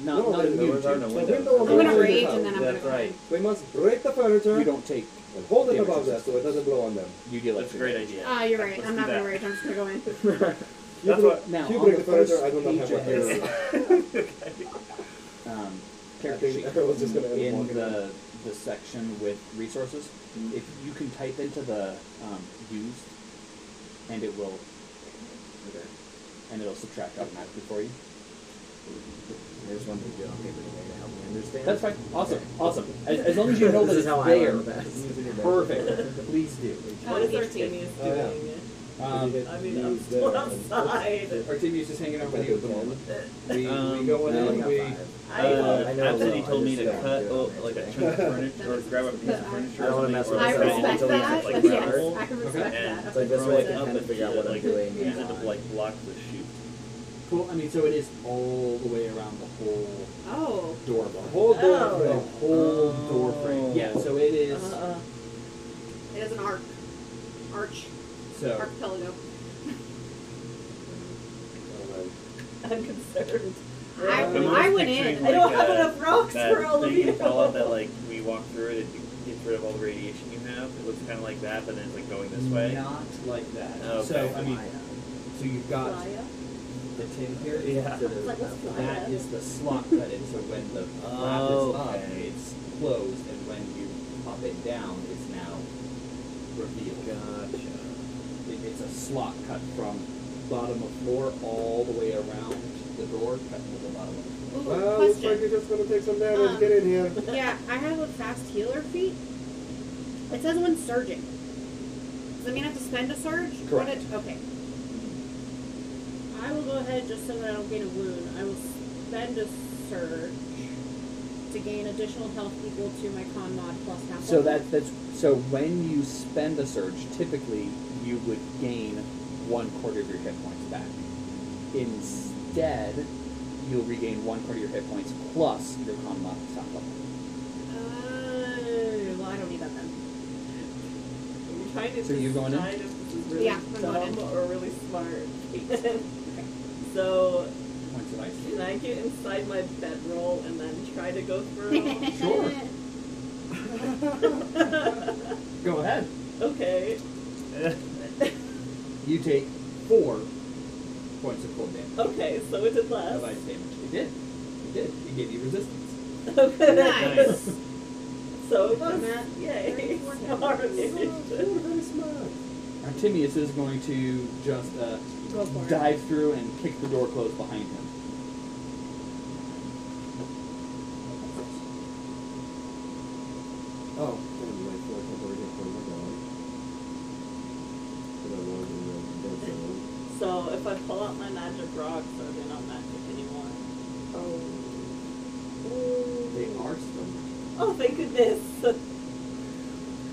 No, Not there's immune Those aren't to. a The window. window I'm gonna on the rage house. and then I'm gonna That's go right. in. We must break the furniture You don't take. and hold it damage above that so it doesn't blow on them. You deal That's a great idea. Ah, you're right. Let's I'm do not gonna that. rage. I'm just gonna go in. You That's break, what- Now, you on break the the furniture, first I do not have page what ahead. there is. I Character think sheet I was just gonna end up in walking in. the section with resources. If you can type into the used, and it will, Okay. and it'll subtract automatically for you. I just wanted to do it on paper today to help me understand. That's fine. Awesome. As long as you know that This is it's how I there, learn best. perfect. Please do. What is each Artemius Oh, yeah. doing? Um, I mean, I'm still outside. Artemius is hanging out with you at the moment. We Um, go in I only and got we. 5. I know Absidy well, told I me just to don't cut do it. like a chunk of furniture or grab a piece of furniture. I don't wanna or mess something, with I or this. respect something until we that. have, like, Yes, gravel. I can respect and that. It's like this throw way I it can up kind of and figure out what I'm like, doing. Use it to like block the chute. Cool. I mean, so it is all the way around the whole Oh. door. The whole door Oh. The frame. whole door frame. Yeah. So it is. It is an arch. So Archipelago. I'm concerned. I went in. I don't have enough rocks that for all of thing you. you tell it that like we walk through it, it gets rid of all the radiation you have. It looks kind of like that, but then it's like going this way. not like that. Okay. So I mean, so you've got Playa? the tin here. Yeah. So there's Like, what's that. Playa? That is the slot cut in. So when the flap is up, Okay. it's closed, and when you pop it down, it's now revealed. Gotcha. It's a slot cut from bottom of floor all the way around the door, cut to the bottom of the floor. Ooh, Well, looks like question. you're just gonna take some damage. Um, Get in here. Yeah, I have a fast healer feat. It says when surging. Does that mean I have to spend a surge? Correct. Okay. I will go ahead just so that I don't gain a wound. I will spend a surge to gain additional health equal to my con mod plus half. So level. so when you spend a surge, typically you would gain 1/4 of your hit points back. Instead, you'll regain 1/4 of your hit points plus your con mod plus half level. Well, I don't need that then. I'm trying to So you're going in? decide if this is really Yeah, I'm going dumb or really smart. 8 So, points of ice. can I get inside my bedroll and then try to go through? Sure. Go ahead. Okay. You take 4 points of cold damage. Okay, so it did Of less. ice damage. It did. It did. It gave you resistance. Okay. Nice. So it was, I'm at yay. 34 Smart. Very smart. Artemius is going to just Go for it. dive through and kick the door closed behind him. Oh, damn, my 4 temporary hit points are gone. But I was in the dead zone. So if I pull out my magic rocks, are they not magic anymore? They are still. Oh, thank goodness.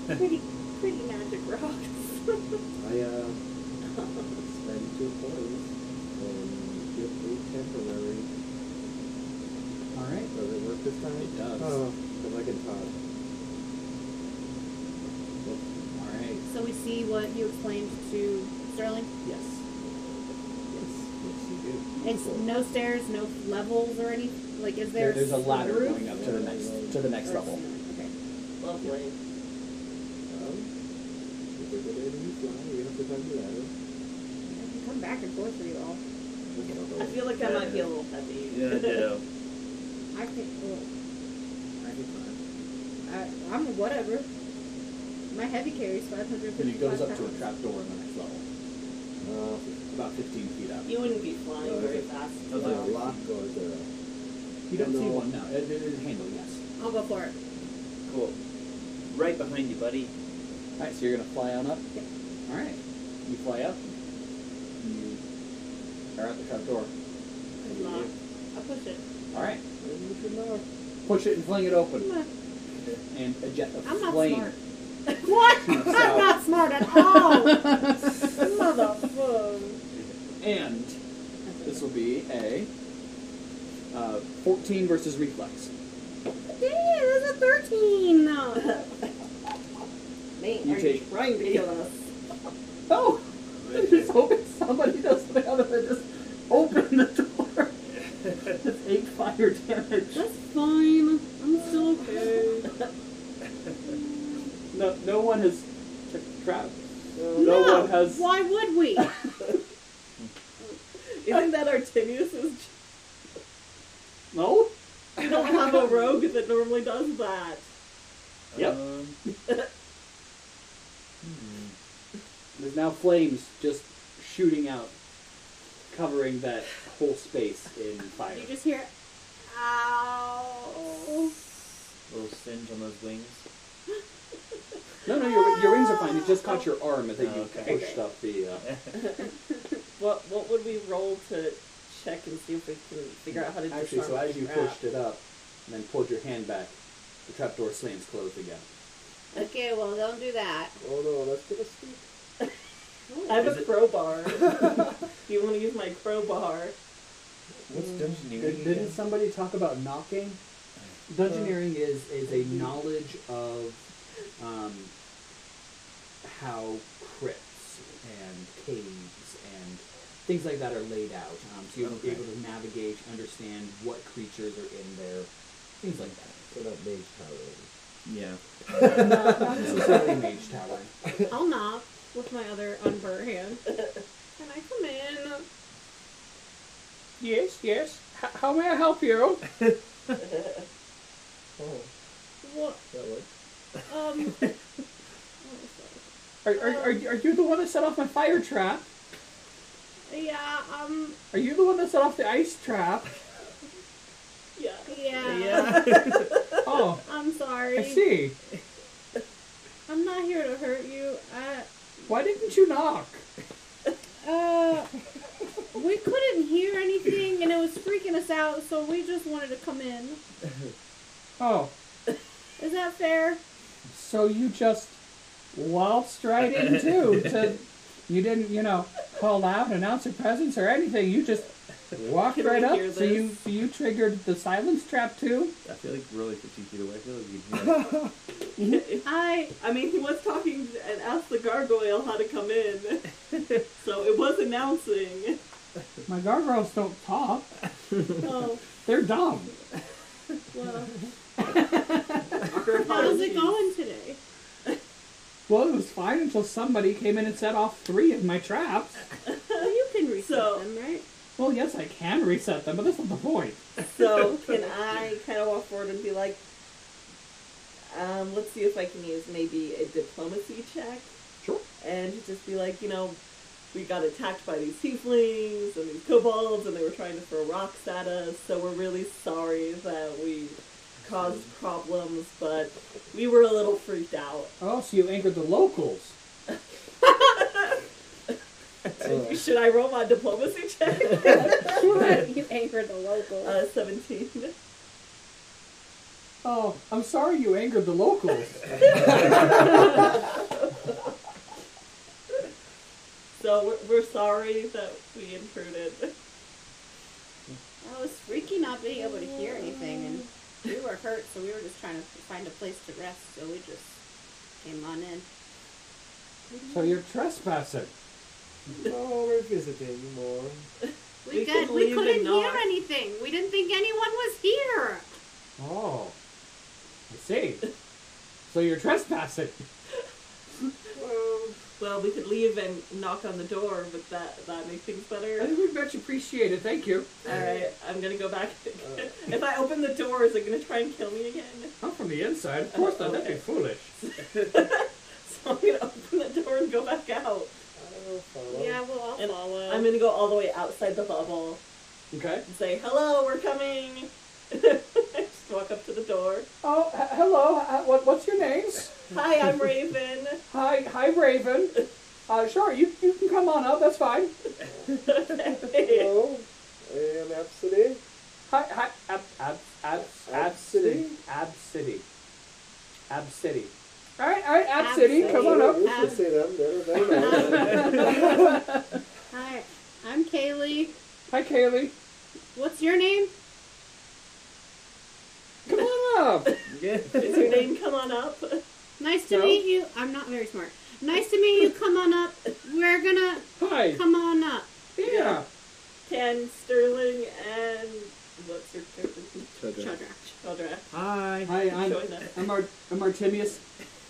pretty magic rocks. I spend 2 points and get 3 temporary. Alright. Does it work this time? It does. Oh, because I can talk. Alright. So we see what you explained to Sterling. Yes. Yes, you do. It's no stairs, no levels or any. Like, is there? There's a ladder roof? going up to the next Or level. Okay. Lovely. If we're good at you fly, we have to find the ladder. I can come back and forth for you all. I feel like I might be a little heavy. Yeah, ditto. I can. Well, I can climb. I'm whatever. My heavy carries 555 And it goes up to a pounds. trap door in the next level. About 15 feet up. You wouldn't be flying very fast. Sounds like A lock or is there a... You don't see handle? one now. It is a handle, yes. I'll go for it. Cool. Right behind you, buddy. Alright, so you're going to fly on up? Yeah. Alright. You fly up. You are at the trap door. It's not. I'll push it. Alright. You should know. Push it and fling it open. I'm not, And a jet of I'm not flame. smart. What? Shoots I'm out. not smart at all. Motherfucker. And this will be a 14 versus reflex. Yeah, there's a 13. Mate, You are take- you trying to kill us? Oh! I just hoping somebody does something other than just open the door. That's 8 fire damage. That's fine. I'm still okay. No one has checked the trap. No, one has. Why would we? Isn't that Artemius's? No? You don't have a rogue that normally does that. Yep. There's now flames just shooting out, covering that whole space in fire. You just hear, ow. Little singe on those wings. No, your wings are fine. It just caught your arm as you Okay. pushed up the. What would we roll to check and see if we can figure out how to Actually, so disarm as the you trap? pushed it up and then pulled your hand back, the trapdoor slams closed again. Okay, well, don't do that. Oh no, let's get a stick. I have a crowbar. Do you want to use my crowbar? What's dungeoneering? Didn't again? somebody talk about knocking? Dungeoneering is a knowledge of how crypts and caves and things like that are laid out. So you'll be able to navigate, understand what creatures are in there, things like that. So that mage tower. Yeah. Not necessarily Mage Tower. I'll knock with my other unburnt hand. Can I come in? Yes. How may I help you? Oh, What? that worked. Are you the one that set off my fire trap? Yeah, Are you the one that set off the ice trap? Yeah. yeah. Oh, I'm sorry. I see. I'm not here to hurt you. Why didn't you knock? We couldn't hear anything, and it was freaking us out, so we just wanted to come in. Oh, Is that fair? so you just waltzed right in too. You didn't, call out, announce your presence or anything. You just walked Can right we up. hear So you triggered the silence trap too. I feel like really 50 feet away. I feel like we can hear. I mean, he was talking and asked the gargoyle how to come in. So it was announcing. My gargoyles don't talk. Oh, They're dumb. well. How's it going today? Well, it was fine until somebody came in and set off 3 of my traps. Well, you can reset them, right? Well, yes, I can reset them, but that's not the point. So can I kind of walk forward and be like, let's see if I can use maybe a diplomacy check? Sure. And just be like, we got attacked by these tieflings and these kobolds and they were trying to throw rocks at us, so we're really sorry that we caused problems, but we were a little freaked out. Oh, so you anchored the locals. Should I roll my diplomacy check? You anchored the local. 17. Oh, I'm sorry you angered the locals. So we're sorry that we intruded. I was freaky not being able to hear anything, and we were hurt, so we were just trying to find a place to rest, so we just came on in. So you're trespassing. Oh, we're visiting more. We We could couldn't leave and hear knock. anything. We didn't think anyone was here. Oh, I see. So you're trespassing. Well, we could leave and knock on the door, but that make things I better. would much appreciate it. Thank you. Alright, I'm gonna go back. If I open the door, is it gonna try and kill me again? Not from the inside. Of course not. That'd be foolish. So I'm gonna open the door and go back out. I'll follow. Yeah, well, I'll And follow. I'm gonna go all the way outside the bubble Okay. and say, hello, we're coming! Just walk up to the door. Oh, hello. What's your names? Hi, I'm Raven. Hi, Raven. Sure, you can come on up. That's fine. Hello, I am Absidy. Hi, Absidy. Absidy. All right, Absidy, come on up. You should say them better. Hi, I'm Kaylee. Hi, Kaylee. What's your name? Come on up. Is your name come on up? Nice to No. meet you. I'm not very smart. Nice to meet you. Come on up. We're gonna Hi. come on up. Yeah. Ken, Sterling, and what's your character's name? Chodrak. Chodrak. Hi. Hi, Join us. I'm Artemius.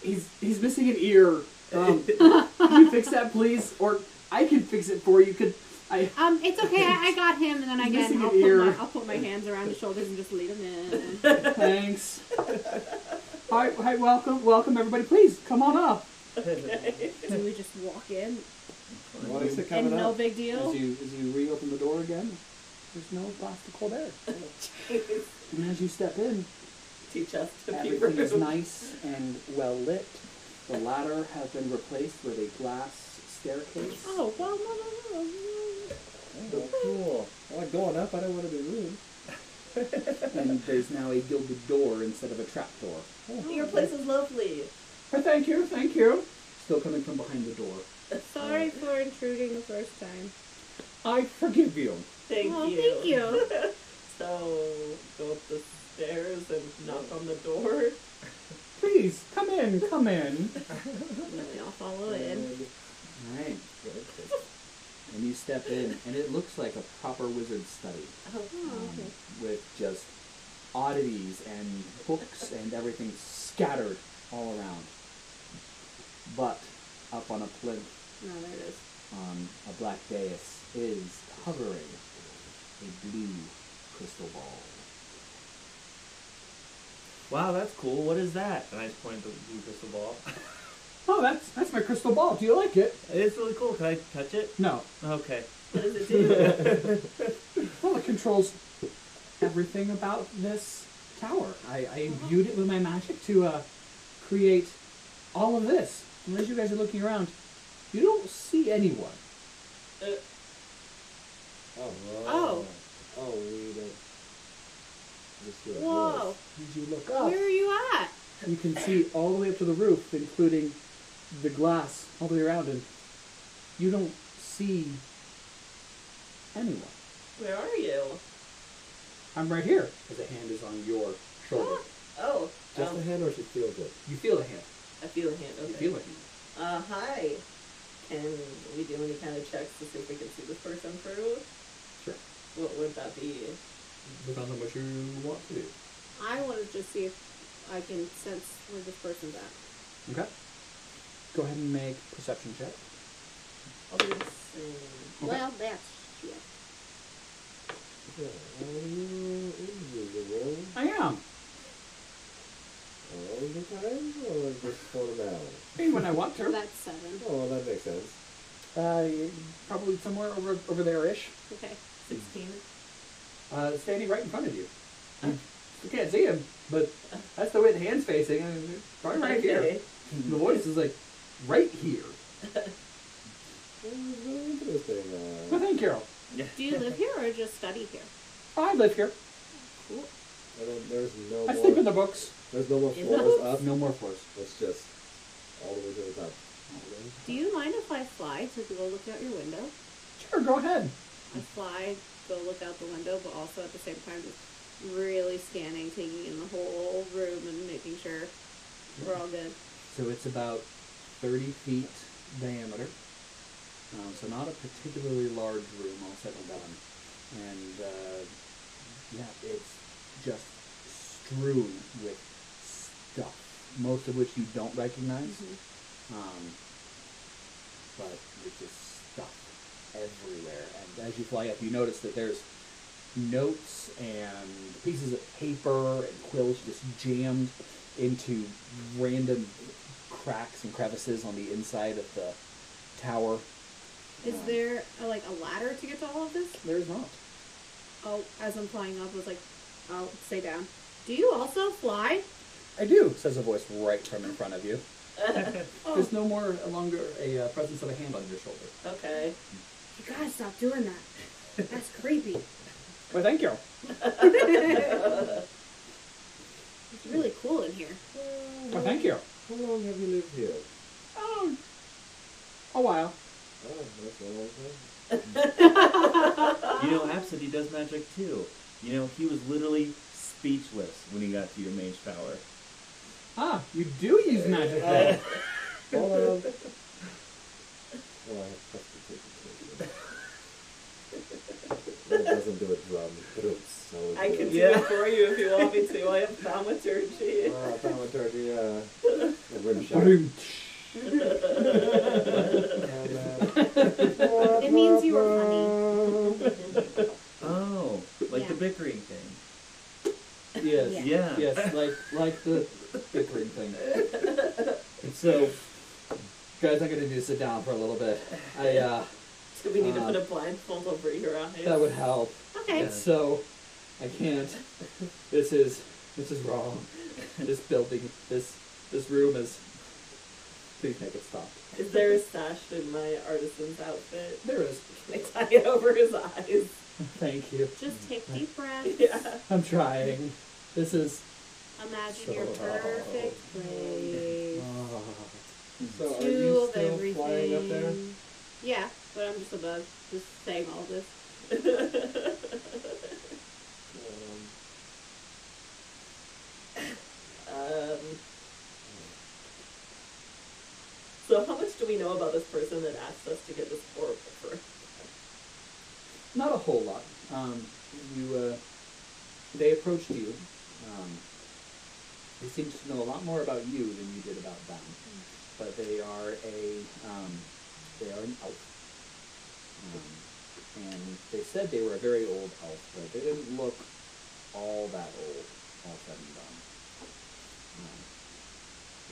He's missing an ear. Can you fix that, please? Or I can fix it for you. It's okay. I got him, and then Missing again, an ear. I'll put my hands around his shoulders and just lead him in. Thanks. Hi, welcome everybody. Please come on up. So we just walk in, Why is it and coming no up? big deal. As you reopen the door again, there's no plastic cold air. And as you step in, Teach us to be everything is rude. nice and well lit. The ladder has been replaced with a glass staircase. Oh, well, no. Oh, cool. I like going up. I don't want to be rude. And there's now a gilded door instead of a trap door. Your place is lovely. Thank you. Still coming from behind the door. Sorry for intruding the first time. I forgive you. Thank Oh, you. thank you. So, go up the stairs and knock on the door. Please, come in. And then we all follow in. Alright. And you step in, and it looks like a proper wizard study. Oh, okay. With just oddities and books and everything scattered all around. But up on a plinth, No, there it is. on a black dais, is hovering a blue crystal ball. Wow, that's cool. What is that? And I just point to the blue crystal ball. Oh, that's my crystal ball. Do you like it? It's really cool. Can I touch it? No. Okay. what does it do? Well, it controls everything about this tower. I imbued it with my magic to create all of this. And as you guys are looking around, you don't see anyone. Oh. Oh, we don't. Just hear a Whoa. voice. As you look up, Where are you at? you can see all the way up to the roof, including the glass all the way around, and you don't see anyone. Where are you? I'm right here. As a hand is on your shoulder. Oh. Just a hand, or she feels it? You feel the hand. I feel a hand. Okay. You feel a hand. Hi. Can we do any kind of checks to see if we can see this person through? Sure. What would that be? Depends on what you want to do. I want to just see if I can sense where this person's at. Okay. Go ahead and make perception check. I'll do the same. Okay. Well, that's shit. Yeah, are you in the room I am. all the time, or just for now? Hey, when I want to. That's 7. Oh, that makes sense. Probably somewhere over there-ish. Okay. 16. Standing right in front of you. You can't see him, but that's the way the hand's facing. And probably right here. Okay. The voice is like right here. Well, it's very interesting. Well, thank you. Do you live here or just study here? I live here. Cool. I don't, there's no I more. sleep in the books. There's no more In floors the up. No more floors. It's just all the way to the top. Do you mind if I fly to go look out your window? Sure, go ahead. I fly, go look out the window, but also at the same time just really scanning, taking in the whole room and making sure we're all good. So it's about 30 feet diameter. So not a particularly large room, all said and done. And yeah, it's just strewn with stuff, most of which you don't recognize. But it's just stuff everywhere. And as you fly up, you notice that there's notes and pieces of paper and quills just jammed into random cracks and crevices on the inside of the tower. Is there like a ladder to get to all of this? There's not. Oh, as I'm flying up, I was like, I'll stay down. Do you also fly? I do, says a voice right from in front of you. Oh, There's no more longer a presence of a hand on your shoulder. Okay. you gotta stop doing that. That's creepy. Well, thank you. It's really cool in here. Well, thank you. How long have you lived here? Oh, a while. Oh, that's a long time. You know, App said he does magic too. You know, he was literally speechless when he got to your mage power. Ah, you do use magic then. Hold on. Oh, I have to That doesn't do a drum. Oops. I can do it for you if you want me to. I have thaumaturgy. Thaumaturgy, yeah. A rim shot. It means you were funny. Oh, like the Yeah. bickering thing. Yes. Yeah. Yes, like the bickering thing. And so, guys, I'm gonna need to sit down for a little bit. Do we need to put a blindfold over your eyes? That would help. Okay. And so, I can't. This is wrong. This building, this room is. Please make it stop. Is there a sash in my artisan's outfit? There is. Can I tie it over his eyes? Thank you. Just take deep breaths. Yeah. I'm trying. This is. Imagine your perfect place. So are Two you of still everything. flying up there? Yeah, but I'm just above, just saying all this. So how much do we know about this person that asked us to get this orb for? Not a whole lot. They approached you. They seemed to know a lot more about you than you did about them. But they are an elf. And they said they were a very old elf, but they didn't look all that old, all said and done.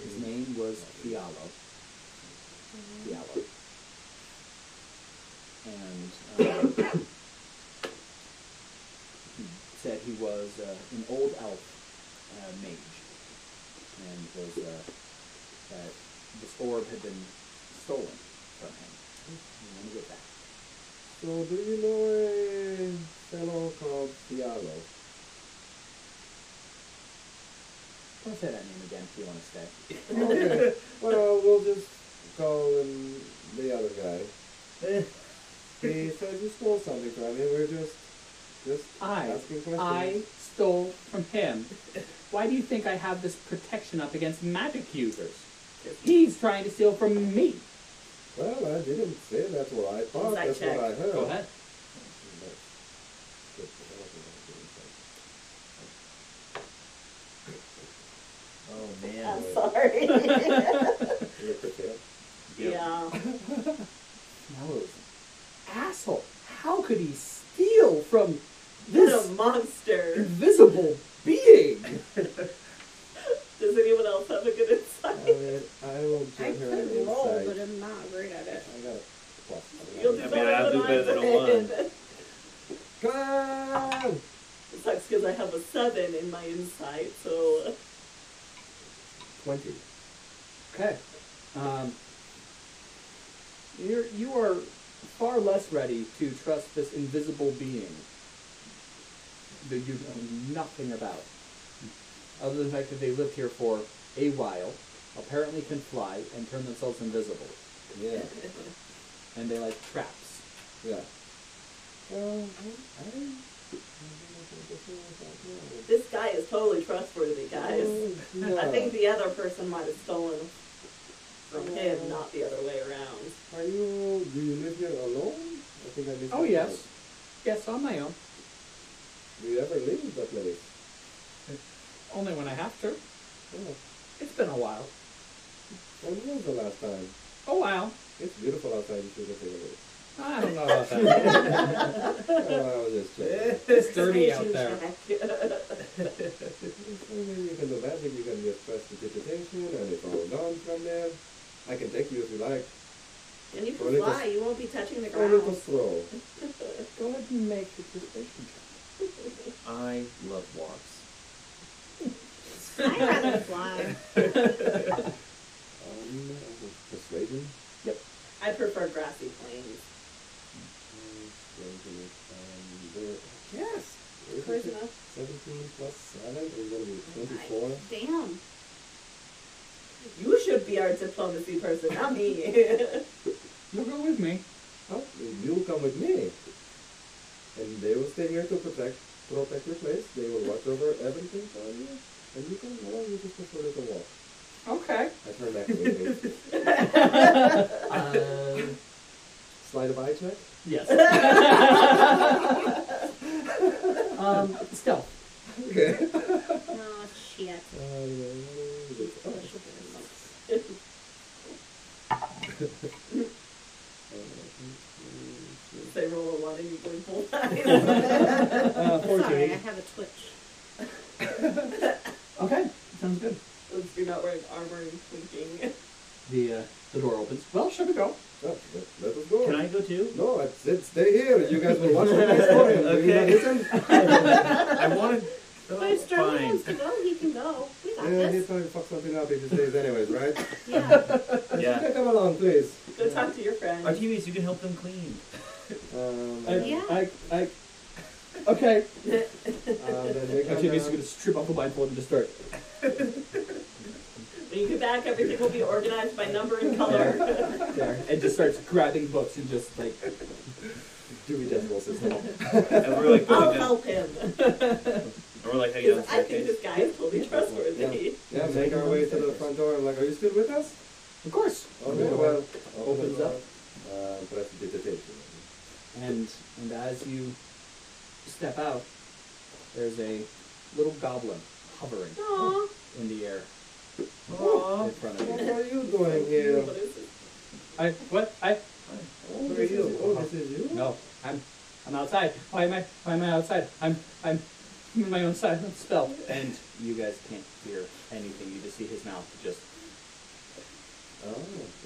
His name was Fialo. And he said he was an old elf mage, and was that this orb had been stolen from him. He wanted it back. So, do you know a fellow called Thiago? Don't say that name again if you want to stay. Okay. Well, we'll just call him the other guy. He said you stole something from him. We're just asking questions. I stole from him. Why do you think I have this protection up against magic users? He's trying to steal from me. Well, I didn't say that's what I thought. Insight That's check. what I heard. Go ahead. Oh man. I'm sorry. You're prepared. Yeah. Nose. Asshole. How could he steal from What this a monster. invisible being? Does anyone else have a good insight? I will I give her an could roll, insight. but I'm not great at it. I got a plus. You'll do I mean, better I'll than do better than a I one. did. Come on! It sucks because I have a 7 in my insight, so 20. Okay. You are far less ready to trust this invisible being that you know nothing about. Other than the fact that they lived here for a while, apparently can fly and turn themselves invisible. Yeah. And they like traps. Yeah. this guy is totally trustworthy, guys. Yeah. I think the other person might have stolen from him, not the other way around. Do you live here alone? I think I missed Oh that yes. part. Yes, on my own. Do you ever leave the place? Only when I have to. Oh. It's been a while. When was the last time? A while. It's beautiful outside. You should go take a look. I don't know about that. Oh, I was just checking. It's dirty out there. Check. Maybe you can do magic. You can just press the digitation and it's all done from there. I can take you if you like. And you Or can little- fly, you won't be touching the Or a little ground. throw. Go ahead and make a persuasion check. I love walks. I'd rather fly. Persuasion. I prefer grassy plains. Yes. Charisma. 17 plus 7 is going to be 24. Damn. You should be our diplomacy person, not me. You'll go with me. Oh, you'll come with me. And they will stay here to protect your place. They will watch over everything for you. And you can go, you just prefer to walk. Okay. I turn back to you. Slide of eye check? Yes. Stealth. Okay. Oh, shit. They roll a 1 and you blink both eyes. Sorry, I have a twitch. Okay. Sounds good. You're not wearing armor and blinking. The door opens. Well, should we go? Oh, let us go. Can I go too? No, I said stay here. You guys will watch the next story. Do you not Okay. listen? I wanted. But if Sterling Fine. wants to go, he can go. We got Yeah, he'd this. probably fuck something up if he stays anyways, right? Yeah. Yeah. Okay, come along, please. Go talk to your friend. Artemis, you can help them clean. Yeah. Okay. Then they come Artemis is down. going to strip off the blindfold and just start. When you get back, everything will be organized by number and color. There. And just starts grabbing books and just like Dewey Decimal System. And we're like I'll going down. help him. And we're like heading down the Because I think staircase. this guy is totally trustworthy. Yeah, make our way to the front door. I'm like, are you still with us? Of course. Okay, well, Opens up. Press the digitation. And as you step out, there's a little goblin hovering Aw. in the air Aww. in front of What you. are you doing here? What is it? What? Oh, this is you. Oh, this is you? No, I'm outside. Why am I outside? I'm in my own silent spell. And you guys can't hear anything. You just see his mouth just Oh,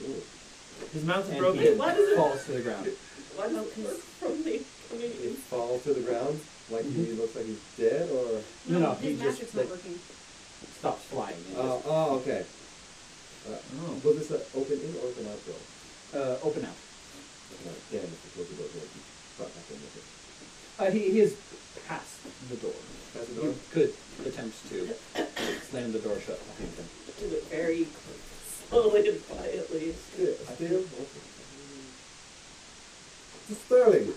cool. His mouth is and broken. he Why does it- falls to the ground. Why does it work from me coming He in? falls to the ground like he looks like he's dead, or? No, his he just magic's like not working. stops flying. And Oh, okay. Oh. Was this an open in or open out door? just, open out. No, damn, it's supposed to go here. slam the door shut behind him. Do it very slowly and quietly. Still? Sterling,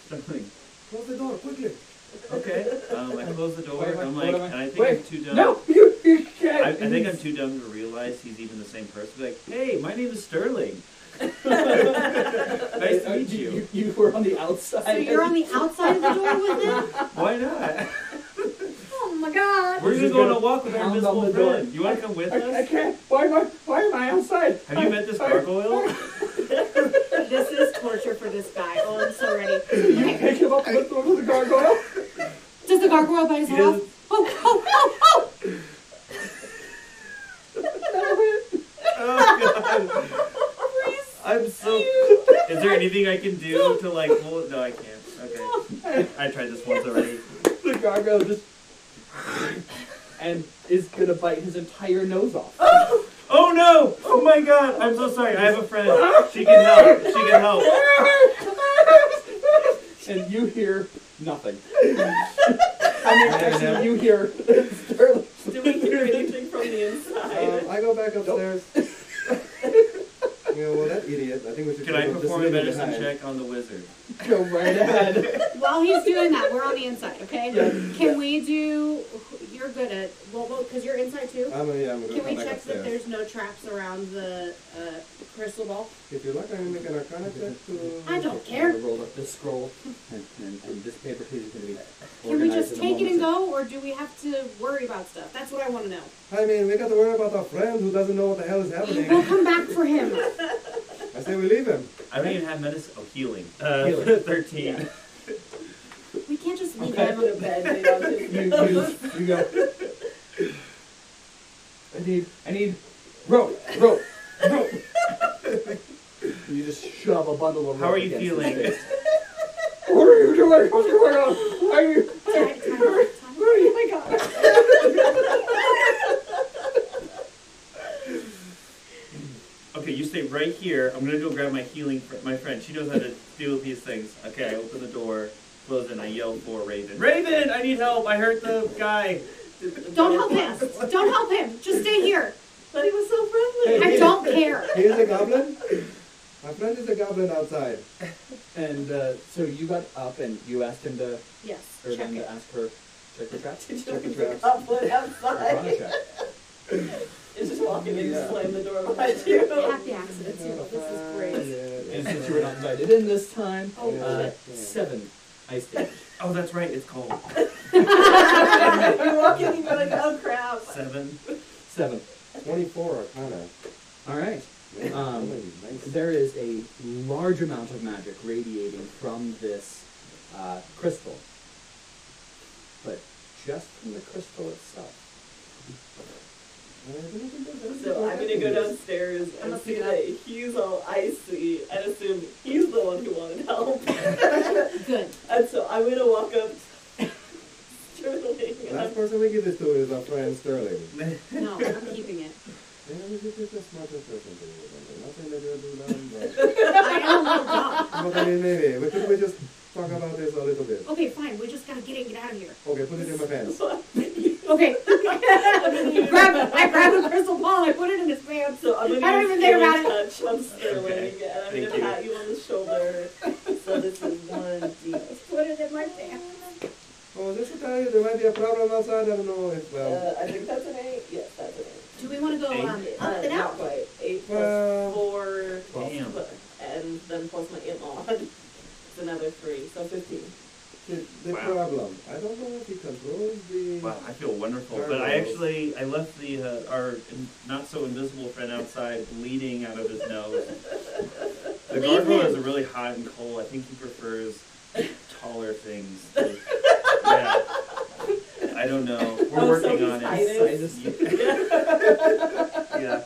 Something. close the door quickly. Okay. I close the door. Wait, I'm what like, am I- and I think wait, I'm too dumb. No, you can't. I think I'm too dumb to realize he's even the same person. Be like, hey, my name is Sterling. Nice to meet you. You were on the outside. So you're on the outside of the door with him? Why not? Oh my god. We're just going on a walk with our Pound on invisible the door. friend. You want to come with I us? can't. Why am I outside? Have you met this gargoyle? This is torture for this guy. Oh, I'm so ready. You Okay. pick him up with the gargoyle? Does the gargoyle bite his He head off? doesn't- Oh! Oh god. I'm so. Is there anything I can do to like hold? No, I can't. Okay. I tried this once already. The gargoyle just and is gonna bite his entire nose off. Oh no! Oh my god! I'm so sorry. I have a friend. She can help. She can help. And you hear nothing. Actually, you hear Sterling. Do we hear anything from the inside? I go back upstairs. Yeah, well, that idiot. I think we should. Can I just perform a leave him medicine behind. check on the wizard? Go right ahead. While he's doing that, we're on the inside, okay? Yeah. Can we do... You're good at... Well, because you're inside too. I'm gonna Can come we back check upstairs. that there's no traps around the crystal ball? If you like, I can make an arcana check to... I don't care. Roll up this scroll, and this paper piece is gonna be. Can we organized just in a take it and moment. go, or do we have to worry about stuff? That's what I want to know. I mean, we got to worry about our friend who doesn't know what the hell is happening. We'll come back for him. I say we leave him. I don't even have medicine. Oh, healing. Healing. 13. Yeah. We can't just leave Okay. him. I'm in a bed on his You go. I need rope. You just shove a bundle of rope. How are you against his feeling? face. What are you doing? What's going on? Why are you? Time. Oh my god. Okay, you stay right here. I'm gonna go grab my healing my friend. She knows how to deal with these things. Okay, I open the door, close it, and I yell for Raven. Raven, I need help. I hurt the guy. Don't help him. Don't help him. Just stay here. But he was so friendly. I don't care. He is a goblin? My friend is a goblin outside. And so you got up and you asked him to, Yes. or Check them it. to ask her, check the traps? Did you Check the pick traps. up one Arcana outside? check. It's just walking in Yeah. and slam the door behind you. Happy accidents. You know, this is great. And since you were not invited in this time, Oh, 7 ice damage. Oh, that's right. It's cold. You walk in and you're like, oh crap. 7. 7. 24 arcana. All right. Nice. There is a large amount of magic radiating from this crystal, but just from the crystal itself. So I'm gonna go downstairs I'm and gonna see pick it that he's all icy and assume he's the one who wanted help. Good. And so I'm gonna walk up to Sterling. The last person we give this to is our friend Sterling. No, I'm keeping it. Yeah, we should get the smartest person to do it. Nothing that you'll do now, I am a little dumb. but I mean, maybe. But could we just talk about this a little bit? Okay, fine. We just gotta get it and get out of here. Okay, put it in my pants. Okay. I grabbed a crystal ball. I put it in his pants. So I'm gonna I don't use even think about healing it. touch on Sterling, Okay. and I'm Thank gonna you. pat you on the shoulder. So this is 1d. Put it in my pants. Oh, just to tell you, there might be a problem outside. I don't know if, I think that's an 8. Yes, that's an 8. Do we want to go up and Not out? quite. 8 plus Well, 4, Damn. and then plus my in-law. It's another 3, so 15. the Wow. problem. I don't know if he controls the... Wow, I feel wonderful. But I left the our not so invisible friend outside, bleeding out of his nose. The Leave gargoyle him. is really hot and cold. I think he prefers taller things. Yeah. I don't know. We're Oh, working so on he's it. Yeah.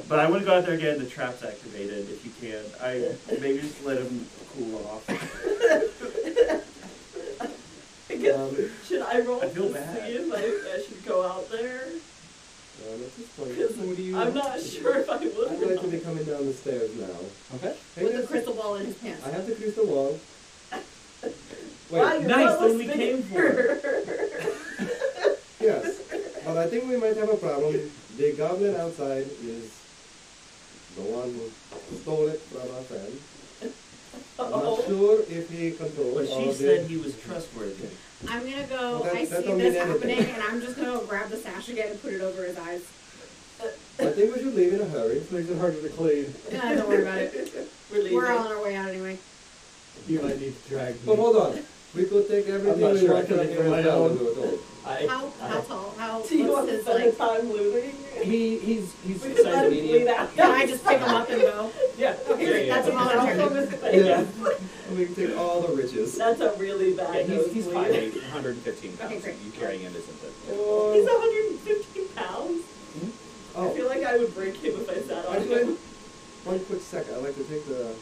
But I would go out there and get the traps activated if you can. Maybe just let him cool off. Should I roll I feel to bad. see if I should go out there? At this point, Because What do you? I'm not sure if I would. I'd like to be coming down the stairs now. Okay. Hey, With the listen, crystal ball in his pants. I have the crystal wall. Wow, Wait, you're nice, well the one we came for. yes. But I think we might have a problem. The goblin outside is the one who stole it from our friend. I'm not sure if he controls But all she of said it. he was trustworthy. I'm gonna go, Well, I that see don't this mean happening, anything. and I'm just gonna go grab the sash again and put it over his eyes. I think we should leave in a hurry. It makes it harder to clean. Don't worry about it. We're leaving. We're on our way out anyway. You might need to drag me. But hold on. We could take everything not we sure I want can from do here my as well own. and do it all. How tall? How, Do you want what's to his, spend like, time looting? He's We size could let him medium. bleed out. can I just pick him up and go? Yeah. Okay, great. That's a volunteer. Yeah. And we can take all the riches. That's a really bad Yeah, he's nosebleed. 5'8", 115 pounds. Okay, great. You carrying him isn't it? He's 115 pounds. I Oh, feel like I would break him if I sat on actually, him. one quick second. I'd like to take the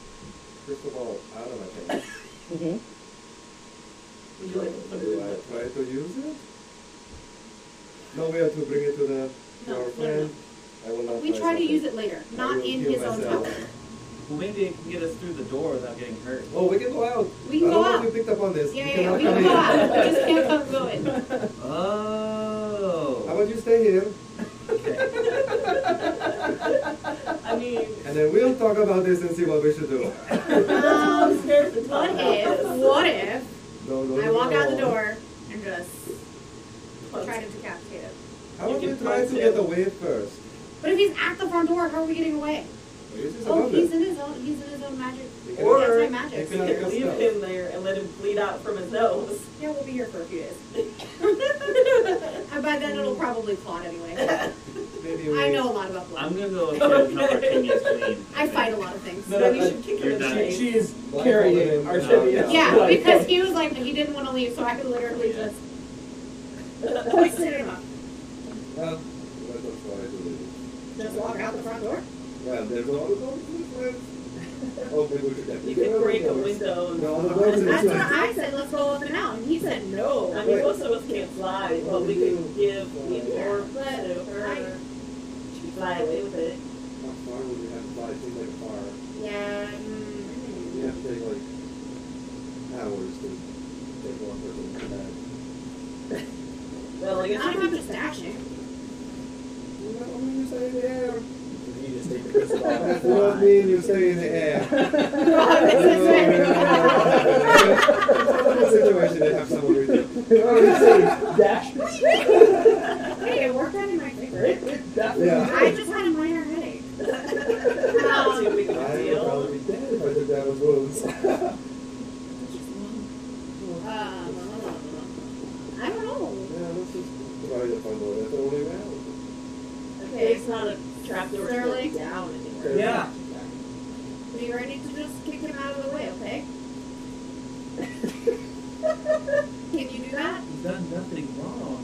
crystal ball out of my thing. Mm-hmm. Would you like to put it Do in I the... try to use it? No, we have to bring it to No, our no, friend. I will not We try try to something. use it later, I not will in kill his own myself. town. Well, maybe it can get us through the door without getting hurt. Oh, we can go out. We can I go don't know out. if you picked up on this. Yeah, You yeah, cannot we can come go in. out. We just can't come go in. Oh. How about you stay here, I mean, and then we'll talk about this and see what we should do. I'm scared to talk about this. What if No, I walk out the no. door and just try to decapitate him? How about You we can try to punch get him. away first? But if he's at the front door, how are we getting away? This is Oh, above he's it. in his own magic. You can- Or That's my you magic. you can- can leave him there and let him bleed out from his nose. Yeah, we'll be here for a few days. And by then it'll probably clot anyway. Maybe we. I know a lot about blood. I'm gonna go upstairs and help Artemius clean. I fight a lot of things. So we should kick him You're in the done. face. She is Blindfolded carrying him. Artemius. Yeah, like- because he was like, he didn't want to leave, so I could literally just hoisted him up. Well, what else do I do? Just walk out the front door. Well, there's all the doors to the friends. Oh, maybe we should get You can break a window and... No, all the doors to the That's what friends. I said, let's go up and out. And he said no. I mean, most of us can't fly, but we could give the orb But to her. She could fly away with it. How far would we have to fly? It seems like far. Yeah. You have to take like hours to take one person to bed. Well, I guess Not we if I'm could just dashing. What do you say in the air? You just take the crystal ball and That does fly. mean you stay in the air. It's a situation they have someone with you. Dash. Hey, it worked out in my favor. Yeah. I just had a minor headache. not too big of a I would deal. probably be dead if I took that with wounds. I don't know. Yeah, let's just provide a fun door. That's the only way out. Okay, It's not a trap door to go Sterling? down anywhere. Yeah. be ready to just kick him out of the way, okay? Can you do that? He's done nothing wrong.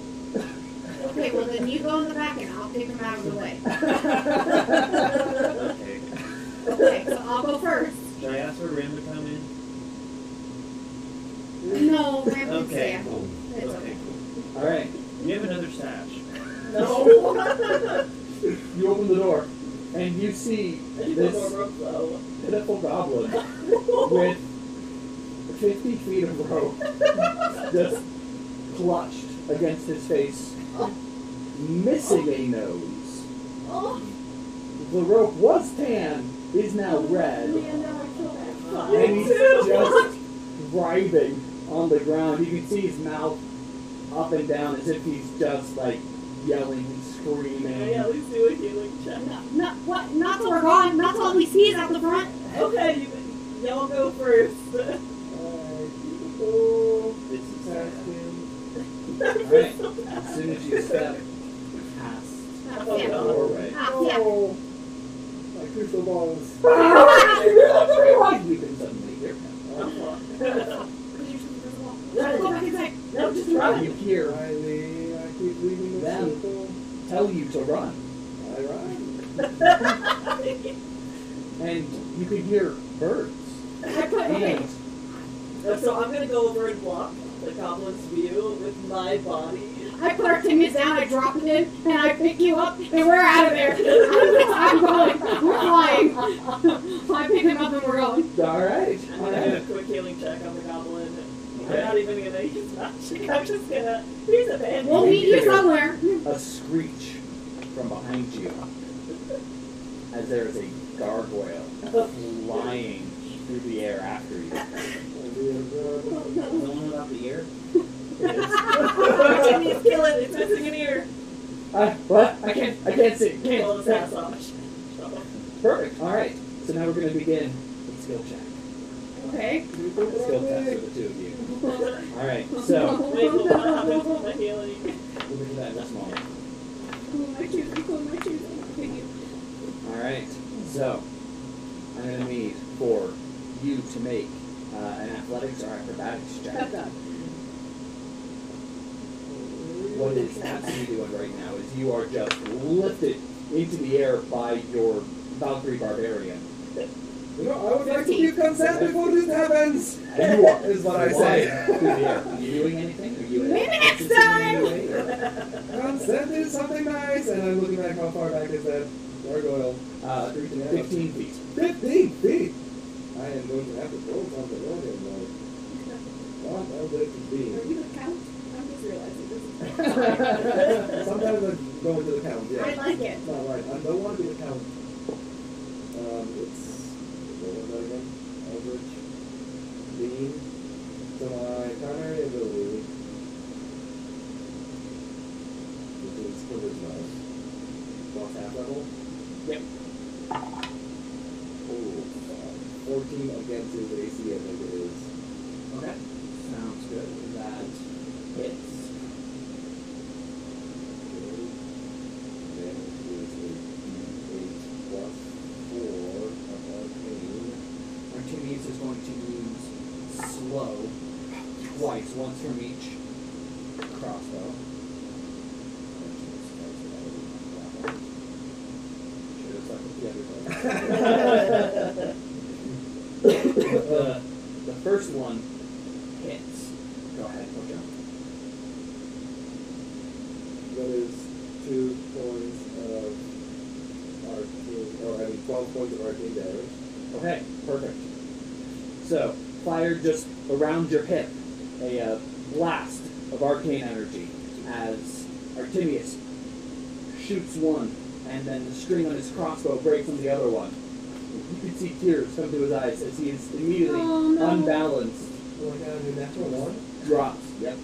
Okay, well then you go in the back and I'll kick him out of the way. Okay. Okay, so I'll go first. Should I ask for Rim to come in? No, Ram can stay Okay. at home. It's okay. All right. We have another sash. No. You open the door, and you see The this door broke low. pitiful goblin with 50 feet of rope just clutched against his face, missing a nose. Oh, The rope was tan, is now red, man, now I feel that. and he's just writhing on the ground. You can see his mouth up and down as if he's just like yelling and screaming. Yeah, let's do a healing check. Not what? Not till we're gone. Not till we see it out the front. Okay, y'all go first. This is Alright, as soon as you step past Oh, Oh, yeah. the God. doorway, Ah, yeah. My crystal balls. you can suddenly hear him. Go back inside. No, just run. You hear Riley, I keep leaving the Them. circle. tell you to run, I run. and you can hear birds. And So I'm gonna go over and block the goblin's view with my body. I put our tickets down, I drop him, and I pick you up, and we're out of there. I'm going. We're flying. I pick him up and we're going. alright. I'm gonna do a quick healing check on the goblin. I'm not even gonna use magic. I'm just gonna. Here's a bandage. We'll meet you somewhere. A a screech from behind you as there is a gargoyle flying through the air after you. The one without the ear? Jimmy's killing. It's missing an ear. What? I can't see. Pull his ass off. Perfect. All right. So now we're going to begin with skill check. Okay. Skill test for the two of you. All right. So Wait, hold on. I'm going to my healing. we'll look at that in just a moment. Cool my shoes. Cool my shoes. All right. So I'm going to need for you to make an athletics or acrobatics check. What is absolutely doing right now is you are just lifted into the air by your Valkyrie Barbarian. You know, I would like to give consent before this happens. You are, Is what I flying say. through the air. Are you doing anything? Are you Maybe next assisting in any time! way, or- Consent is something nice, and I'm looking back how far back is that gargoyle. 15 feet. 15 feet! I am going to have to throw something on him, though. What else it could be? Are you a count? I'm just realizing this is Sometimes I go into the count, yeah. I like it. It's not right. I don't want to be the count. It's what was that again? Average beam. So my primary ability, which is Splinter's Knife, plus half level. Yep. Oh, 14 against his AC, I think it is. Okay. Sounds good. That hits. Damage is 8 plus 4 of arcane. Artemius is going to use slow twice, once from each crossbow. Should have stuck with the other one. The first one hits. Go ahead, Mojo. That is 2 points of arcane, or I mean 12 points of arcane damage. Okay, perfect. So, fire just around your hip, a blast of arcane energy as Artemius shoots one, and then the string on his crossbow breaks on the other one. You can see tears come to his eyes as he is immediately unbalanced, Oh my god, your natural one? drops. Yep.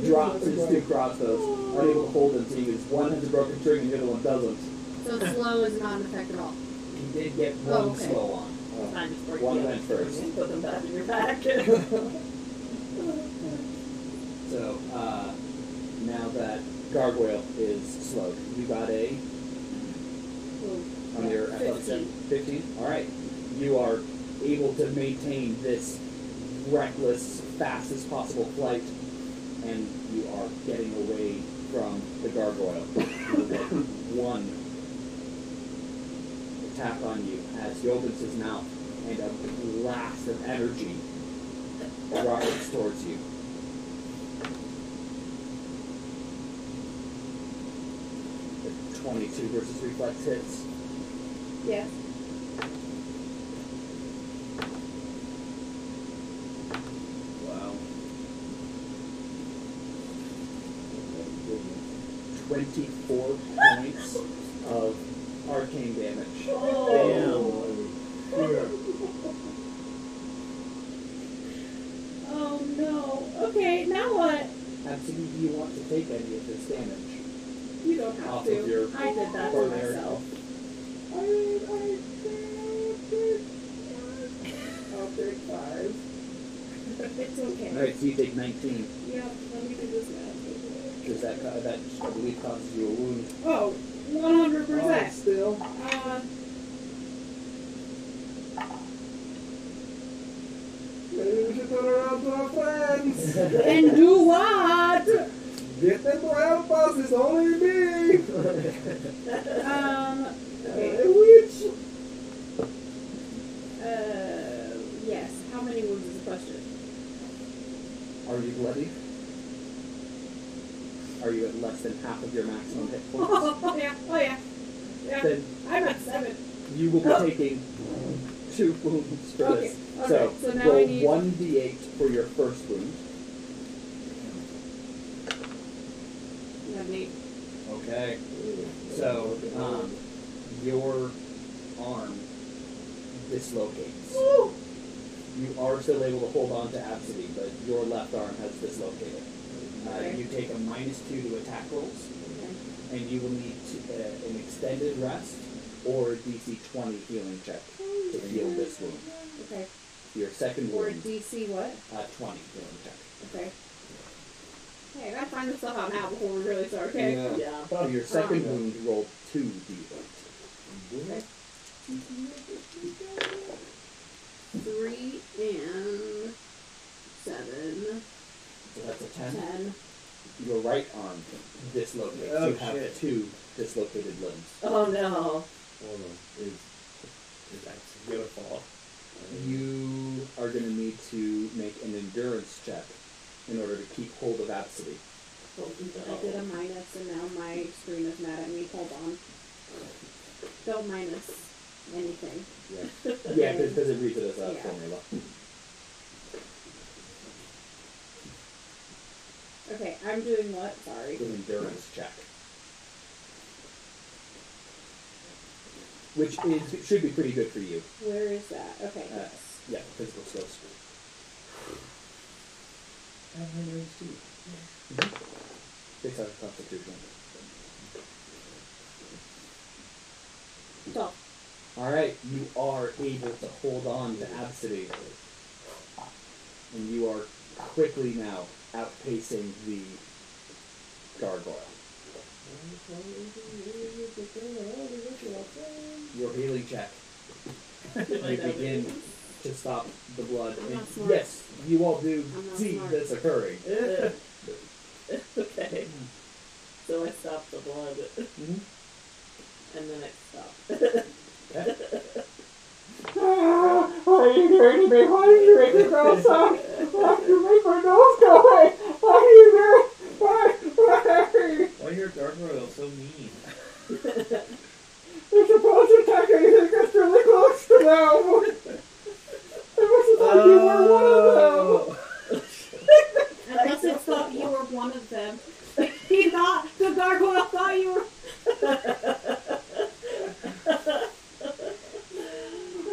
Drops his two crossbows, unable to hold them, seeing as one has a broken string and the other one doesn't. So slow is not an effect at all. He did get one Oh, okay. slow on. Time to squirt One you. went first. And put them back in your back. So, now that Gargoyle is slowed, you got a, on your athletics, 15? Alright. You are able to maintain this reckless, fastest possible flight, and you are getting away from the Gargoyle. You will get one attack on you as he opens his mouth, and a blast of energy rockets towards you. 22 versus reflex hits. Yes. Wow. 24 points of arcane damage. Here. Oh no. Okay, now what? Absolutely, do you want to take any of this damage? You don't have Off to. of your I did that to ordinary myself. I'll take 5. It's okay. Alright, so you take 19. Yep, let me do this math. Does that, that I believe causes you a wound? Oh, Oh, 100%. still. Maybe we should turn around to our friends. And do what? Get them to help us, it's only me. Okay. A witch. Yes. How many wounds is the question? Are you bloody? Are you at less than half of your maximum hit points? Oh yeah. Oh yeah. Yeah. Then I'm at 7. you will be taking 2 wounds for Okay, this. okay, so now roll I need- 1d8 for your first wound. You have 8. Okay. So, your arm dislocates. You are still able to hold on to Absidy, but your left arm has dislocated. Okay. You take a -2 to attack rolls, and you will need an extended rest or a DC 20 healing check to heal this wound. Okay. Your second Or wound, DC what? 20 healing check. Okay. Hey, I gotta find this stuff out now before we really start, okay? Yeah. Yeah. For your second wound, roll 2d8. Okay. 3 and 7. So that's a 10. 10. Your right arm dislocates. Oh, you have shit. 2 dislocated limbs. Oh no. Hold on. Is actually gonna fall. You are going to need to make an endurance check in order to keep hold of Absidy. I did a minus and now my screen is mad at me. Hold on. Don't minus anything. Yeah, because it reads it as a Yeah. formula. Okay, I'm doing what? Sorry. An endurance check. Which should be pretty good for you. Where is that? Okay, yes. Yeah, physical skills. I have endurance too. 6 out of constitution. So, Alright, you are able to hold on to Absidy. And you are quickly now outpacing the gargoyle. Your healing check. You begin to stop the blood. I'm And not smart. yes, you all do I'm not see smart. this occurring. Okay. So I stopped the blood. Mhm. And then it stopped. Okay. Why are you doing to me? Why did you make me grow so? Why did you make my nose go away? Why are you doing? Why? Why are your gargoyles so mean? You're supposed to attack anything that's really close to them. It must have thought you were one of them. unless it thought you were one of them. He thought, the gargoyle thought you were...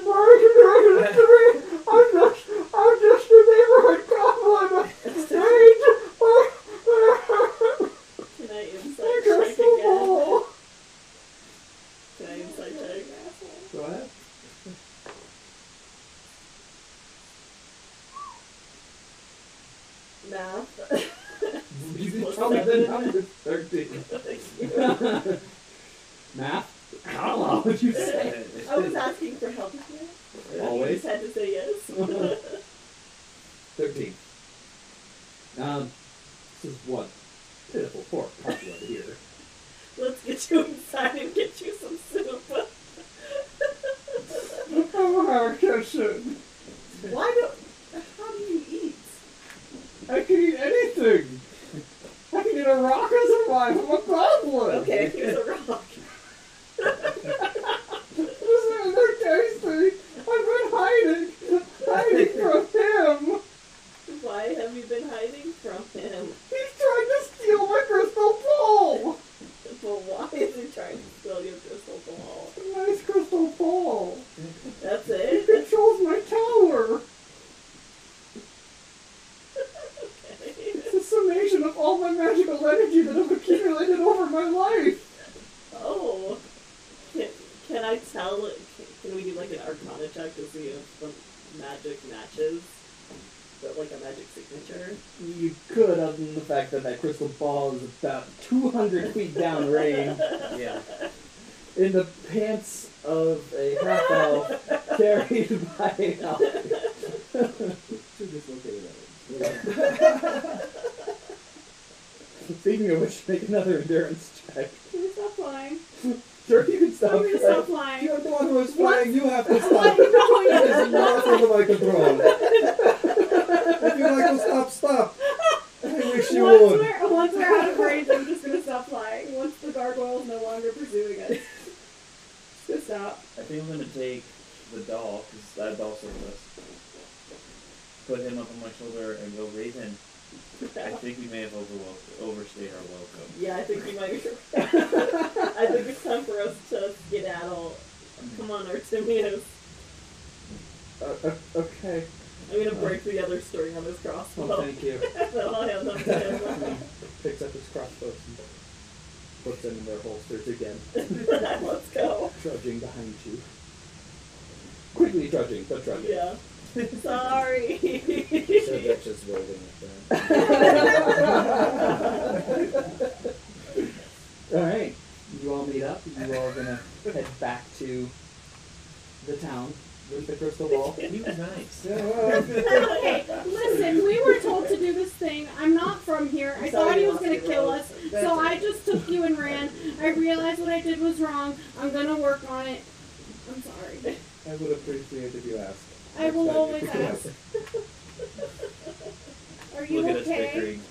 Why are you doing this to me? I'm just a neighborhood goblin. Strange. Can I insight Like a check again? fool. Can I insight check? Go ahead. Math. You Plus tell me the 7. number 13. Math? I don't know what you say. I was asking for help here. You Always. just had to say yes. 13. This is one pitiful poor puppy over here. Let's get you inside and get you some soup. Oh, our kitchen. Why do... How do you eat? I can eat anything. I can eat a rock and survive. I'm a goblin. Okay, here's a rock. This isn't tasty. I've been hiding from him. Why have you been hiding from him? He's trying to steal my crystal ball. Well, why is he trying to steal your crystal ball? Nice crystal ball. That's He it? controls my tower. Okay. It's a summation of all my magical energy that have accumulated over my life. Oh. Can I tell... Can we do like an Arcana check to see if the magic matches? But like a magic signature? You could, other than the fact that that crystal ball is about 200 feet down range Yeah. in the pants of a half elf carried by an elf. Two dislocated items. Speaking of which, make another endurance check. Can you stop flying? Sure, you can stop. I'm gonna stop flying. You're the one who is flying. You have to stop. What? No, This is not under my control. If you like to stop, stop. I wish you would. Once we're out of range, I'm just gonna stop flying. Once the gargoyle is no longer pursuing us. Just gonna stop. I think I'm gonna take the doll, because that doll service. Put him up on my shoulder and go, Raven, I think we may have overstayed our welcome. Yeah, I think we might. I think it's time for us to skedaddle. Come on, Artemius. Okay. I'm gonna break the other string on his crossbow. Oh, thank you. Then I'll hand them to him. Picks up his crossbows and puts them in their holsters again. Let's go. Trudging behind you. Quickly trudging, but trudging. Yeah. Sorry. So they're just waving at them. Alright. You all meet up. You all gonna head back to the town with the crystal ball. He was nice. Okay, listen, we were told to do this thing. I'm not from here. I thought he was going to kill us, so I just took you and ran. I realized what I did was wrong. I'm going to work on it. I'm sorry. I would appreciate if you asked. I will always ask. Are you Look at us okay? bickering.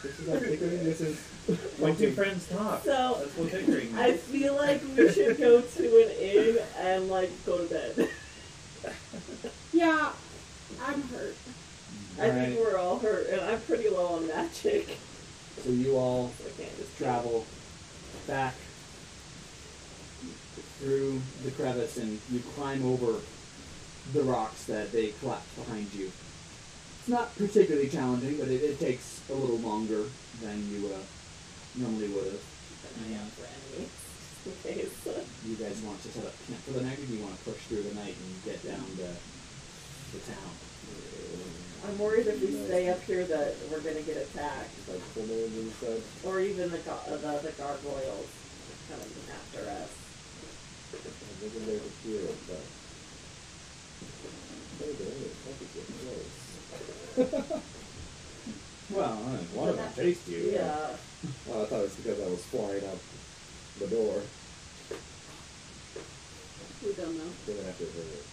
This is not bickering, this is... When two friends talk. So, That's what bickering I means. feel like we should go to an inn and, like, go to bed. Yeah, I'm hurt. I think we're all hurt, and I'm pretty low on magic. So you all So I can't just travel back through the crevice and you climb over the rocks that they collapse behind you. It's not particularly challenging, but it takes a little longer than you normally would have. keep an eye out for enemies, just in case. You guys want to set up camp for the night, or do you want to push through the night and get down to the town? I'm worried if we stay up here that we're gonna get attacked, Like someone inside. or even the gargoyles coming after us. I'm looking there to hear it, but... Hey, there is something getting close. Well, one of them chased you. Yeah. Oh, I thought it was because I was flying out the door. We don't know. Then I have to hurt it.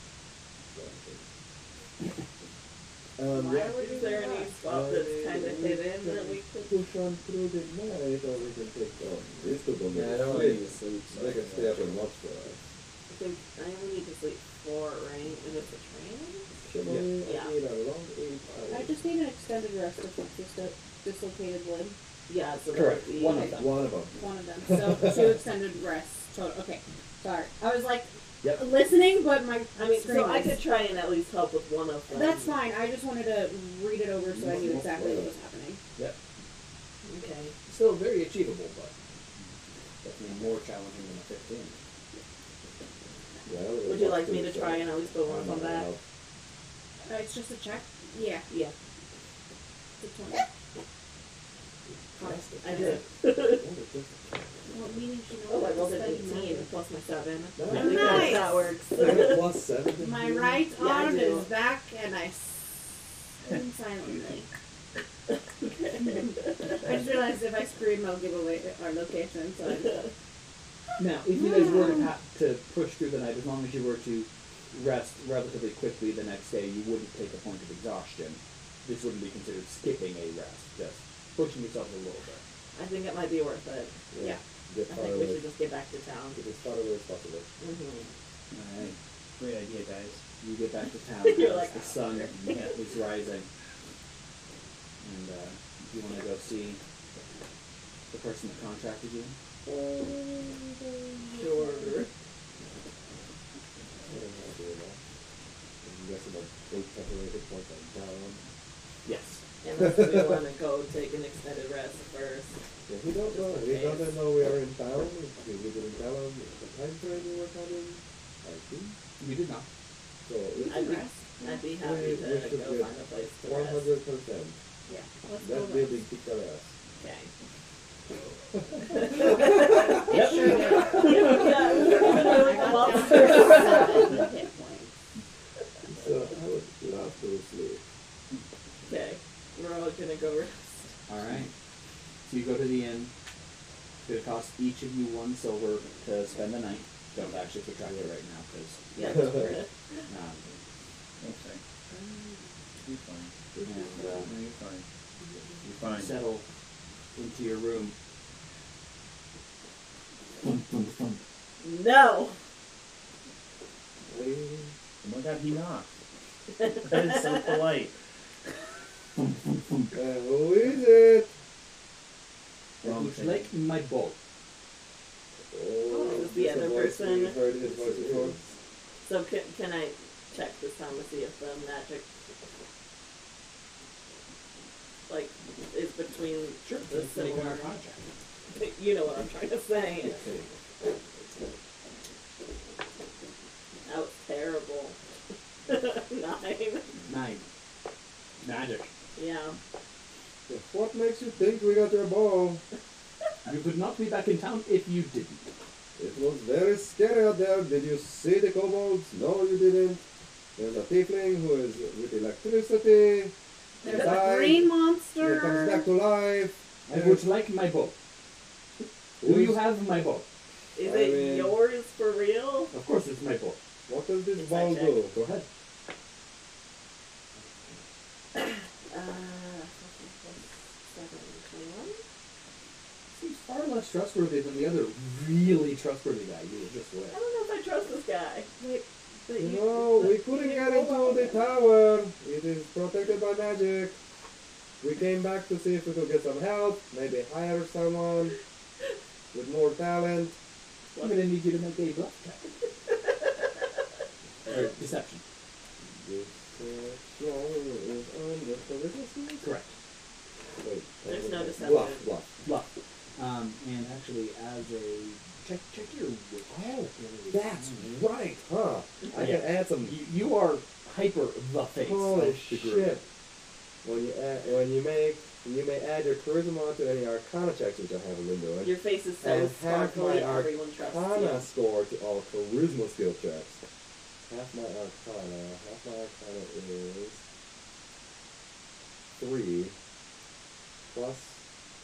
Is there any spot that's kind of hidden that we could? push on through the night, or we can take on. It's still gonna be Yeah, I don't want you to sleep. So they can stay up and watch for us. I only need to sleep 4, right? And it's a train? Shimmery, Yeah. I need a long 8 hours. I just need an extended rest to fix this dislocated leg. Yeah, so Correct. that would be One of them. One of them. One of them. So 2 extended rests total. Okay, sorry. I was like Yep. listening, but my I mean, screen so I was- could try and at least help with one of them. That's fine. I just wanted to read it over so I knew exactly what was happening. Yep. Okay. Still very achievable, but definitely more challenging than a 15. Yeah, Would you like me to try and at least put one of them back? It's just a check. Yeah. Yeah. It's a 20. I did. Well, meaning she knows Oh, I rolled an study 18 magic. plus my 7. Nice. I think Nice. that works. Plus 7. My right Yeah, I arm do. is back, and I scream silently. I just realized if I scream, I'll give away our location. So I just, Now, if you guys were to push through the night, as long as you were to rest relatively quickly the next day, you wouldn't take a point of exhaustion. This wouldn't be considered skipping a rest, just pushing yourself a little bit. I think it might be worth it. yeah. Get I far think we away. should just get back to town. Get as far away as possible. Mm-hmm. Alright, Great idea, guys. you get back to town You're as like, the sun is rising. And you want to go see the person that contracted you? Sure. I'm guessing the big separated points are down. Yes. Unless we want to go take an extended rest first. Yeah, he don't know. He doesn't know we are in town. We didn't tell him the time frame we were coming. I think. You did not. So it's I'd be happy we to should go get find a place to rest. 100%. Yeah. Let's go. That building kicked our ass. Okay. Yep. Sure did. Yeah, we're gonna I like a got monster. down to 7 hit points. So I would love to sleep. Okay. We're all gonna go rest. Alright. So you go to the inn. It's going to cost each of you 1 silver to spend the night. Don't actually subtract it right now, because Yeah, that's weird. Okay. You're fine. and, No, you're fine. You're fine. settle into your room. No! Oh my god, he knocked. That is so polite. Who is it? Would you like my bow? Oh, This is the this other voice, person. we've heard his voice before. So can I check this time to see if the magic like is between Sure. the Just make an similar? Arcana check. You know what I'm trying to say. That was terrible. 9. 9. Magic. Yeah. What makes you think we got your ball? You could not be back in town if you didn't. It was very scary out there. Did you see the kobolds? No, you didn't. There's a tiefling who is with electricity. There's Died. a green He comes back monster. to life. I would like my bow. Do you have my bow? Is I it mean- yours for real? Of course it's my bow. What does this Yes, ball I checked. do? Go ahead. 21? Seems far less trustworthy than the other really trustworthy guy you were just I with. don't know if I trust this guy. Wait, but you, No, we couldn't get into the tower. It is protected by magic. We came back to see if we could get some help, maybe hire someone with more talent. I'm gonna need you to make a bluff check. Or deception. This is on the charisma skill? Correct. Wait, There's no deception. Bluff. Bluff. And actually, as a check your. Oh, that's right, huh? I Yeah. can add some. You are hyper the face Holy of the group. shit! When you may add your charisma to any Arcana checks, which I haven't been doing, your face is so and half sparkly, my everyone trusts Arcana you. score to all charisma skill checks. Half my Arcana is 3 plus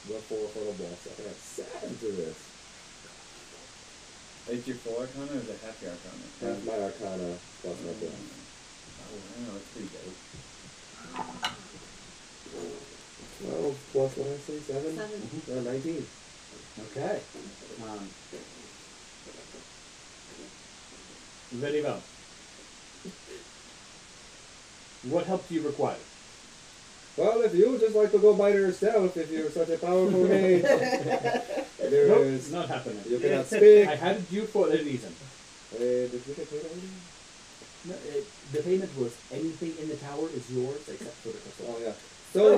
the 4 for the boss. I can add 7 to this. Is your full Arcana or is it half your Arcana? Half my Arcana plus my boss. Oh, wow, that's pretty good. 12 plus what did I say? 7? 7. 19. Okay. Very well. What help do you require? Well, if you just like to go by yourself, if you're such a powerful mage, there Nope, is. not happening. You cannot speak. I had you for a reason. Did we get paid already? No, the payment was anything in the tower is yours except for the crystal. Oh yeah. So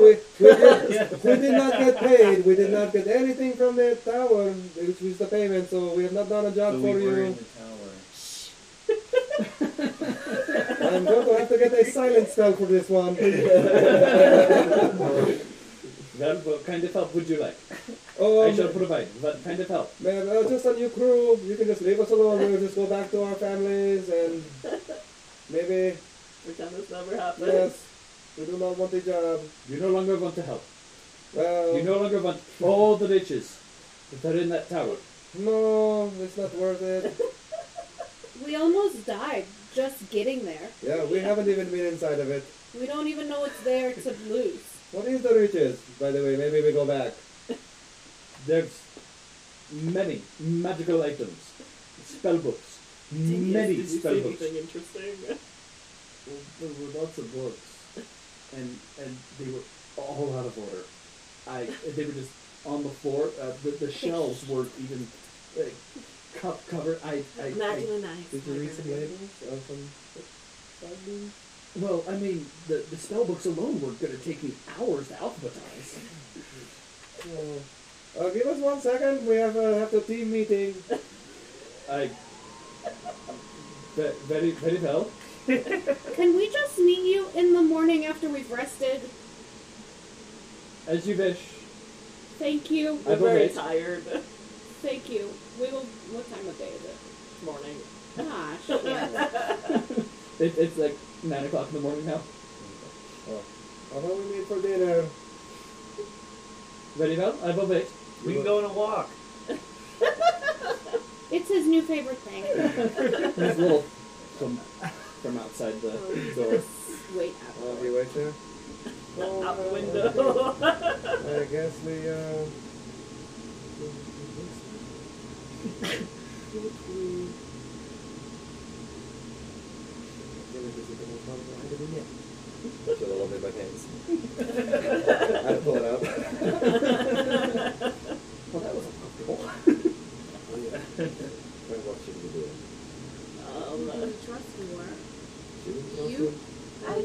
we did not get paid. We did not get anything from the tower, which was the payment. So we have not done a job So for we were in you. the tower. I'm going to have to get a silent spell for this one. Well, what kind of help would you like? I shall Um, provide. What kind of help? man, just a new crew. You can just leave us alone. We'll just go back to our families and maybe Pretend this never happened. yes. We do not want the job. You no longer want to help. Well, You no longer want all the riches that are in that tower. no, it's not worth it. We almost died just getting there. Yeah, we haven't even been inside of it. We don't even know it's there to lose. What is the riches, by the way? Maybe we go back. There's many magical items, spell books, many Did you spell see books. anything interesting? There were lots of books, and they were all out of order. They were just on the floor. The shelves were even covered. Imagine a nice. Did you read some labels of some books? Well, I mean, the spell books alone were going to take me hours to alphabetize. Give us 1 second. We have a team meeting. Very, very well. Can we just meet you in the morning after we've rested? As you wish. Thank you. I'm I've very always- tired. Thank you. We will. What time of day is it? Morning. Ah, shit. It's like 9 o'clock in the morning now. How about we meet for dinner? Very well. I will wait. We can go on a walk. It's his new favorite thing. There's a little from outside the door. Just wait out. He waits there. Out the window. I guess we Should have loved my hands. I had to pull it out. Well, that was uncomfortable. Oh, yeah. What should we do? Trust more. She didn't trust You- him.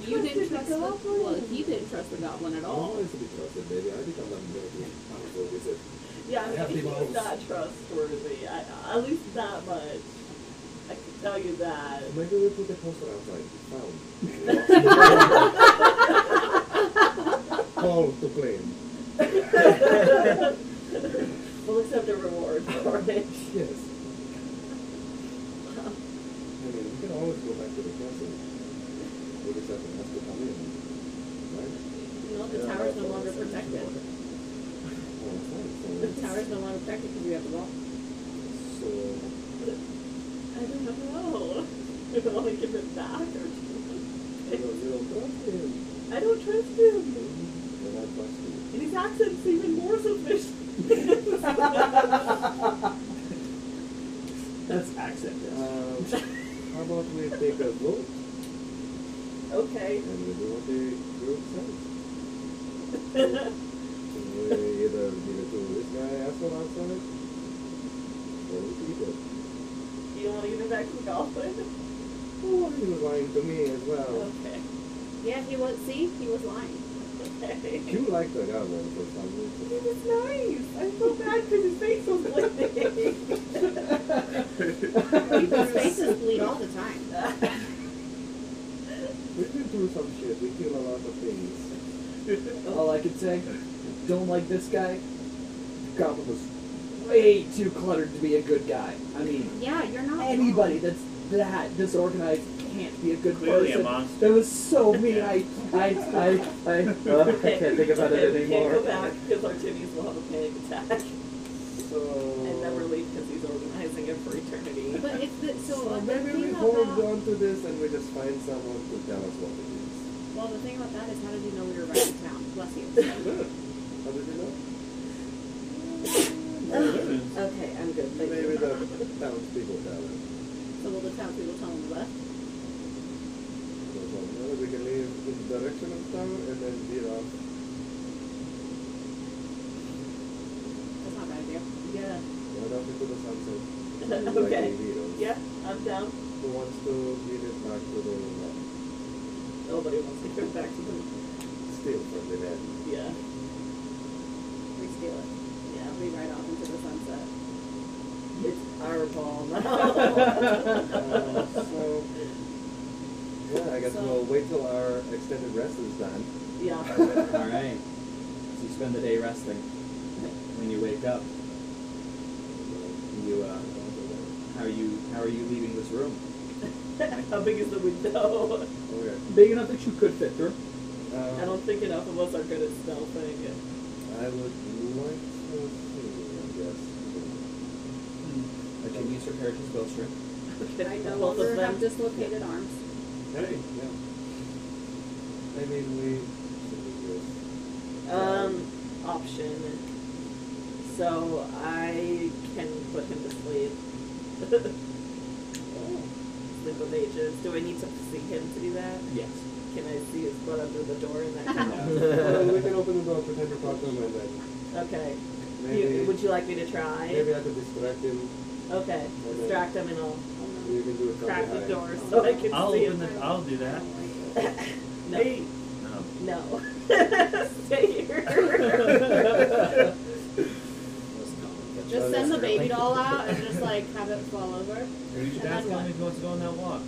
You didn't trust the goblin. Well, he didn't trust the goblin at I'm all. always to be trusted, baby. I think I'm not going to be powerful with it. Yeah, I have he's evolved. not trustworthy. At least that much. I can tell you that. Maybe we put the poster outside. Found. Call to claim. We'll accept a reward for it. Yes. I mean, we can always go back to the castle. We just have to ask to come in. Right? No, the tower's no longer protected. Oh, that's right. The tower's no longer protected because we have the wall. So, I don't know. Do I want to give it back or do you don't trust him. I don't trust him. Then I trust you. And his accent's even more suspicious. That's accent. Yes. How about we take a vote Okay. and we do what the group says? We either give it to this guy asshole outside, or we keep it. You don't want to give it back to the goblin? Oh, he was lying to me as well. Okay. Yeah, he was. See, he was lying. Okay. You like the goblin for some reason. He was nice. I'm so bad because his face was bleeding. People's faces bleed all the time. We've been through some shit. We kill a lot of things. All I can say, don't like this guy. Goblin was way too cluttered to be a good guy. I mean, Yeah, you're not. anybody wrong. that's that disorganized can't be a good Clearly a person. monster. That was so mean. Yeah. I can't think about it anymore. Can't go back because Artemius will have a panic attack So, and never leave because he's organizing it for eternity. But it's the, so the maybe we thing hold about on to this and we just find someone to tell us what it is. well, the thing about that is how did you know we were right in town? Bless you. How did you know? Okay, I'm good. Thank Maybe you. the townspeople tell us. So will the townspeople tell them left? Well, we can leave in the direction of town and then veer off. That's not a bad idea. Yeah. Right off into the sunset. Okay. Like the heroes. Yeah, I'm down. Who wants to lead it back to the left? Nobody wants to go back to the. Steal from the men. Yeah. We steal it. Yeah. We ride off into the sunset. It's our ball now. So, yeah, I guess So- we'll wait till our extended rest is done. Yeah. All right. So you spend the day resting. When you wake up, you how are you leaving this room? How big is the window? Okay. Big enough that you could fit through. I don't think enough of us are good at stealthing. I would like to see, I guess. I can use your character's bow string. I no Both of longer them. have dislocated arms. Hey, yeah. Maybe we should do this. Option. So I can put him to sleep. Sleep with mages. Do I need to see him to do that? Yes. Can I see his butt under the door in that kind Well, we can open the door, pretend to talk to him, and then Okay. maybe, Would you like me to try? maybe I could distract him. Okay. Distract him and I'll You can do it from crack the behind. door so I can I'll see open him. the. I'll do that. No. Hey. No. No. Stay here. Just send the baby doll out and just like have it fall over. Or you should And ask then him what? if he wants to go on that walk.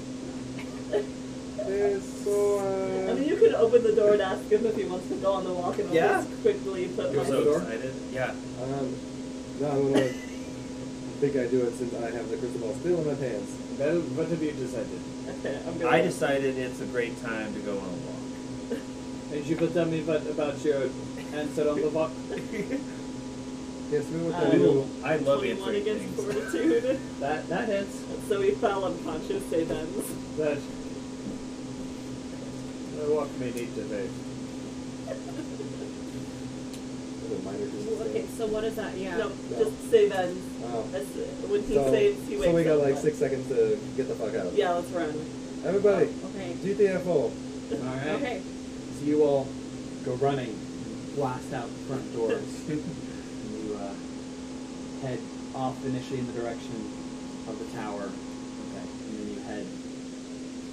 So, I mean, you could open the door and ask him if he wants to go on the walk and I'll Yeah. just quickly put You're my so door? excited. Yeah. no, I'm gonna think I do it since I have the crystal ball still in my hands. What have you decided? Okay, I'm gonna. I decided it's a great time to go on a walk. And you could tell me about your answer on the walk. Yes, we will Uh, tell We you. will. I love 21 answering against things. fortitude. That hits. So he fell unconscious, say ends. That the walk may need to be. Okay, so what is that? Yeah. No, just save ends. Wow. When he So, saves, he wakes so we got up. like 6 seconds to get the fuck out. Yeah, let's run. Everybody, Okay. GTFO. All right. Okay. So you all go running, blast out the front doors, and you head off initially in the direction of the tower, and then you head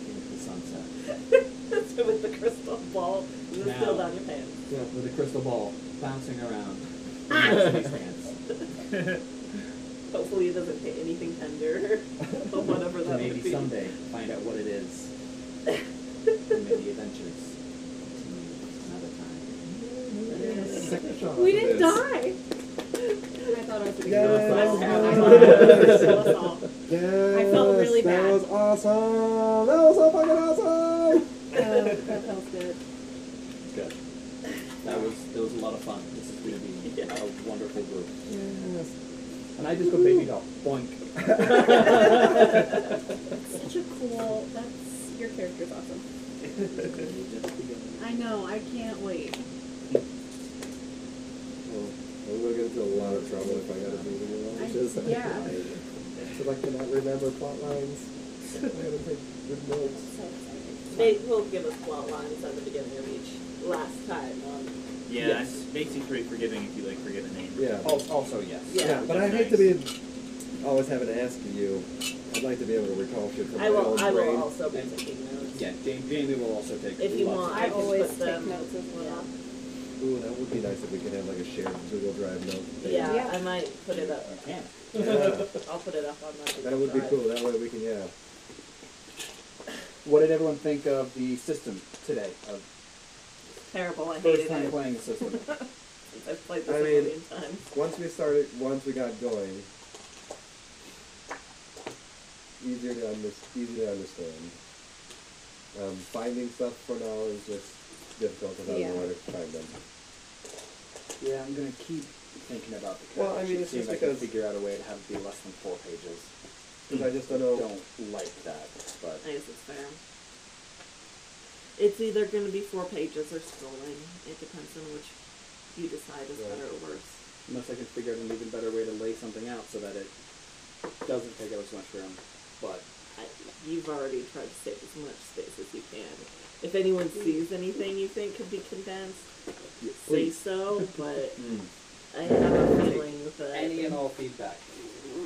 into the sunset. So with the crystal ball, you Now- still down your pants. Yeah, with the crystal ball bouncing around in his hands. Hopefully it doesn't hit anything tender or whatever To that maybe would be. someday find out what it is. And may the adventures continue another time. Second shot. We of didn't this. die. I thought I was gonna Yes. Kill us all. Yes, I felt really that bad. was awesome. That was so fucking awesome. That feels good. Good. That was a lot of fun. This is going to be a wonderful group. Yes. And I just go baby doll. Boink. Such a cool. That's your character's awesome. I know. I can't wait. Well, I'm gonna get into a lot of trouble if I gotta do the launches. Yeah. So I cannot remember plot lines. I gotta take good notes. So excited. Nate will give us plot lines at the beginning of each last time on. Yeah, Yes. it makes you pretty forgiving if you like forget a name. Yeah. Also, yes. Yeah. But I hate to be always having to ask you. I'd like to be able to recall shit from my own I brain. will also be taking notes. Yeah, Jamie will also take If you lots want, of I I can always put take them. notes as well. Ooh, that would be nice if we could have like a shared Google Drive note thing. Yeah, Yeah. I might put it up. You can. Yeah. I'll put it up on my. That would be Drive. cool. That way we can, yeah. What did everyone think of the system today? Of Terrible. I first hated time it. playing the system? I've played this I a mean- million times. Once we got going, easier to understand. Finding stuff for now is just difficult because I don't know where to find them. Yeah, I'm gonna keep thinking about the Well, I cover mean, sheet, it's see if just I can because- figure out a way to have it be less than 4 pages. Because I just don't know. Don't like that, but I guess it's fair. It's either going to be 4 pages or scrolling. It depends on which you decide is Right. better or worse. unless I can figure out an even better way to lay something out so that it doesn't take up as much room. But You've already tried to save as much space as you can. If anyone sees anything you think could be condensed, say please. so, but Mm. I have a feeling that... Any and all feedback.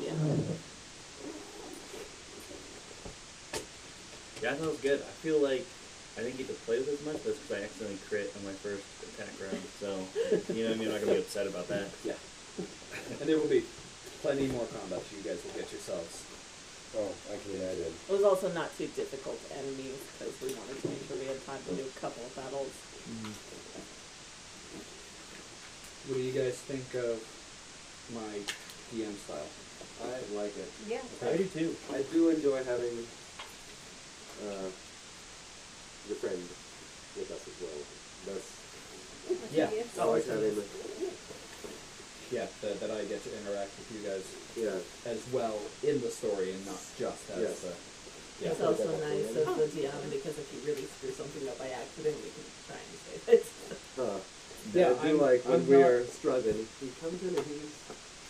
Yeah. Yeah, that was good. I feel like I didn't get to play with as much, but it's because I accidentally crit on my first attack round. So, you know what I mean? I'm not going to be upset about that. Yeah. And there will be plenty more combats you guys will get yourselves. Oh, actually, I did. It was also not too difficult enemies because we wanted to make sure we had time to do a couple of battles. What do you guys think of my DM style? I like it. Yeah. I do too. I do enjoy having your friend with us as well. That's Yeah. I like having the, Yeah, that I get to interact with you guys yeah. as well in the story and not just as Yes. It's Yeah, also I like that nice for as the DM because if you really screw something up by accident, we can try and save it. Yeah, I do like when I'm we not- are struggling. He comes in and he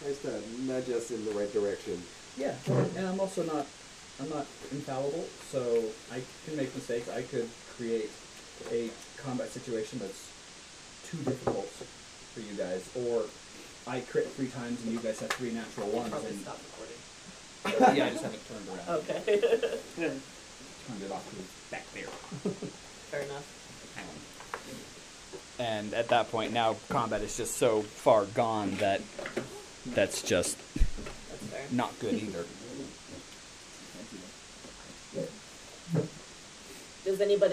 tries to nudge us in the right direction. Yeah, and I'm also not infallible, so I can make mistakes. I could create a combat situation that's too difficult for you guys, or I crit 3 times and you guys have 3 natural ones. Probably And stop recording. yeah, I just have it turned around. Okay. Turned it off to back there. Fair enough. And at that point, now combat is just so far gone that that's just That's fair. not good either. Does anybody